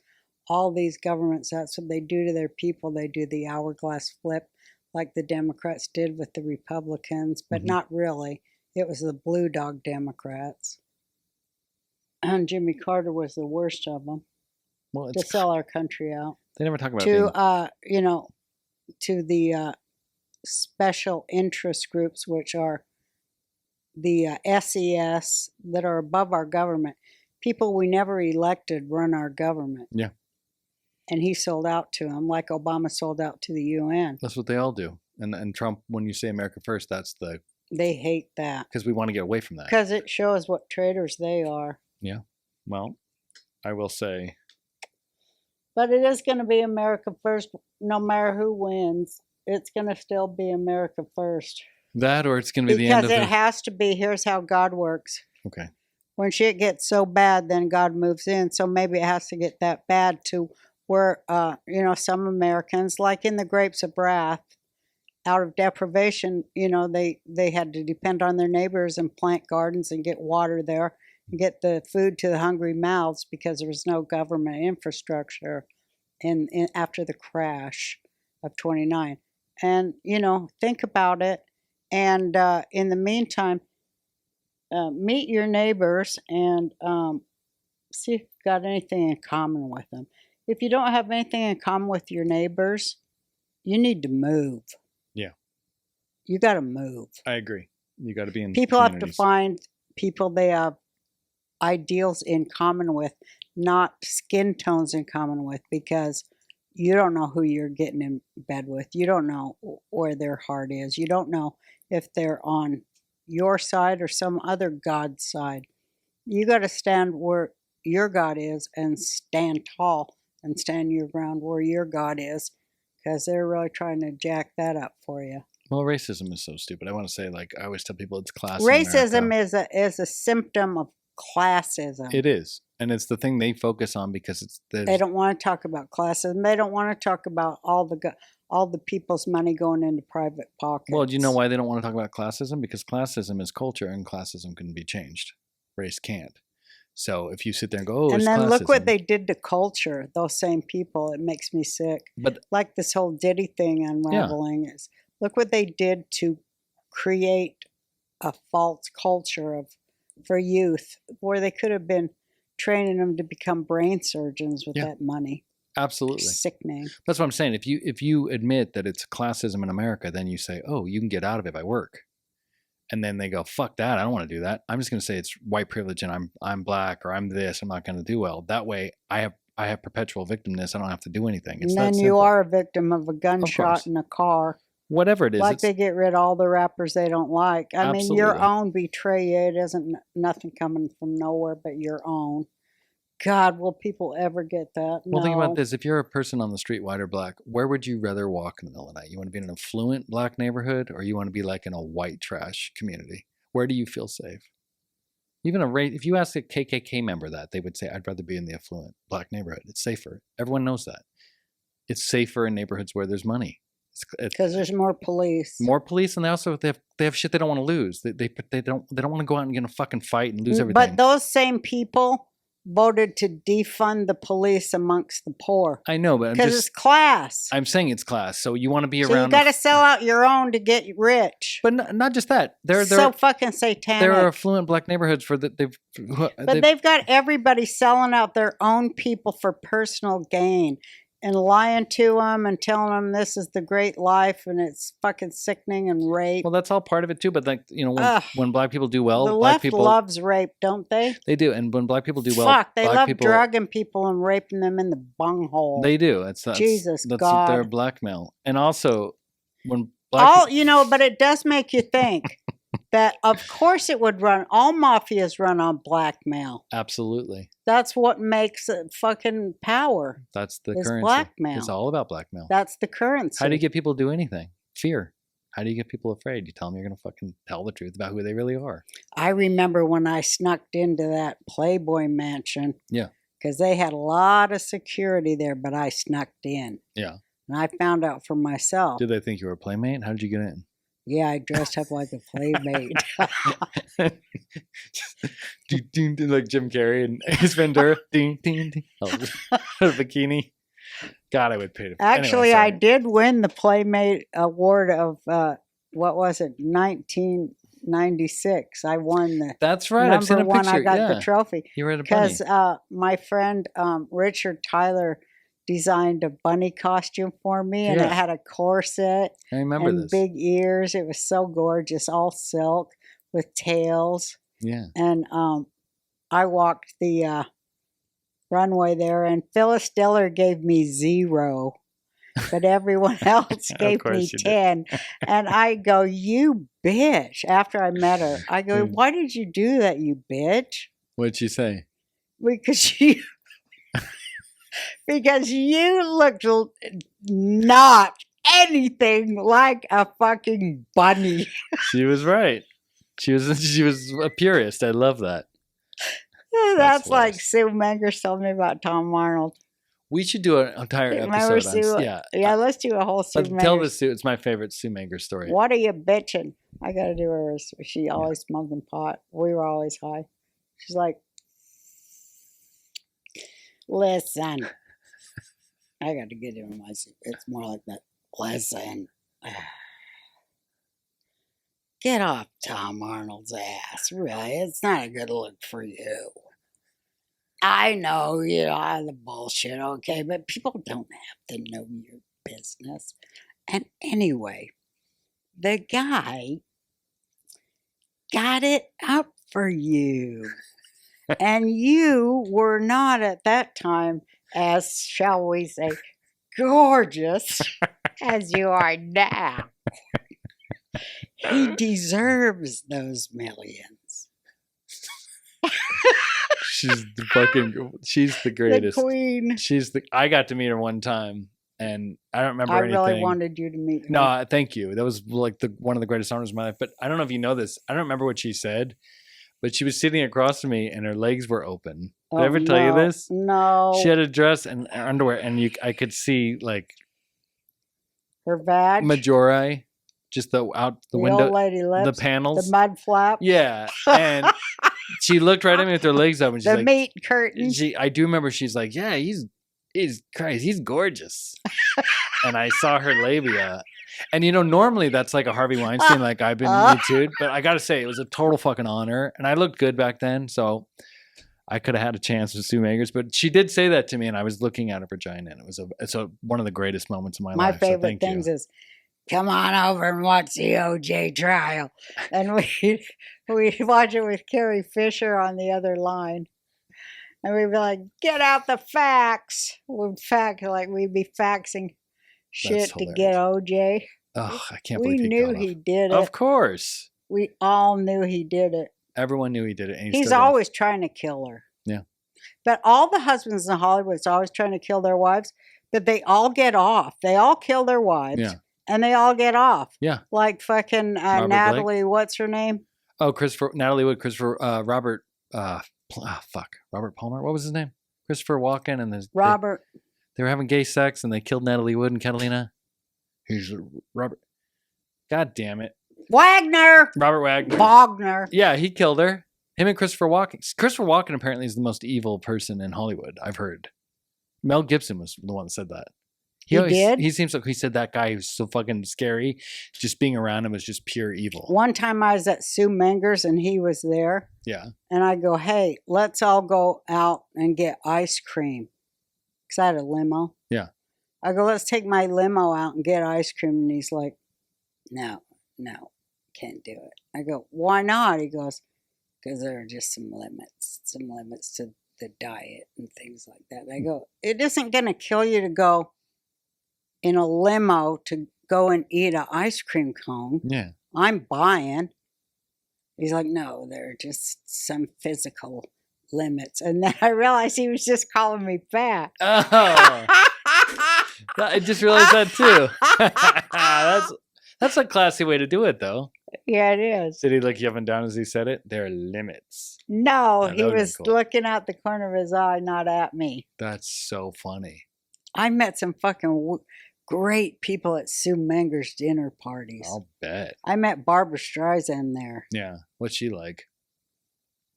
all these governments, that's what they do to their people. They do the hourglass flip like the Democrats did with the Republicans, but not really. It was the blue dog Democrats. And Jimmy Carter was the worst of them to sell our country out. They never talk about to the special interest groups, which are the SES that are above our government. People we never elected run our government. Yeah. And he sold out to them like Obama sold out to the UN. That's what they all do. And Trump, when you say America first, they hate that. Because we want to get away from that. Because it shows what traitors they are. Yeah. Well, I will say. But it is going to be America first, no matter who wins. It's going to still be America first. That, or it's going to be the end of Because it has to be. Here's how God works. Okay. When shit gets so bad, then God moves in. So maybe it has to get that bad to where, some Americans, like in the Grapes of Wrath, out of deprivation, they had to depend on their neighbors and plant gardens and get water there. Get the food to the hungry mouths because there was no government infrastructure in after the crash of 29. And, think about it. And in the meantime, meet your neighbors and see if you've got anything in common with them. If you don't have anything in common with your neighbors, you need to move. Yeah. You got to move. I agree. You got to be in people have to find people they have ideals in common with, not skin tones in common with, because you don't know who you're getting in bed with. You don't know where their heart is. You don't know if they're on your side or some other God's side. You got to stand where your God is and stand tall and stand your ground where your God is, because they're really trying to jack that up for you. Well, racism is so stupid. I want to say, I always tell people it's class. Racism is a symptom of classism. It is. And it's the thing they focus on because they don't want to talk about classism. They don't want to talk about all the people's money going into private pockets. Well, do you know why they don't want to talk about classism? Because classism is culture and classism can be changed. Race can't. So if you sit there and go, oh, and it's then look what classism. they did to culture. Those same people, it makes me sick. But like this whole Diddy thing unraveling is. Look what they did to create a false culture for youth, where they could have been training them to become brain surgeons with that money. Absolutely. Sickening. That's what I'm saying. If you admit that it's classism in America, then you say, oh, you can get out of it by work. And then they go, fuck that. I don't want to do that. I'm just going to say it's white privilege and I'm black or I'm this. I'm not going to do well. That way I have perpetual victimness. I don't have to do anything. It's and then you are a victim of a gunshot in a car. Whatever it is. Like they get rid of all the rappers they don't like. I mean, your Absolutely. own betray you. It isn't nothing coming from nowhere but your own. God, will people ever get that? Well, no. think about this. If you're a person on the street, white or black, where would you rather walk in the middle of the night? You want to be in an affluent black neighborhood, or you want to be like in a white trash community? Where do you feel safe? Even if you ask a KKK member that, they would say, I'd rather be in the affluent black neighborhood. It's safer. Everyone knows that. It's safer in neighborhoods where there's money. Because there's more police. More police, and they have shit they don't want to lose. They don't want to go out and get in a fucking fight and lose everything. But those same people voted to defund the police amongst the poor. I know, but because it's class. I'm saying it's class. So you want to be so around. You got to sell out your own to get rich. But not just that. They're so fucking satanic. There are affluent black neighborhoods for that. They've got everybody selling out their own people for personal gain. And lying to them and telling them this is the great life and it's fucking sickening and rape. Well, that's all part of it too. But when black people do well, the black left people loves rape, don't they? They do, and when black people do well, they love drugging people and raping them in the bunghole. They do. Jesus that's God. Their blackmail, and also when but it does make you think. That of course it would run. All mafias run on blackmail. Absolutely. That's what makes it fucking power. That's the currency. Blackmail. It's all about blackmail. That's the currency. How do you get people to do anything? Fear. How do you get people afraid? You tell them you're going to fucking tell the truth about who they really are. I remember when I snuck into that Playboy mansion. Yeah. Because they had a lot of security there, but I snuck in. Yeah. And I found out for myself. Did they think you were a playmate? How did you get in? Yeah, I dressed up like a playmate. Like Jim Carrey and Ace Ventura. A bikini. God, I would pay to. Actually, anyway, I did win the Playmate Award of, what was it, 1996. I won the That's right. I've seen a one. picture. I got the trophy. You were at a bunny. Because my friend Richard Tyler designed a bunny costume for me, and it had a corset. I remember and this. Big ears. It was so gorgeous, all silk with tails. Yeah. And I walked the runway there, and Phyllis Diller gave me 0, but everyone else gave me 10. And I go, you bitch. After I met her, I go, why did you do that, you bitch? What'd she say? Because you looked not anything like a fucking bunny. She was right. She was a purist. I love that. That's like Sue Mengers told me about Tom Arnold. We should do an entire episode on yeah, let's do a whole Sue Mengers. Tell the Sue. It's my favorite Sue Mengers story. What are you bitching? I got to do her. She always smoking pot. We were always high. She's like, listen. I got to get in my seat. It's more like that. Listen. Get off Tom Arnold's ass, really. It's not a good look for you. I know, the bullshit, okay, but people don't have to know your business. And anyway, the guy got it up for you. And you were not at that time as, shall we say, gorgeous as you are now. He deserves those millions. She's the greatest. The queen. I got to meet her one time, and I don't remember anything. I really wanted you to meet her. No, thank you. That was like one of the greatest honors of my life. But I don't know if you know this. I don't remember what she said, but she was sitting across from me, and her legs were open. Did I ever tell you this? No. She had a dress and underwear, and I could see like her vag, Majori, just the window, old lady lips, the panels, the mud flap. Yeah, and She looked right at me with her legs up, and she's The like, meat curtain. I do remember she's like, yeah, he's Christ, he's gorgeous. And I saw her labia. And normally that's like a Harvey Weinstein, like I've been Me Too'd. But I got to say, it was a total fucking honor. And I looked good back then. So I could have had a chance with Sue Megers. But she did say that to me. And I was looking at her vagina. And it's one of the greatest moments of my life. My favorite things is, come on over and watch the OJ trial. And we watch it with Carrie Fisher on the other line. And we'd be like, get out the facts. We'd be faxing shit to get OJ. Oh, I can't believe we knew he did it. Of course. We all knew he did it. Everyone knew he did it. And he's always trying to kill her. Yeah. But all the husbands in Hollywood is always trying to kill their wives, but they all get off. They all kill their wives. Yeah. And they all get off. Yeah. Like fucking Natalie, Blake? What's her name? Oh, Natalie Wood, Robert, Robert Palmer. What was his name? Christopher Walken and Robert. They were having gay sex and they killed Natalie Wood and Catalina. Who's Robert? God damn it. Wagner. Robert Wagner. Wagner. Yeah, he killed her. Him and Christopher Walken. Christopher Walken apparently is the most evil person in Hollywood, I've heard. Mel Gibson was the one that said that. He did? He seems like he said that guy who's so fucking scary. Just being around him was just pure evil. One time I was at Sue Menger's and he was there. Yeah. And I go, hey, let's all go out and get ice cream. Because I had a limo. Yeah. I go, let's take my limo out and get ice cream. And he's like, no, can't do it. I go, why not? He goes, because there are just some limits to the diet and things like that. I go, it isn't going to kill you to go in a limo to go and eat an ice cream cone. Yeah. I'm buying. He's like, no, there are just some physical limits. And then I realized he was just calling me fat. Oh. I just realized that too. That's a classy way to do it, though. Yeah, it is. Did he look you up and down as he said it? There are limits. No, he was looking out the corner of his eye, not at me. That's so funny. I met some fucking great people at Sue Menger's dinner parties. I'll bet. I met Barbara Streisand there. Yeah. What's she like?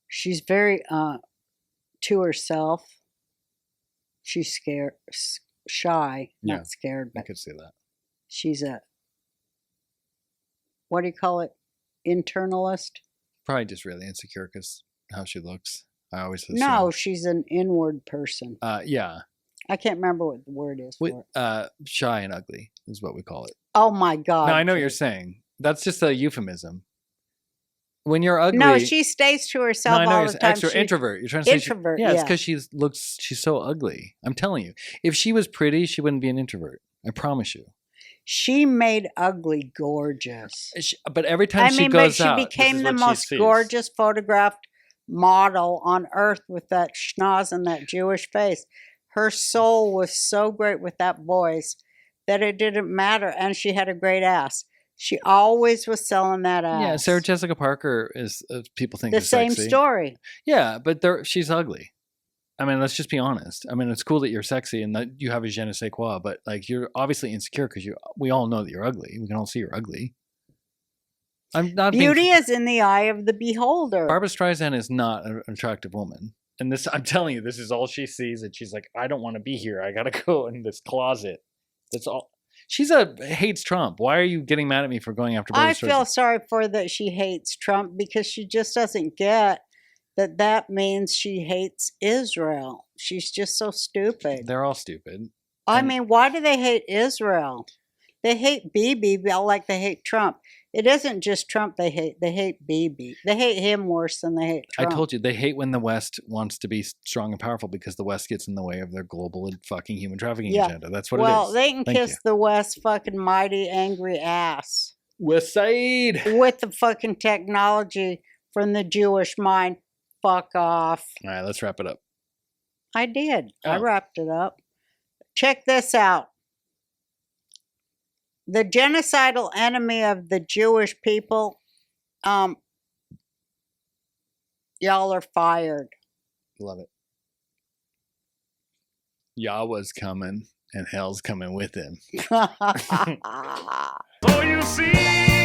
She's very to herself. She's shy, not scared, but I could see that. She's what do you call it? Internalist? Probably just really insecure because how she looks. I always assume. No, she's an inward person. Yeah. I can't remember what the word is for it. Shy and ugly is what we call it. Oh my God. No, I know what you're saying. That's just a euphemism. When you're ugly. No, she stays to herself all the time. Introvert. You're trying to say introvert. It's because she's so ugly. I'm telling you. If she was pretty, she wouldn't be an introvert. I promise you. She made ugly gorgeous. But every time she goes out, she became the most gorgeous photographed model on earth with that schnoz and that Jewish face. Her soul was so great with that voice that it didn't matter. And she had a great ass. She always was selling that ass. Yeah, Sarah Jessica Parker is, people think, the is same sexy. Story. Yeah, but she's ugly. I mean, let's just be honest. I mean, it's cool that you're sexy and that you have a je ne sais quoi, but like you're obviously insecure because we all know that you're ugly. We can all see you're ugly. I'm not. Beauty is in the eye of the beholder. Barbara Streisand is not an attractive woman. And this, I'm telling you, this is all she sees. And she's like, I don't want to be here. I got to go in this closet. That's all. She's hates Trump. Why are you getting mad at me for going after Barbara Streisand? I feel sorry for that she hates Trump because she just doesn't get that means she hates Israel. She's just so stupid. They're all stupid. I mean, why do they hate Israel? They hate Bibi like they hate Trump. It isn't just Trump they hate. They hate Bibi. They hate him worse than they hate Trump. I told you, they hate when the West wants to be strong and powerful because the West gets in the way of their global and fucking human trafficking agenda. That's what it is. Well, they can kiss the West fucking mighty angry ass. West Side. With the fucking technology from the Jewish mind. Fuck off. All right, let's wrap it up. I did. Oh. I wrapped it up. Check this out. The genocidal enemy of the Jewish people, y'all are fired. Love it. Yahweh's coming and hell's coming with him. So you see